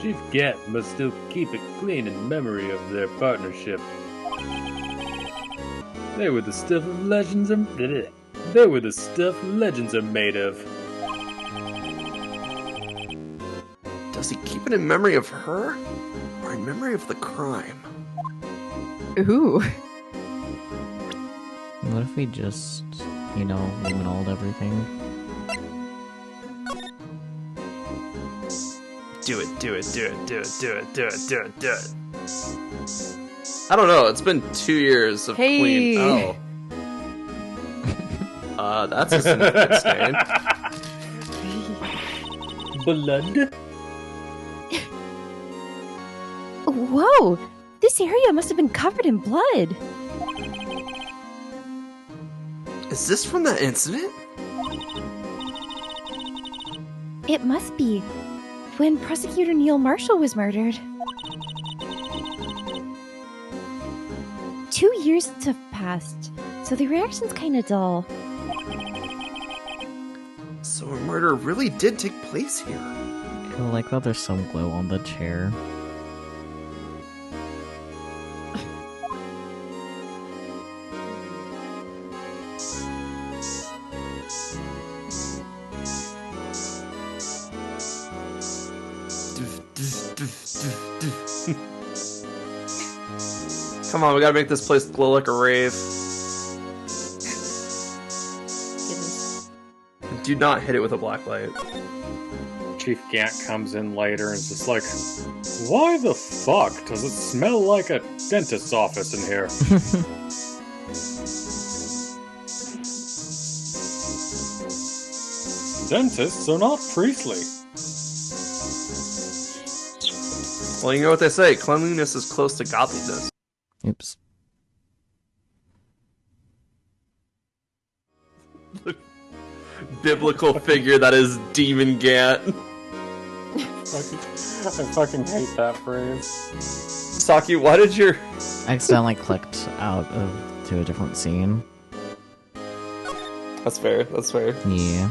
Chief Gant must still keep it clean in memory of their partnership. They were the stuff of legends are. They were the stuff legends are made of. Does he keep it in memory of her? Or in memory of the crime? Ooh. What if we just, luminoled everything? Do it. I don't know, it's been 2 years of Hey. clean. Oh. That's a significant stain. Blood? Whoa! This area must have been covered in blood. Is this from that incident? It must be. When Prosecutor Neil Marshall was murdered. 2 years have passed, so the reaction's kinda dull. So a murder really did take place here. I like how there's some glow on the chair. Come on, we gotta make this place glow like a rave. Do not hit it with a black light. Chief Gant comes in later and is just like, why the fuck does it smell like a dentist's office in here? Dentists are not priestly. Well, you know what they say, cleanliness is close to godliness. Oops. Biblical figure that is Demon Gant. I fucking hate that phrase. Saki, why did your... I accidentally clicked out to a different scene. That's fair, that's fair. Yeah.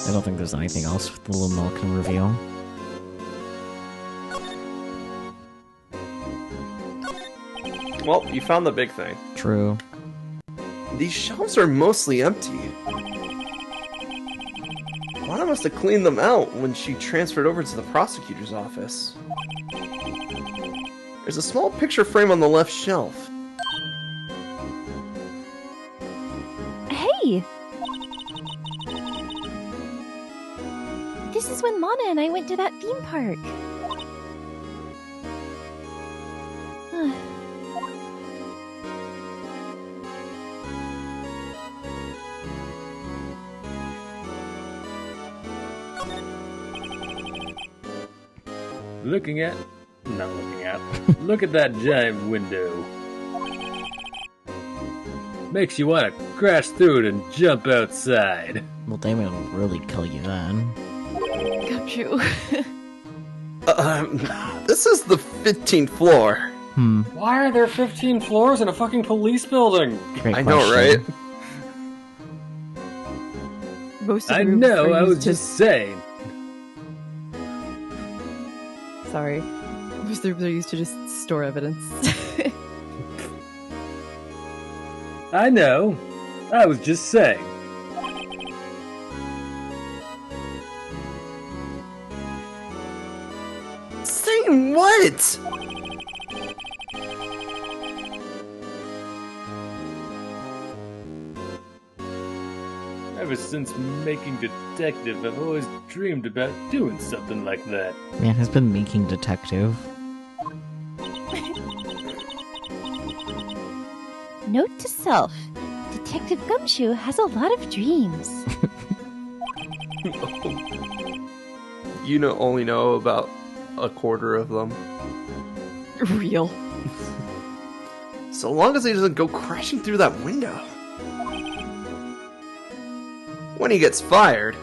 I don't think there's anything else the luminol can reveal. Well, you found the big thing. True. These shelves are mostly empty. Lana must have cleaned them out when she transferred over to the prosecutor's office. There's a small picture frame on the left shelf. Hey! This is when Lana and I went to that theme park. Look at that giant window. Makes you want to crash through it and jump outside. Well, Damien will really kill you then. Gumshoe. This is the 15th floor. Why are there 15 floors in a fucking police building? Great I know, question. right? Most of I the rooms know, are I was used to- just saying. Sorry. Most of the rooms are used to just store evidence. I know, I was just saying. Saying what? Ever since making detective, I've always dreamed about doing something like that. Man has been making detective. Note to self: Detective Gumshoe has a lot of dreams. Only know about a quarter of them. Real. So long as he doesn't go crashing through that window. When he gets fired,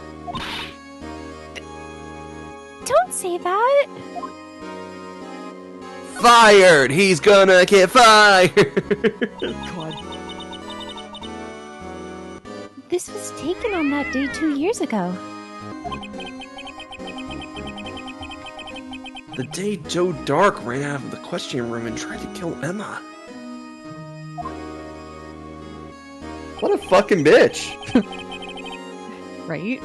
Don't say that! Fired! He's gonna get fired! God. This was taken on that day 2 years ago. The day Joe Dark ran out of the questioning room and tried to kill Emma. what a fucking bitch. Right?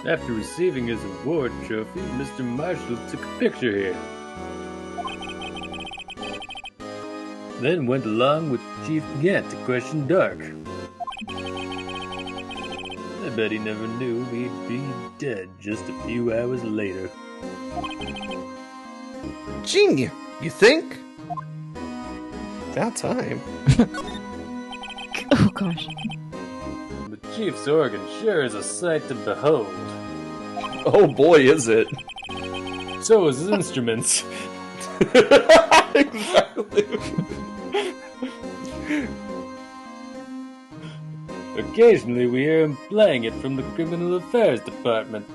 After receiving his award trophy, Mr. Marshall took a picture here. Then went along with Chief Gant to question Dark. I bet he never knew he'd be dead just a few hours later. Gee, you think? About time. Oh gosh. The Chief's organ sure is a sight to behold. Oh boy, is it. So is his instruments. Exactly. Occasionally we hear him playing it from the Criminal Affairs Department.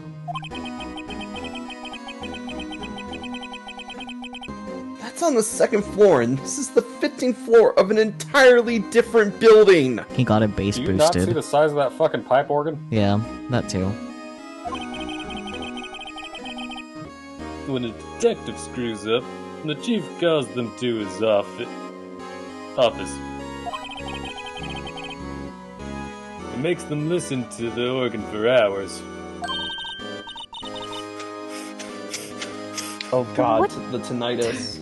That's on the second floor, and this is the 15th floor of an entirely different building. He got it bass Do you not see boosted. the size of that fucking pipe organ? Yeah, that too. When a detective screws up, the chief calls them to his office. He makes them listen to the organ for hours. Oh god, What? the tinnitus.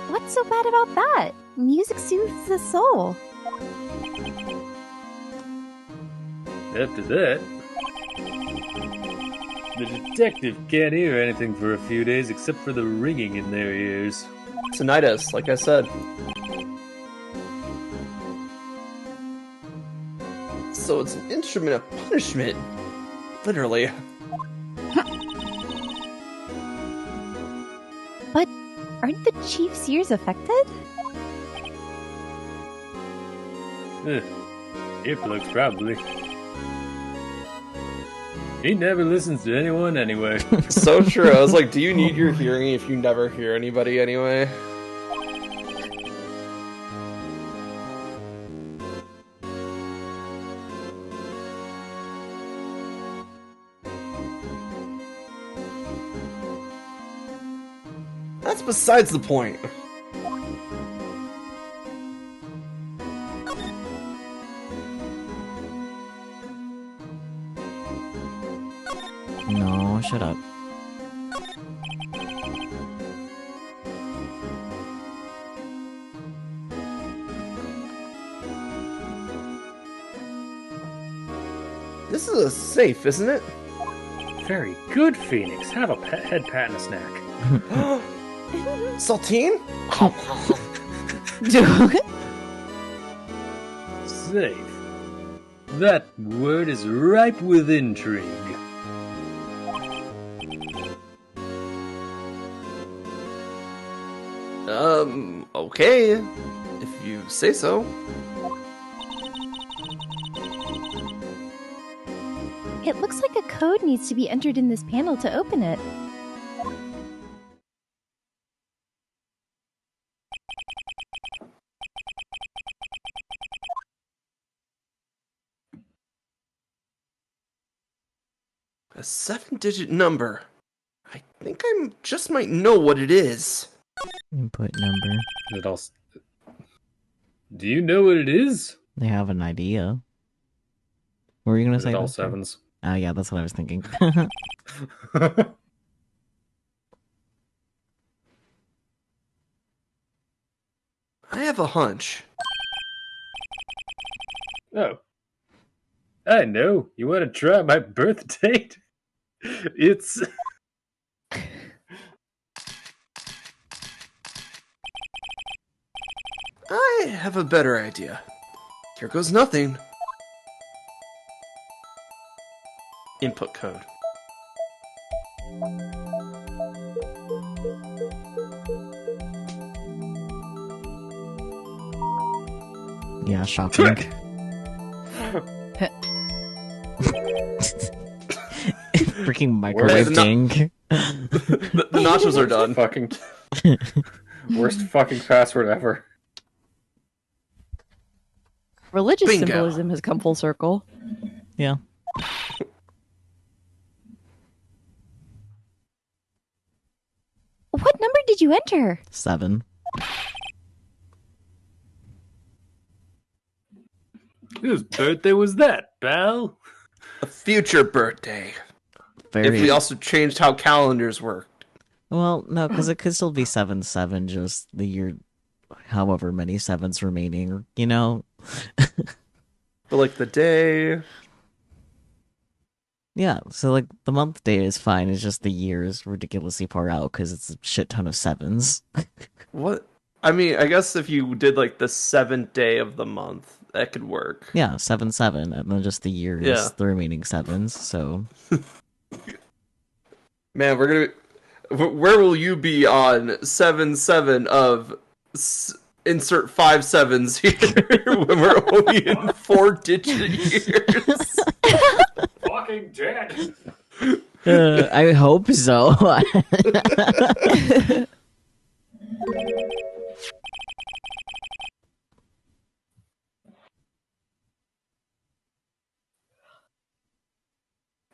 What's so bad about that? Music soothes the soul. After that, the detective can't hear anything for a few days except for the ringing in their ears. Tinnitus, like I said. So it's an instrument of punishment. Literally. But aren't the chief's ears affected? Earplugs, probably. He never listens to anyone anyway. So true. I was like, do you need your hearing if you never hear anybody anyway? That's besides the point. No, shut up. This is a safe, isn't it? Very good, Phoenix. Have a head pat and a snack. Saltine? Safe. That word is ripe with intrigue. Okay. If you say so. It looks like a code needs to be entered in this panel to open it. A 7-digit number. I think I just might know what it is. Input number. It all... Do you know what it is? They have an idea. What were you gonna Is say? it all Buster? sevens? Yeah, that's what I was thinking. I have a hunch. Oh. I know. You want to try my birth date? It's... I have a better idea. Here goes nothing. Input code. Yeah, shocking. Freaking microwave Where's the ding. The nachos are done. Fucking worst fucking password ever. Religious Bingo. symbolism has come full circle. Yeah. What number did you enter? 7. Whose birthday was that, pal? A future birthday. Very. If we also changed how calendars worked. Well, no, because it could still be 7-7, just the year, however many sevens remaining, you know? But like the day. Yeah, so like the month day is fine, it's just the year is ridiculously far out because it's a shit ton of sevens. What? I mean, I guess if you did like the 7th day of the month, that could work. Yeah, 7-7, and then just the year is Yeah. the remaining sevens, so. Man, we're gonna. Where will you be on 7-7 of insert 5 sevens here when we're only in 4-digit years? Fucking dead. I hope so.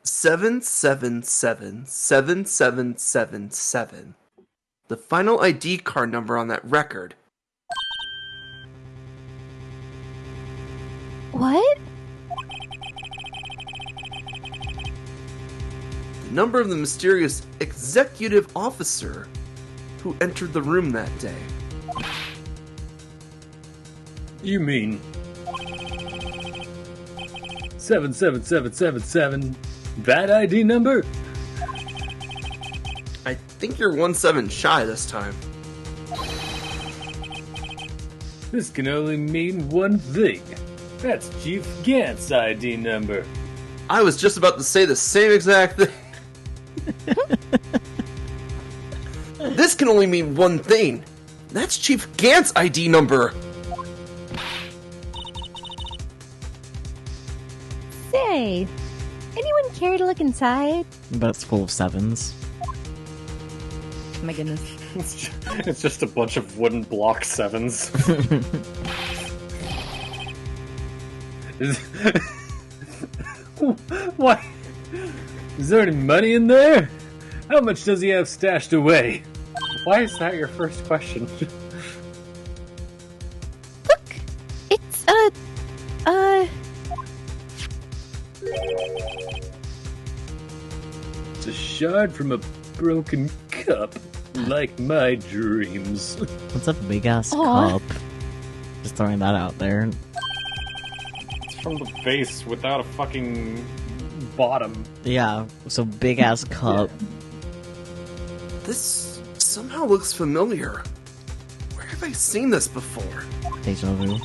Seven, 7777777. The final ID card number on that record. What? The number of the mysterious executive officer who entered the room that day. You mean 77777? That ID number? I think you're 1-7 shy this time. This can only mean one thing. That's Chief Gant's ID number. I was just about to say the same exact thing. This can only mean one thing. That's Chief Gant's ID number. Say, anyone care to look inside? But it's full of sevens. Oh my goodness. It's just a bunch of wooden block sevens. What? Is there any money in there? How much does he have stashed away? Why is that your first question? Look, it's It's a shard from a broken cup, like my dreams. What's a big ass Aw. cup? Just throwing that out there. It's from the base without a fucking bottom. Yeah, so big ass cup. This somehow looks familiar. Where have I seen this before? Deja vu.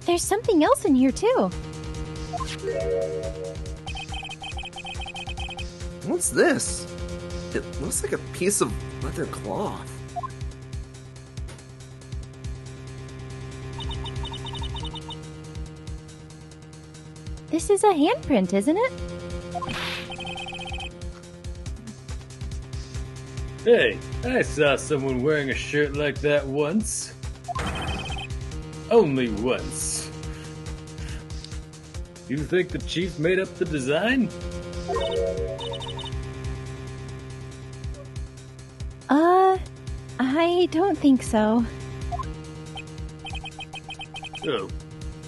there's something else in here too. What's this? It looks like a piece of leather cloth. This is a handprint, isn't it? Hey, I saw someone wearing a shirt like that once. Only once. You think the chief made up the design? I don't think so. Oh,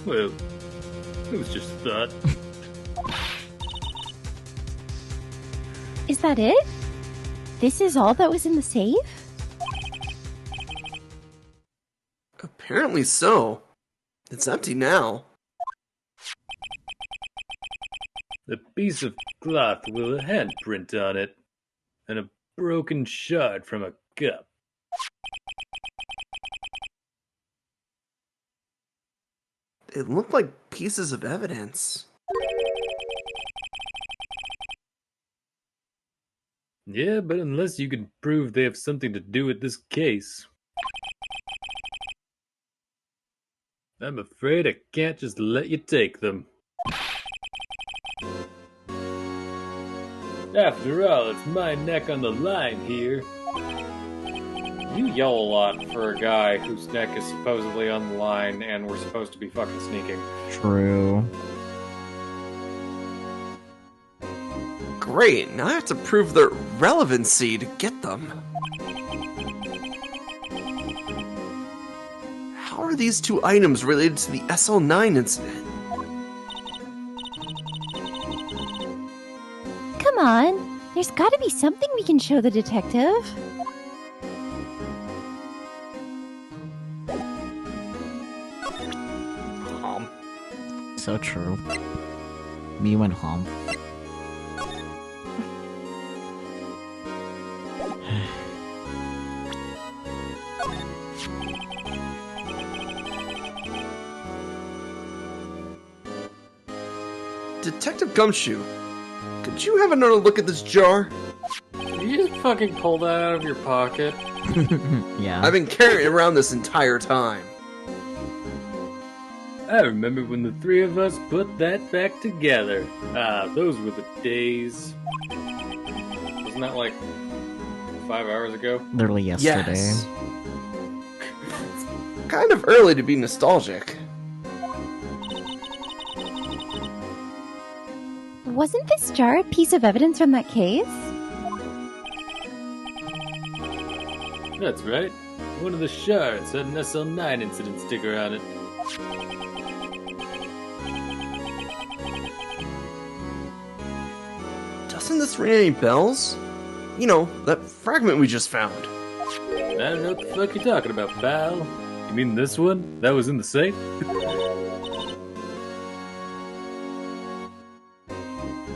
well, it was just a thought. Is that it? This is all that was in the safe? Apparently so. It's empty now. A piece of cloth with a handprint on it, and a broken shard from a cup. It looked like pieces of evidence. Yeah, but unless you can prove they have something to do with this case, I'm afraid I can't just let you take them. After all, it's my neck on the line here. You yell a lot for a guy whose neck is supposedly on the line and we're supposed to be fucking sneaking. True. Great, now I have to prove their relevancy to get them. How are these two items related to the SL9 incident? Come on. There's gotta be something we can show the detective. So true. Me went home. Detective Gumshoe, could you have another look at this jar? You just fucking pull that out of your pocket. Yeah. I've been carrying it around this entire time. I remember when the three of us put that back together. Ah, those were the days. Wasn't that like 5 hours ago? Literally yesterday. Yes. Kind of early to be nostalgic. Wasn't this jar a piece of evidence from that case? That's right. One of the shards had an SL9 incident sticker on it. Doesn't this ring any bells? You know, that fragment we just found. I don't know what the fuck you're talking about, pal. You mean this one? That was in the safe?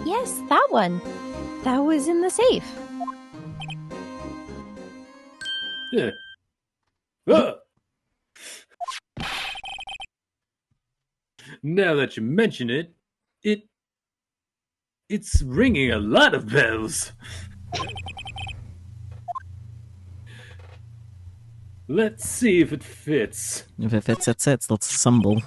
Yes, that one. That was in the safe. Yeah. Ah! Now that you mention it, it's ringing a lot of bells. Let's see if it fits. If it fits, it sits. Let's assemble.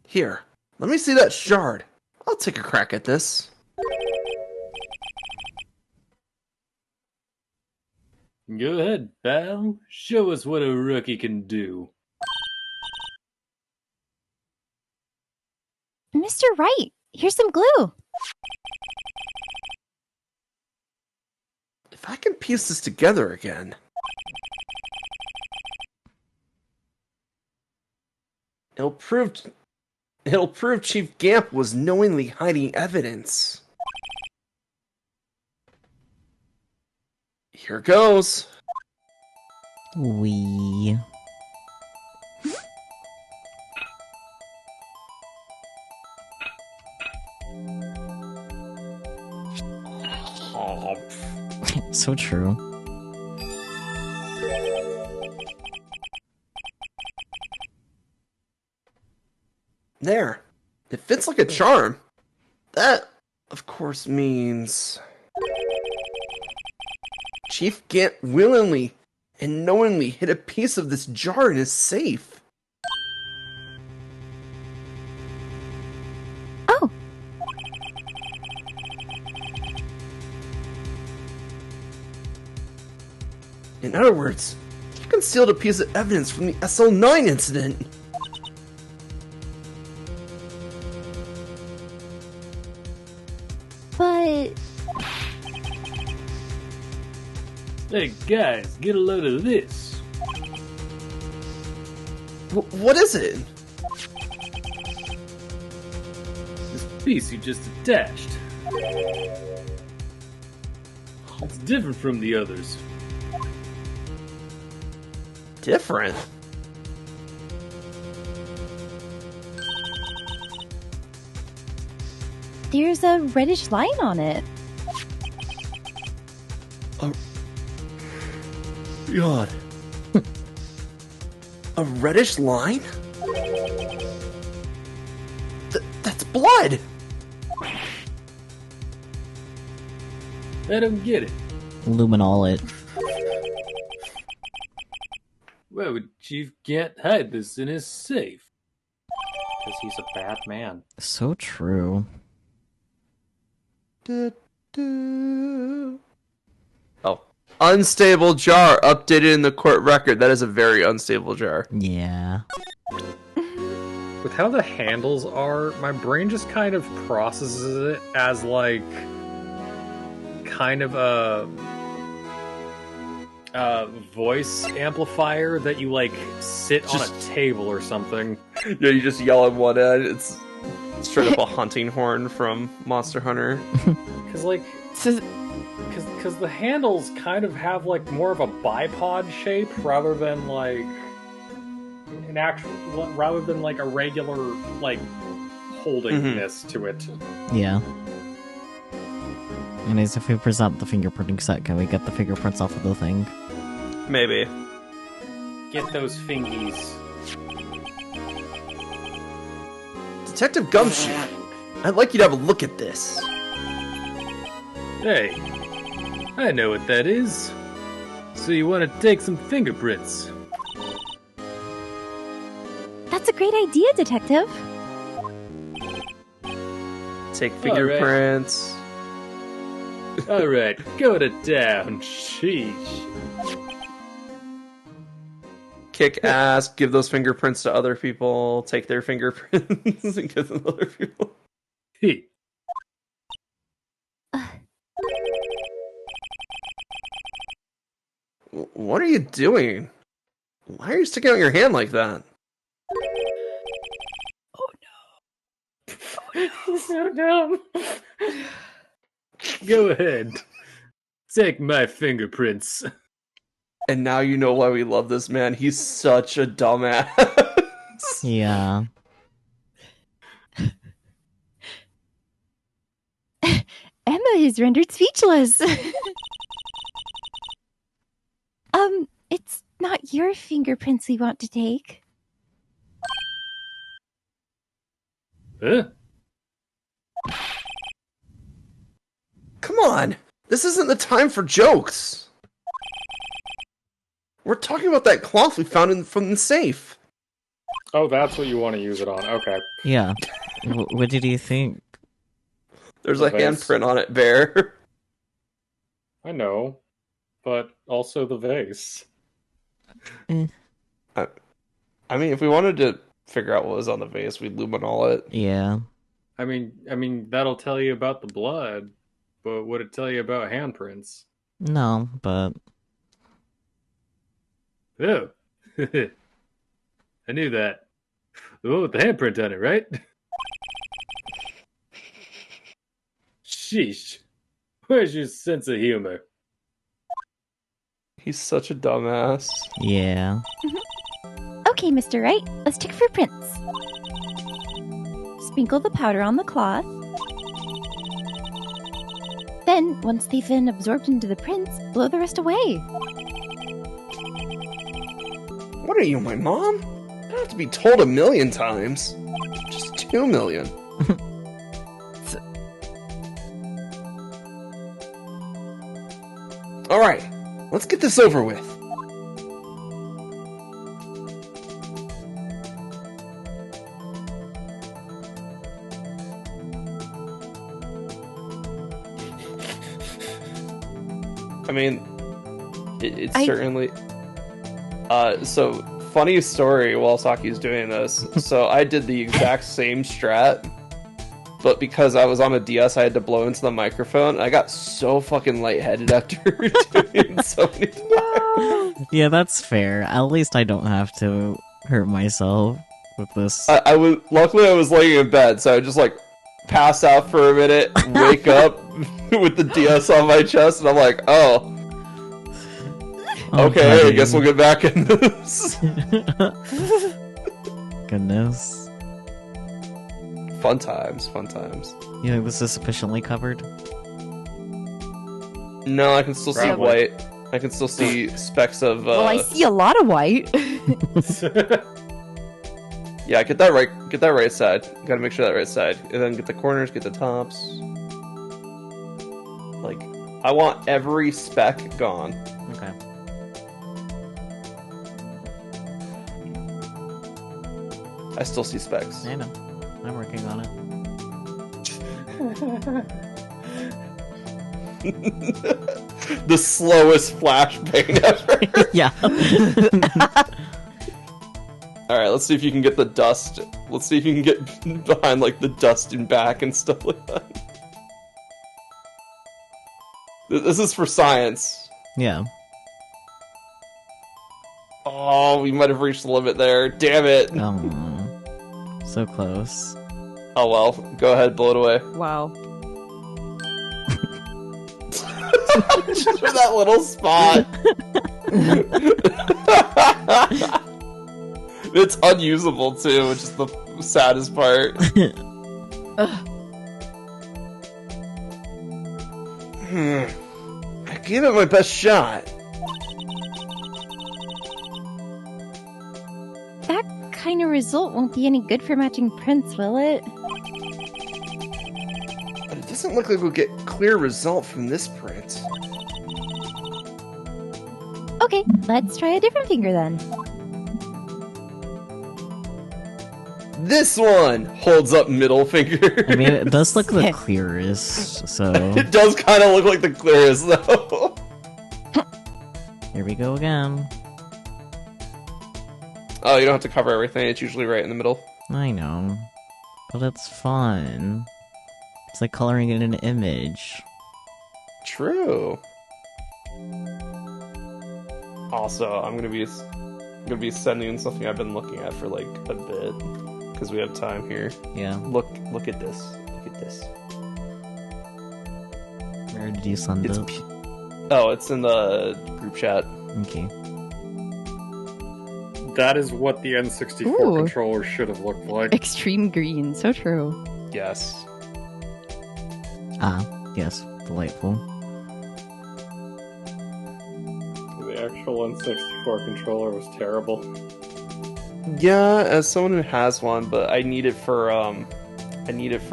Here, let me see that shard. I'll take a crack at this. Go ahead, pal. Show us what a rookie can do. Mr. Wright, here's some glue. If I can piece this together again... It'll prove Chief Gant was knowingly hiding evidence. Here goes. We. So true. There. It fits like a charm. That, of course, means... Chief Gant willingly and knowingly hid a piece of this jar in his safe. Oh, In other words, he concealed a piece of evidence from the SL9 incident. but Hey guys, get a load of this. What is it? piece you just attached. It's different from the others. Different? There's a reddish line on it. God. A reddish line? That's blood! I don't get it. Luminol it. Why would Chief Gant hide this in his safe? Because he's a bad man. So true. Oh. Unstable jar updated in the court record. That is a very unstable jar. Yeah. With how the handles are, my brain just kind of processes it as like kind of a voice amplifier that you like sit on a table or something. Yeah, you just yell at one end. It's straight up a hunting horn from Monster Hunter. Because like, because the handles kind of have like more of a bipod shape rather than like an actual, rather than like a regular like holdingness to it. Yeah. Anyways, if we present the fingerprinting set, can we get the fingerprints off of the thing? Maybe. Get those fingies. Detective Gumshoe, I'd like you to have a look at this. Hey, I know what that is. So you want to take some fingerprints? That's a great idea, Detective. Take fingerprints. Alright, go to town. Sheesh. Kick ass, give those fingerprints to other people, take their fingerprints and give them to other people. Hey. What are you doing? Why are you sticking out your hand like that? So dumb. Go ahead. Take my fingerprints. And now you know why we love this man. He's such a dumbass. Yeah. Emma is rendered speechless. It's not your fingerprints we want to take. Huh? Come on! This isn't the time for jokes! We're talking about that cloth we found from the safe. Oh, that's what you want to use it on. Okay. Yeah. What did you think? There's The a handprint on it, Bear. I know. But also the vase. I mean, if we wanted to figure out what was on the vase, we'd luminol it. Yeah. I mean, that'll tell you about the blood, but would it tell you about handprints? No, but... Oh. I knew that. The one with the handprint on it, right? Sheesh. Where's your sense of humor? He's such a dumbass. Yeah. Okay, Mr. Wright, let's check for prints. Sprinkle the powder on the cloth. Then, once they've been absorbed into the prints, blow the rest away. What are you, my mom? I don't have to be told 1,000,000 times. Just 2,000,000. Alright, let's get this over with. I mean, it's certainly... so, funny story while Saki's doing this. So, I did the exact same strat, but because I was on a DS, I had to blow into the microphone. I got so fucking lightheaded after doing it so many times. Yeah, that's fair. At least I don't have to hurt myself with this. Luckily I was laying in bed, so I just like pass out for a minute, wake up with the DS on my chest, and I'm like, oh, okay, I buddy. guess we'll get back in this. Goodness. Fun times, fun times. You think this is sufficiently covered? No, I can still see Probably. white. I can still see specks of. Well, I see a lot of white. Yeah, get that right side. Gotta make sure that right side, and then get the corners, get the tops. Like, I want every speck gone. Okay. I still see specks. I know. I'm working on it. The slowest flashbang ever. Yeah. Alright, let's see if you can get the dust. Let's see if you can get behind, like, the dust and back and stuff like that. This is for science. Yeah. Oh, we might have reached the limit there. Damn it. Oh, so close. Oh well, go ahead, blow it away. Wow. Just for that little spot. It's unusable too, which is the saddest part. I gave it my best shot. That kind of result won't be any good for matching prints, will it? But it doesn't look like we'll get clear result from this print. Okay, let's try a different finger then. This one holds up middle finger. I mean, it does look the clearest, so It does kind of look like the clearest though. here we go again. Oh, you don't have to cover everything. It's usually right in the middle. I know. But it's fun. It's like coloring in an image. True. Also, I'm gonna be sending something I've been looking at for like a bit because we have time here. Yeah. Look at this. Look at this. Where did you send It's it? Oh, it's in the group chat. Okay. That is what the N64 Ooh. controller should have looked like. Extreme green. So true. Yes. Ah, yes. Delightful. The actual N64 controller was terrible. Yeah, as someone who has one, but I need it for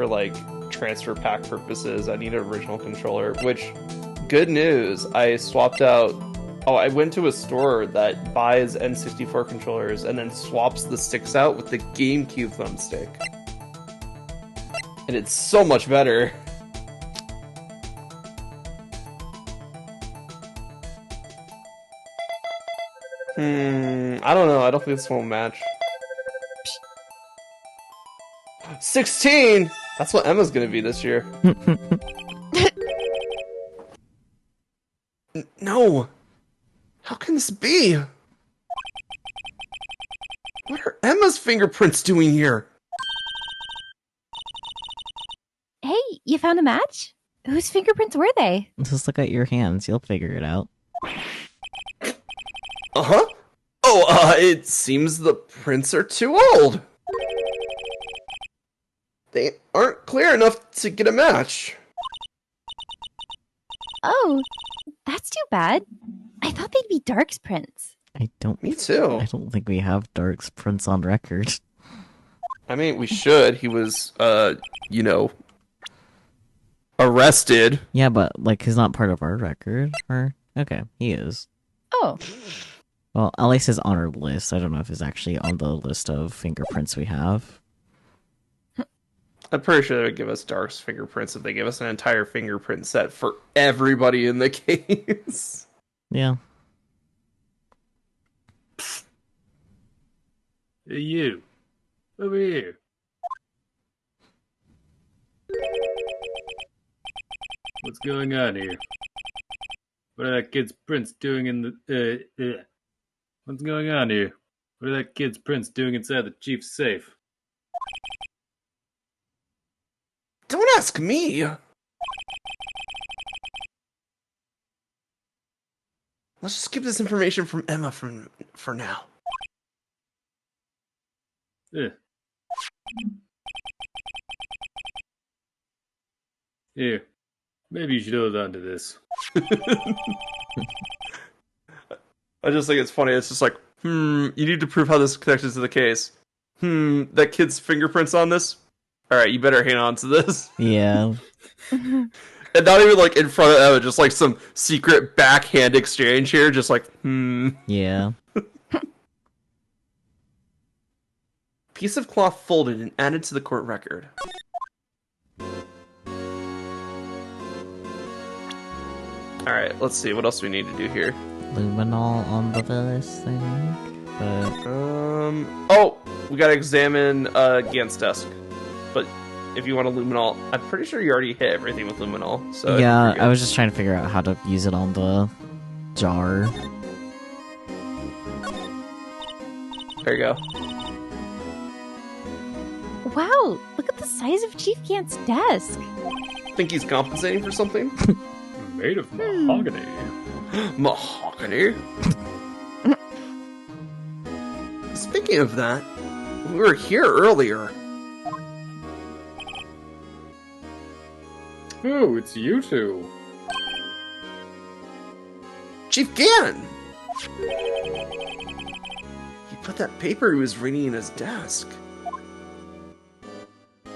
like transfer pack purposes. I need an original controller, which good news, I swapped out. Oh, I went to a store that buys N64 controllers and then swaps the sticks out with the GameCube thumbstick. And it's so much better. I don't know. I don't think this one will match. 16! That's what Emma's gonna be this year. No! How can this be? What are Emma's fingerprints doing here? Hey, you found a match? Whose fingerprints were they? Just look at your hands. You'll figure it out. Uh-huh. Oh, it seems the prints are too old. They aren't clear enough to get a match. Oh, that's too bad. I thought they'd be Dark's prints. I don't. Me too. I don't think we have Dark's prints on record. I mean, we should. He was, arrested. Yeah, but like he's not part of our record. Or okay, he is. Oh, Well, at least he's on our list. I don't know if he's actually on the list of fingerprints we have. I'm pretty sure they would give us Dark's fingerprints if they give us an entire fingerprint set for everybody in the case. Yeah. Hey, you. Over here. What's going on here? What are that kid's prints doing in the... What's going on here? What are that kid's prints doing inside the chief's safe? Don't ask me! Let's just keep this information from Emma for now. Yeah. Here, maybe you should hold on to this. I just think it's funny. It's just like, you need to prove how this connected to the case. That kid's fingerprints on this? Alright, you better hang on to this. Yeah. And not even like in front of Emma, just like some secret backhand exchange here, just like, Yeah. Piece of cloth folded and added to the court record. Alright, let's see, what else do we need to do here? Luminol on the list, I think. But Oh! We gotta examine Gant's desk. But if you want a luminol, I'm pretty sure you already hit everything with luminol. So yeah, I was just trying to figure out how to use it on the jar. There you go. Wow, look at the size of Chief Gant's desk. Think he's compensating for something? Made of mahogany. Mahogany? Speaking of that, we were here earlier. Oh, it's you two. Chief Gant! He put that paper he was reading in his desk. I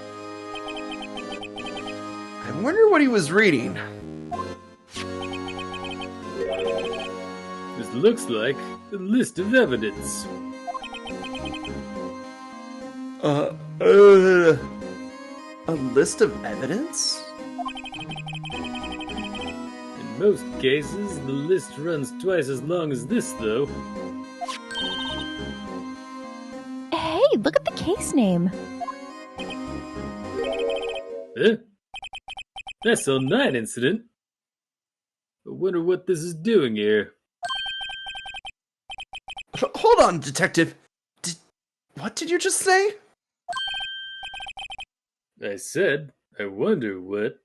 wonder what he was reading. This looks like a list of evidence. A list of evidence? In most cases, the list runs twice as long as this, though. Hey, look at the case name. Huh? SL9 incident? I wonder what this is doing here. Hold on, detective. What did you just say? I said, I wonder what.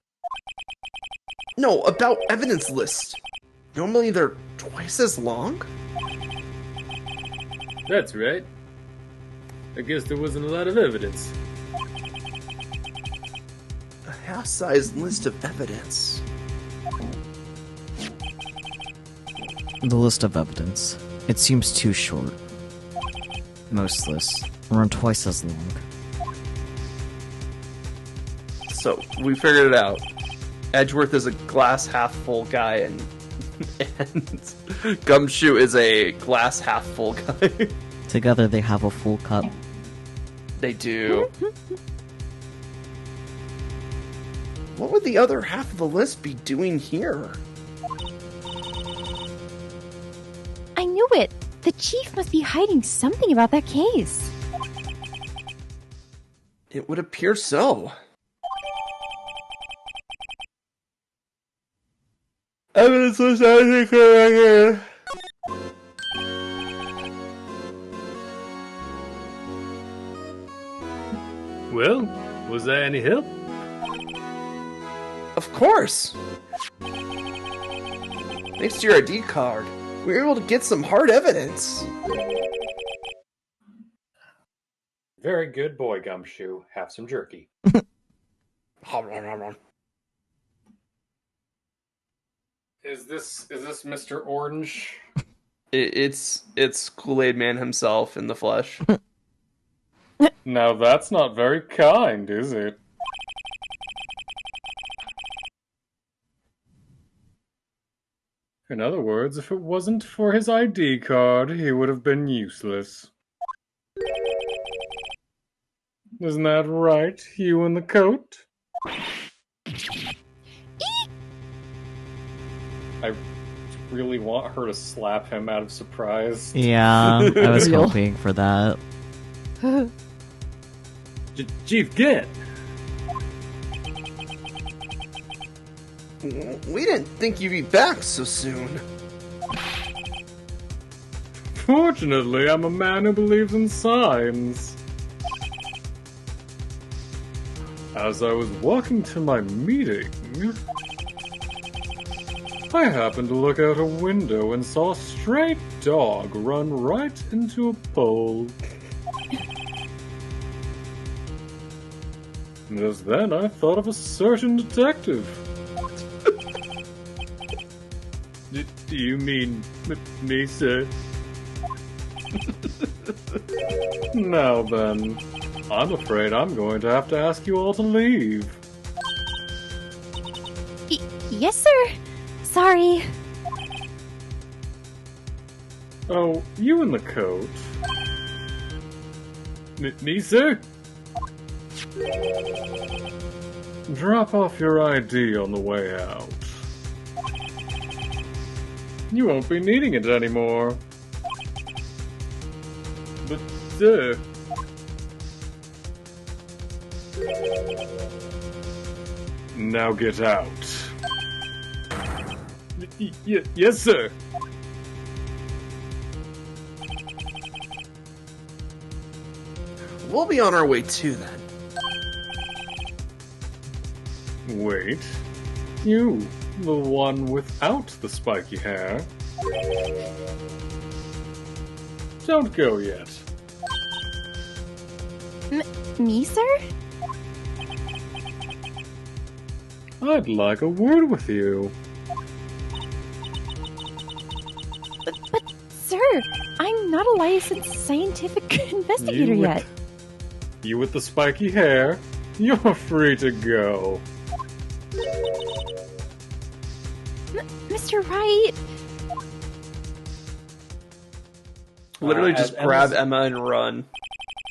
No, about evidence list. Normally they're twice as long? That's right. I guess there wasn't a lot of evidence. A half-sized list of evidence. The list of evidence. It seems too short. Most lists run twice as long. So, we figured it out. Edgeworth is a glass half full guy and Gumshoe is a glass half full guy. Together they have a full cup. They do. What would the other half of the list be doing here? I knew it. The chief must be hiding something about that case. It would appear so. Evidence list, everything correct. Well, was that any help? Of course. Thanks to your ID card, we were able to get some hard evidence. Very good boy, Gumshoe. Have some jerky. Is this Mr. Orange? It's Kool-Aid Man himself in the flesh. Now that's not very kind, is it? In other words, if it wasn't for his ID card, he would have been useless. Isn't that right, you in the coat? I really want her to slap him out of surprise. Yeah, I was hoping for that. Chief Gant! We didn't think you'd be back so soon. Fortunately, I'm a man who believes in signs. As I was walking to my meeting, I happened to look out a window and saw a stray dog run right into a pole. Just then, I thought of a certain detective. Do you mean me, sir? Now then, I'm afraid I'm going to have to ask you all to leave. Yes, sir. Sorry. Oh, you in the coat. Me, sir? Drop off your ID on the way out. You won't be needing it anymore. But, sir... Now get out. Yes, sir. We'll be on our way too, then. Wait. You, the one without the spiky hair. Don't go yet. Me, sir? I'd like a word with you. But, sir, I'm not a licensed scientific investigator yet. You with the spiky hair, you're free to go. Mr. Wright. Literally just grab as, Emma and run.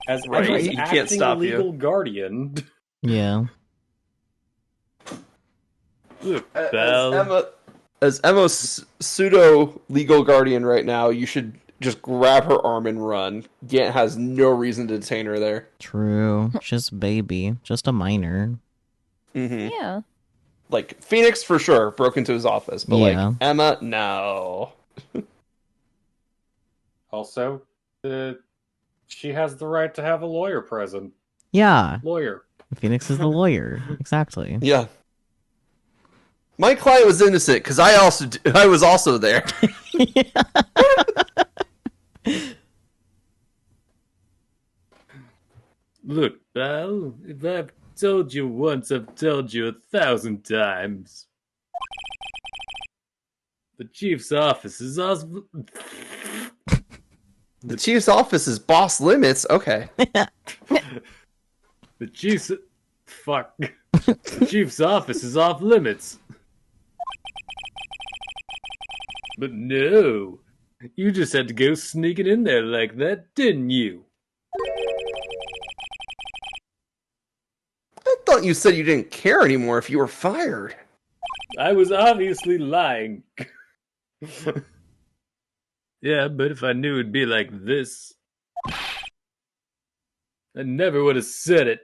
As Right, Emma's he can't acting stop legal you. guardian. Yeah. Look, Belle. As Emma's pseudo legal guardian right now, you should just grab her arm and run. Gant has no reason to detain her there. True. Just baby. Just a minor. Mm-hmm. Yeah. Like, Phoenix, for sure, broke into his office. But, Yeah. like, Emma, no. Also, she has the right to have a lawyer present. Yeah. Lawyer. Phoenix is the lawyer. Exactly. Yeah. My client was innocent, because I was also there. Look, Belle, if I've told you once, I've told you 1,000 times. The chief's office is also... The chief's office is boss limits. Okay. The chief's... Fuck. The chief's office is off limits. But no. You just had to go sneaking in there like that, didn't you? I thought you said you didn't care anymore if you were fired. I was obviously lying. Yeah, but if I knew it'd be like this, I never would have said it.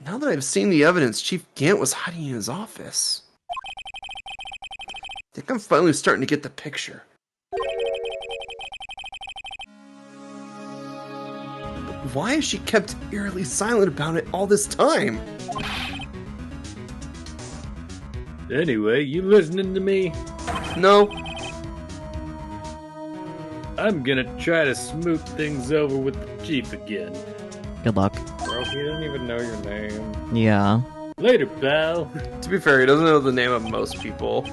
Now that I've seen the evidence, Chief Gant was hiding in his office. I think I'm finally starting to get the picture. But why has she kept eerily silent about it all this time? Anyway, you listening to me? No. I'm gonna try to smooth things over with the chief again. Good luck. Bro, he didn't even know your name. Yeah. Later, pal. To be fair, he doesn't know the name of most people.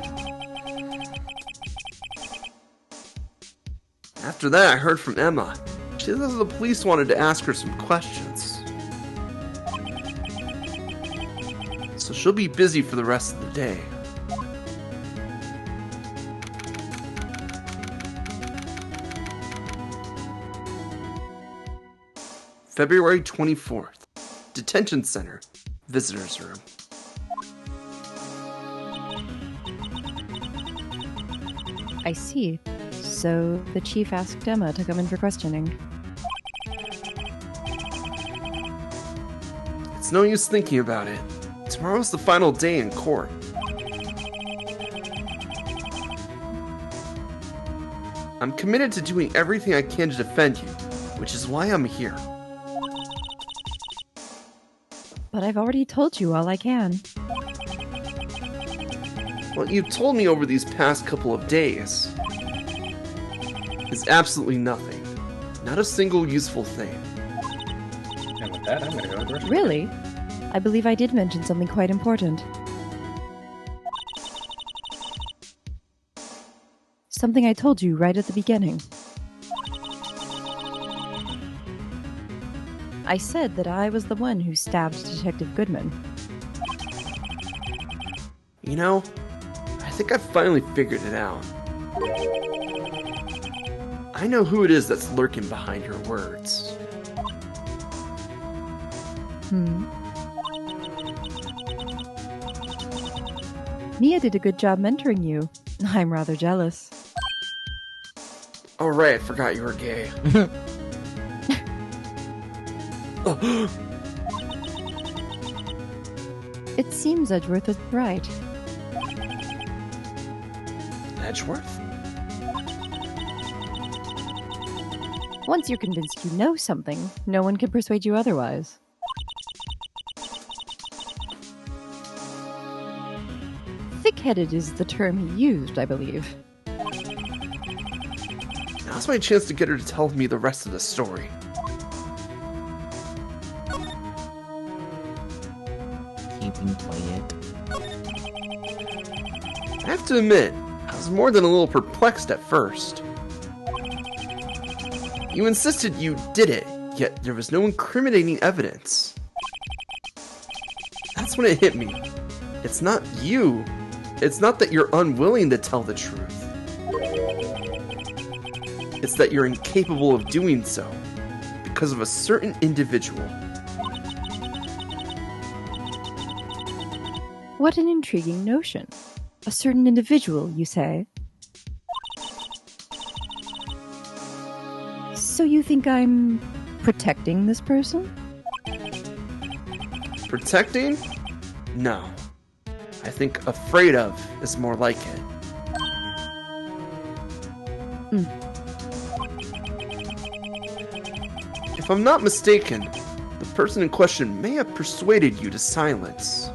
After that, I heard from Emma. She said the police wanted to ask her some questions. So she'll be busy for the rest of the day. February 24th. Detention Center. Visitors Room. I see. So the chief asked Emma to come in for questioning. It's no use thinking about it. Tomorrow's the final day in court. I'm committed to doing everything I can to defend you, which is why I'm here. But I've already told you all I can. What you've told me over these past couple of days is absolutely nothing. Not a single useful thing. And with that, I'm gonna go to the restroom. Really? I believe I did mention something quite important. Something I told you right at the beginning. I said that I was the one who stabbed Detective Goodman. You know, I think I finally figured it out. I know who it is that's lurking behind her words. Mia did a good job mentoring you. I'm rather jealous. Oh right, I forgot you were gay. It seems Edgeworth was right. Edgeworth? Once you're convinced you know something, no one can persuade you otherwise. Thick-headed is the term he used, I believe. Now's my chance to get her to tell me the rest of the story. Keeping quiet. I have to admit, I was more than a little perplexed at first. You insisted you did it, yet there was no incriminating evidence. That's when it hit me. It's not you. It's not that you're unwilling to tell the truth. It's that you're incapable of doing so because of a certain individual. What an intriguing notion. A certain individual, you say? So you think I'm protecting this person? Protecting? No. I think afraid of is more like it. If I'm not mistaken, the person in question may have persuaded you to silence.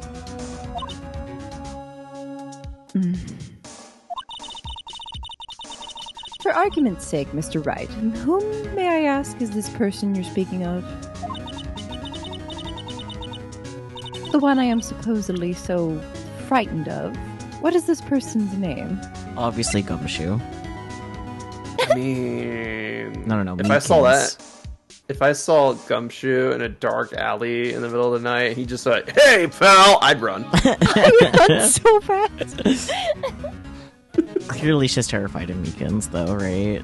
For argument's sake, Mr. Wright, whom, may I ask, is this person you're speaking of? The one I am supposedly so frightened of. What is this person's name? Obviously, Gumshoe. I mean... No. If I saw that... If I saw Gumshoe in a dark alley in the middle of the night, and he just like, "Hey, pal," I'd run. I run so fast. Clearly, she's terrified of Meekins, though, right?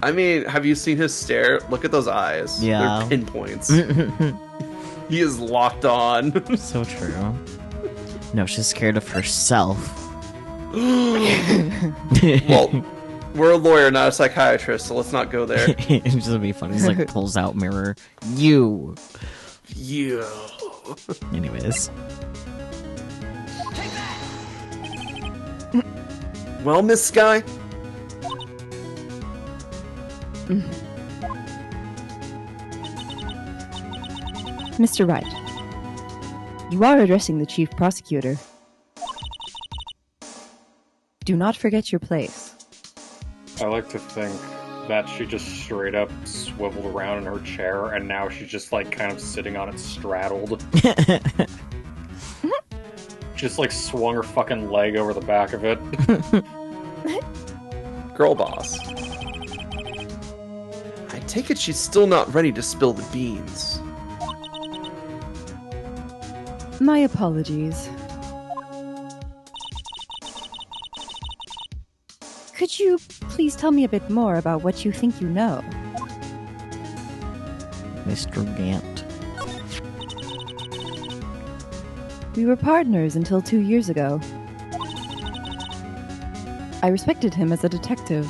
I mean, have you seen his stare? Look at those eyes. Yeah. They're pinpoints. He is locked on. So true. No, she's scared of herself. Well, we're a lawyer, not a psychiatrist, so let's not go there. It's just gonna be funny. He's like pulls out mirror. You. Anyways. Well, Miss Sky? Mr. Wright, you are addressing the chief prosecutor. Do not forget your place. I like to think that she just straight up swiveled around in her chair, and now she's just like kind of sitting on it straddled. Just like swung her fucking leg over the back of it. Girl boss. I take it she's still not ready to spill the beans. My apologies. Could you please tell me a bit more about what you think you know? Mr. Gant. We were partners until 2 years ago. I respected him as a detective.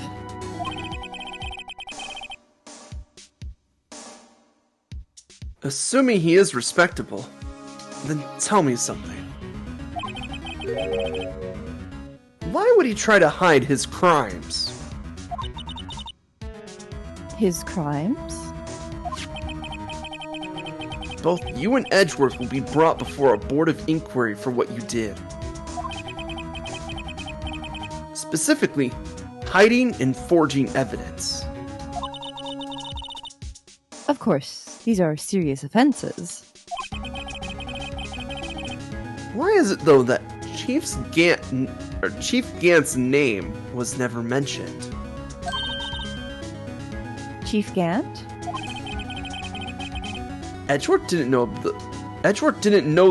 Assuming he is respectable, then tell me something. Why would he try to hide his crimes? His crimes? Both you and Edgeworth will be brought before a board of inquiry for what you did. Specifically, hiding and forging evidence. Of course, these are serious offenses. Why is it, though, that Chief Gant's name was never mentioned? Chief Gant? Edgeworth didn't know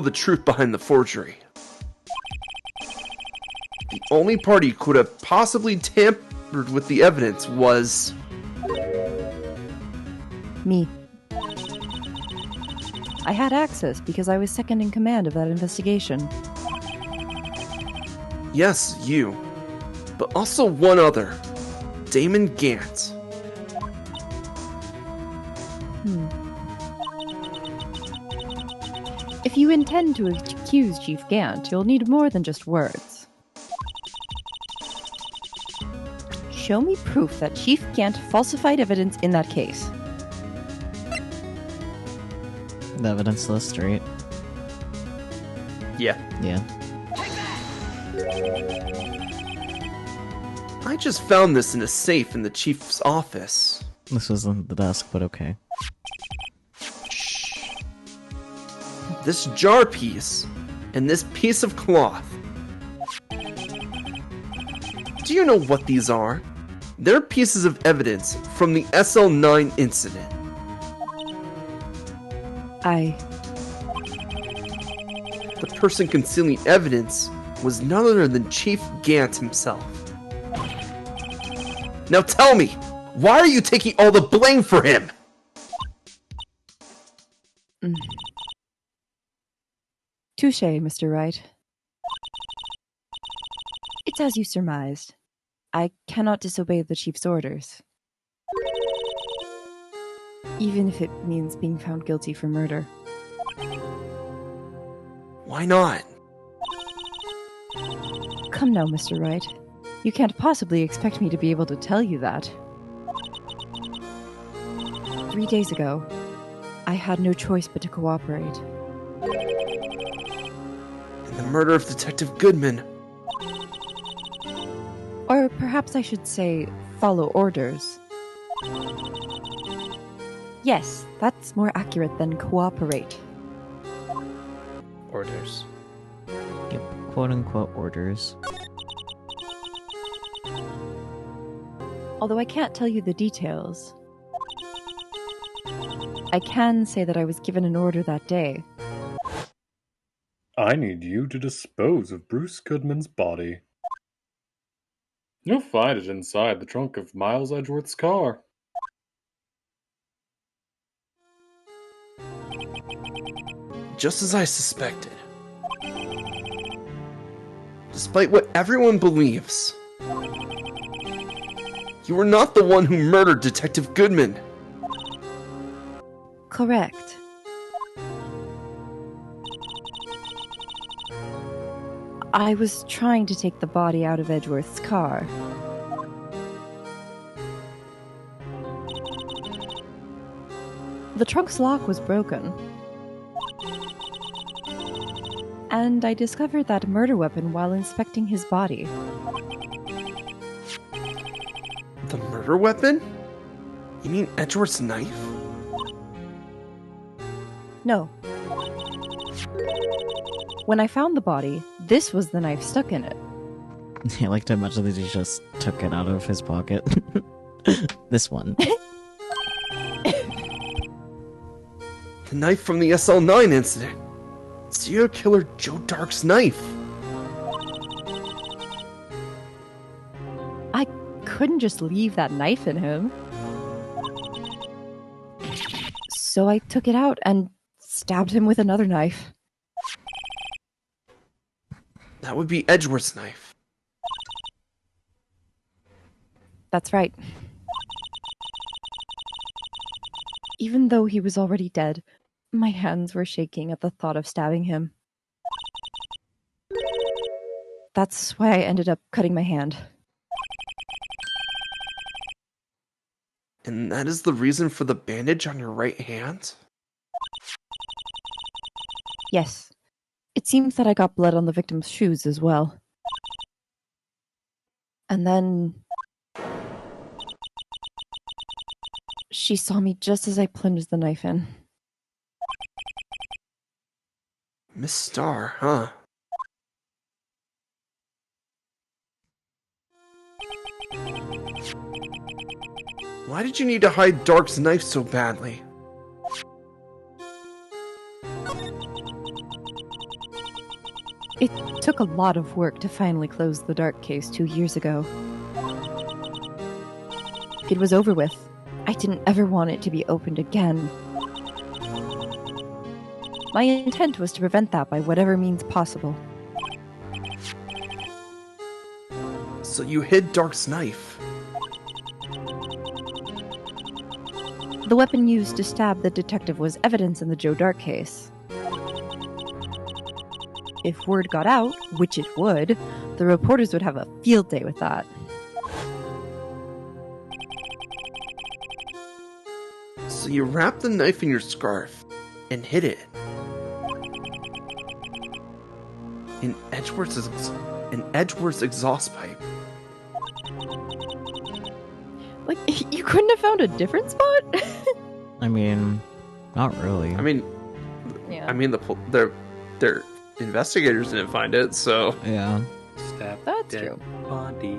the truth behind the forgery. The only party who could have possibly tampered with the evidence was Me. I had access because I was second in command of that investigation. yes, you, but also one other, Damon Gant. If you intend to accuse Chief Gant, you'll need more than just words. Show me proof that Chief Gant falsified evidence in that case. The evidence list, right? Yeah. Yeah. I just found this in a safe in the chief's office. This was on the desk, but okay. This jar piece and this piece of cloth. Do you know what these are? They're pieces of evidence from the SL9 incident. The person concealing evidence was none other than Chief Gant himself. Now tell me, why are you taking all the blame for him? Touche, Mr. Wright. It's as you surmised. I cannot disobey the Chief's orders. Even if it means being found guilty for murder. Why not? Come now, Mr. Wright. You can't possibly expect me to be able to tell you that. 3 days ago, I had no choice but to cooperate. In the murder of Detective Goodman. Or perhaps I should say, follow orders. Yes, that's more accurate than cooperate. Orders. Yep. Quote unquote orders. Although I can't tell you the details. I can say that I was given an order that day. I need you to dispose of Bruce Goodman's body. You'll find it inside the trunk of Miles Edgeworth's car. Just as I suspected. Despite what everyone believes, you were not the one who murdered Detective Goodman. Correct. I was trying to take the body out of Edgeworth's car. The trunk's lock was broken. And I discovered that murder weapon while inspecting his body. The murder weapon? You mean Edgeworth's knife? No. When I found the body, this was the knife stuck in it. I like to imagine that he just took it out of his pocket. This one. The knife from the SL9 incident. Serial killer Joe Dark's knife. I couldn't just leave that knife in him. So I took it out and stabbed him with another knife. That would be Edgeworth's knife. That's right. Even though he was already dead, my hands were shaking at the thought of stabbing him. That's why I ended up cutting my hand. And that is the reason for the bandage on your right hand? Yes. It seems that I got blood on the victim's shoes as well. And then she saw me just as I plunged the knife in. Miss Starr, huh? Why did you need to hide Dark's knife so badly? It took a lot of work to finally close the Dark case 2 years ago. It was over with. I didn't ever want it to be opened again. My intent was to prevent that by whatever means possible. So you hid Dark's knife. The weapon used to stab the detective was evidence in the Joe Dark case. If word got out, which it would, the reporters would have a field day with that. So you wrapped the knife in your scarf and hid it. In Edgeworth's exhaust pipe. Like, you couldn't have found a different spot? I mean, not really. I mean, Yeah. their investigators didn't find it, so Yeah. Stab That's dead true. body,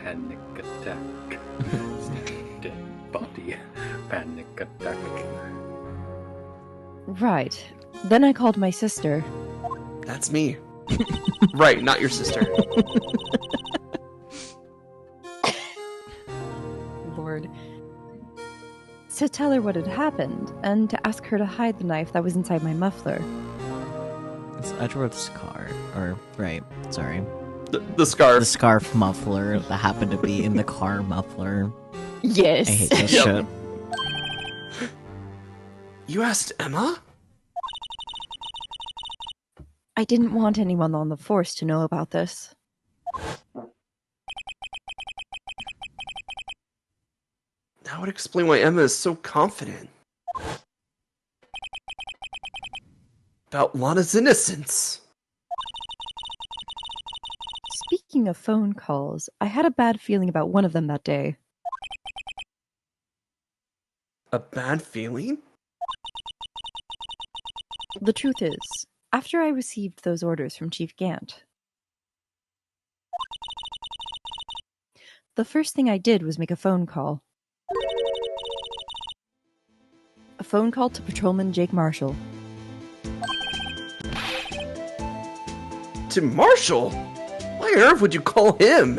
panic attack. Stab dead body, panic attack. Right. Then I called my sister. that's me. Right, not your sister. Lord. To tell her what had happened, and to ask her to hide the knife that was inside my muffler. It's Edgeworth's car. Or, right, sorry. The scarf. The scarf muffler that happened to be in the car muffler. Yes. I hate this Yep. shit. You asked Emma? I didn't want anyone on the force to know about this. That would explain why Emma is so confident. About Lana's innocence. Speaking of phone calls, I had a bad feeling about one of them that day. A bad feeling? The truth is, after I received those orders from Chief Gant, the first thing I did was make a phone call. A phone call to Patrolman Jake Marshall. To Marshall? Why on earth would you call him?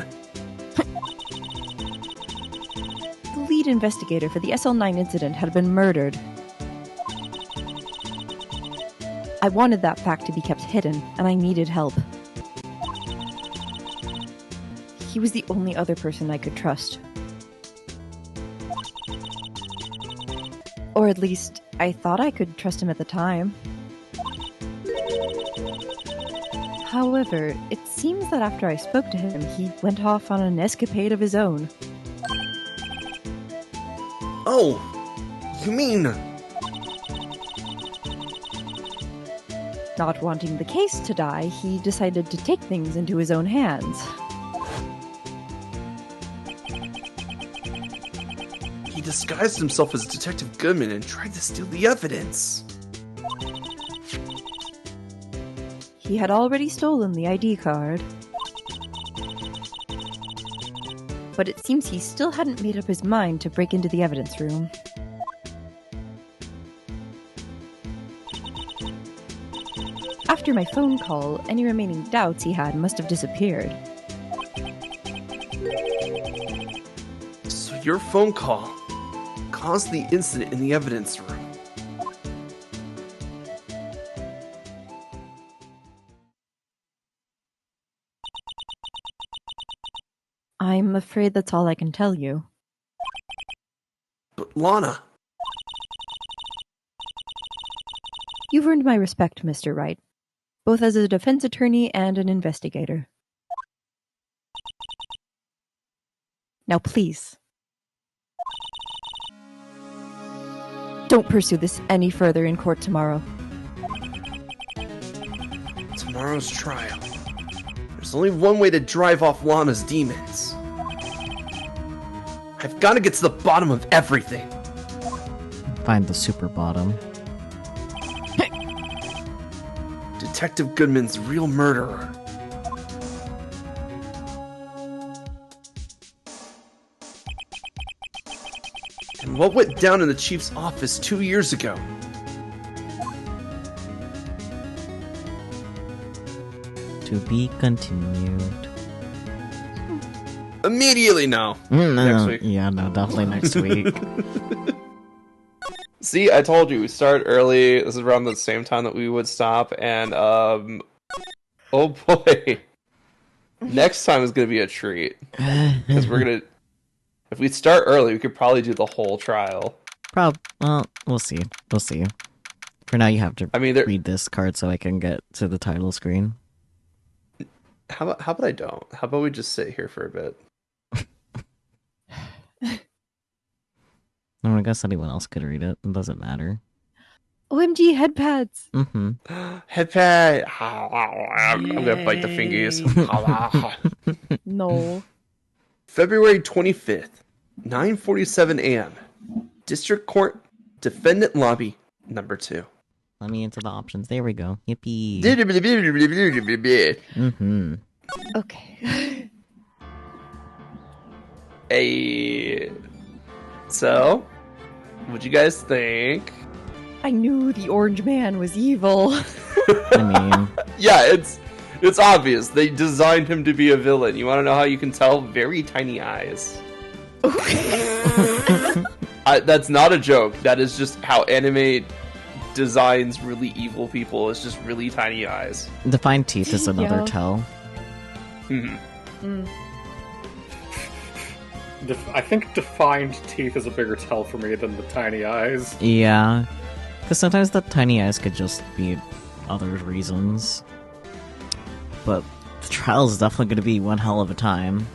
The lead investigator for the SL9 incident had been murdered. I wanted that fact to be kept hidden, and I needed help. He was the only other person I could trust. Or at least, I thought I could trust him at the time. However, it seems that after I spoke to him, he went off on an escapade of his own. Oh, you mean... Not wanting the case to die, he decided to take things into his own hands. He disguised himself as Detective Goodman and tried to steal the evidence. He had already stolen the ID card. But it seems he still hadn't made up his mind to break into the evidence room. After my phone call, any remaining doubts he had must have disappeared. So your phone call caused the incident in the evidence room. I'm afraid that's all I can tell you. But Lana... You've earned my respect, Mr. Wright, both as a defense attorney and an investigator. Now please, Don't pursue this any further in court tomorrow. Tomorrow's trial. There's only one way to drive off Lana's demons. I've got to get to the bottom of everything. Find the super bottom. Detective Goodman's real murderer. And what went down in the chief's office 2 years ago? To be continued. Immediately now. Next week. Yeah, no, definitely next week. See, I told you we started early. This is around the same time that we would stop, and oh boy, next time is gonna be a treat because we're gonna. If we start early, we could probably do the whole trial. Well, we'll see. We'll see. For now, you have to read this card so I can get to the title screen. How about I don't? How about we just sit here for a bit? I guess anyone else could read it. It doesn't matter. OMG headpads! Mm-hmm. Headpad! I'm gonna bite the fingers. No. February 25th, 9:47 a.m. District Court, Defendant Lobby, number 2. Let me into the options. There we go. Yippee. Mm-hmm. Okay. Hey. So, what'd you guys think? I knew the orange man was evil. I mean... Yeah, it's obvious. They designed him to be a villain. You want to know how you can tell? Very tiny eyes. That's not a joke. That is just how anime designs really evil people. It's just really tiny eyes. Defined teeth is another Yeah. tell. Mm. I think defined teeth is a bigger tell for me than the tiny eyes. Yeah. Because sometimes the tiny eyes could just be other reasons. But the trial is definitely going to be one hell of a time.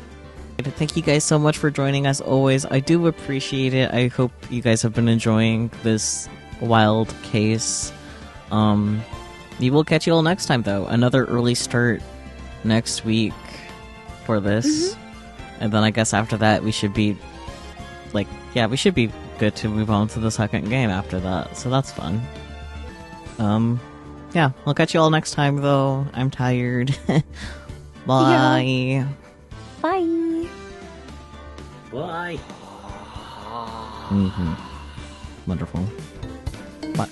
Thank you guys so much for joining us always. I do appreciate it. I hope you guys have been enjoying this wild case. We will catch you all next time, though. Another early start next week for this. Mm-hmm. And then I guess after that we should be we should be good to move on to the second game after that. So that's fun. Yeah, we'll catch you all next time, though. I'm tired. Bye. Yeah. Bye. Bye. Mm-hmm. Wonderful. Bye.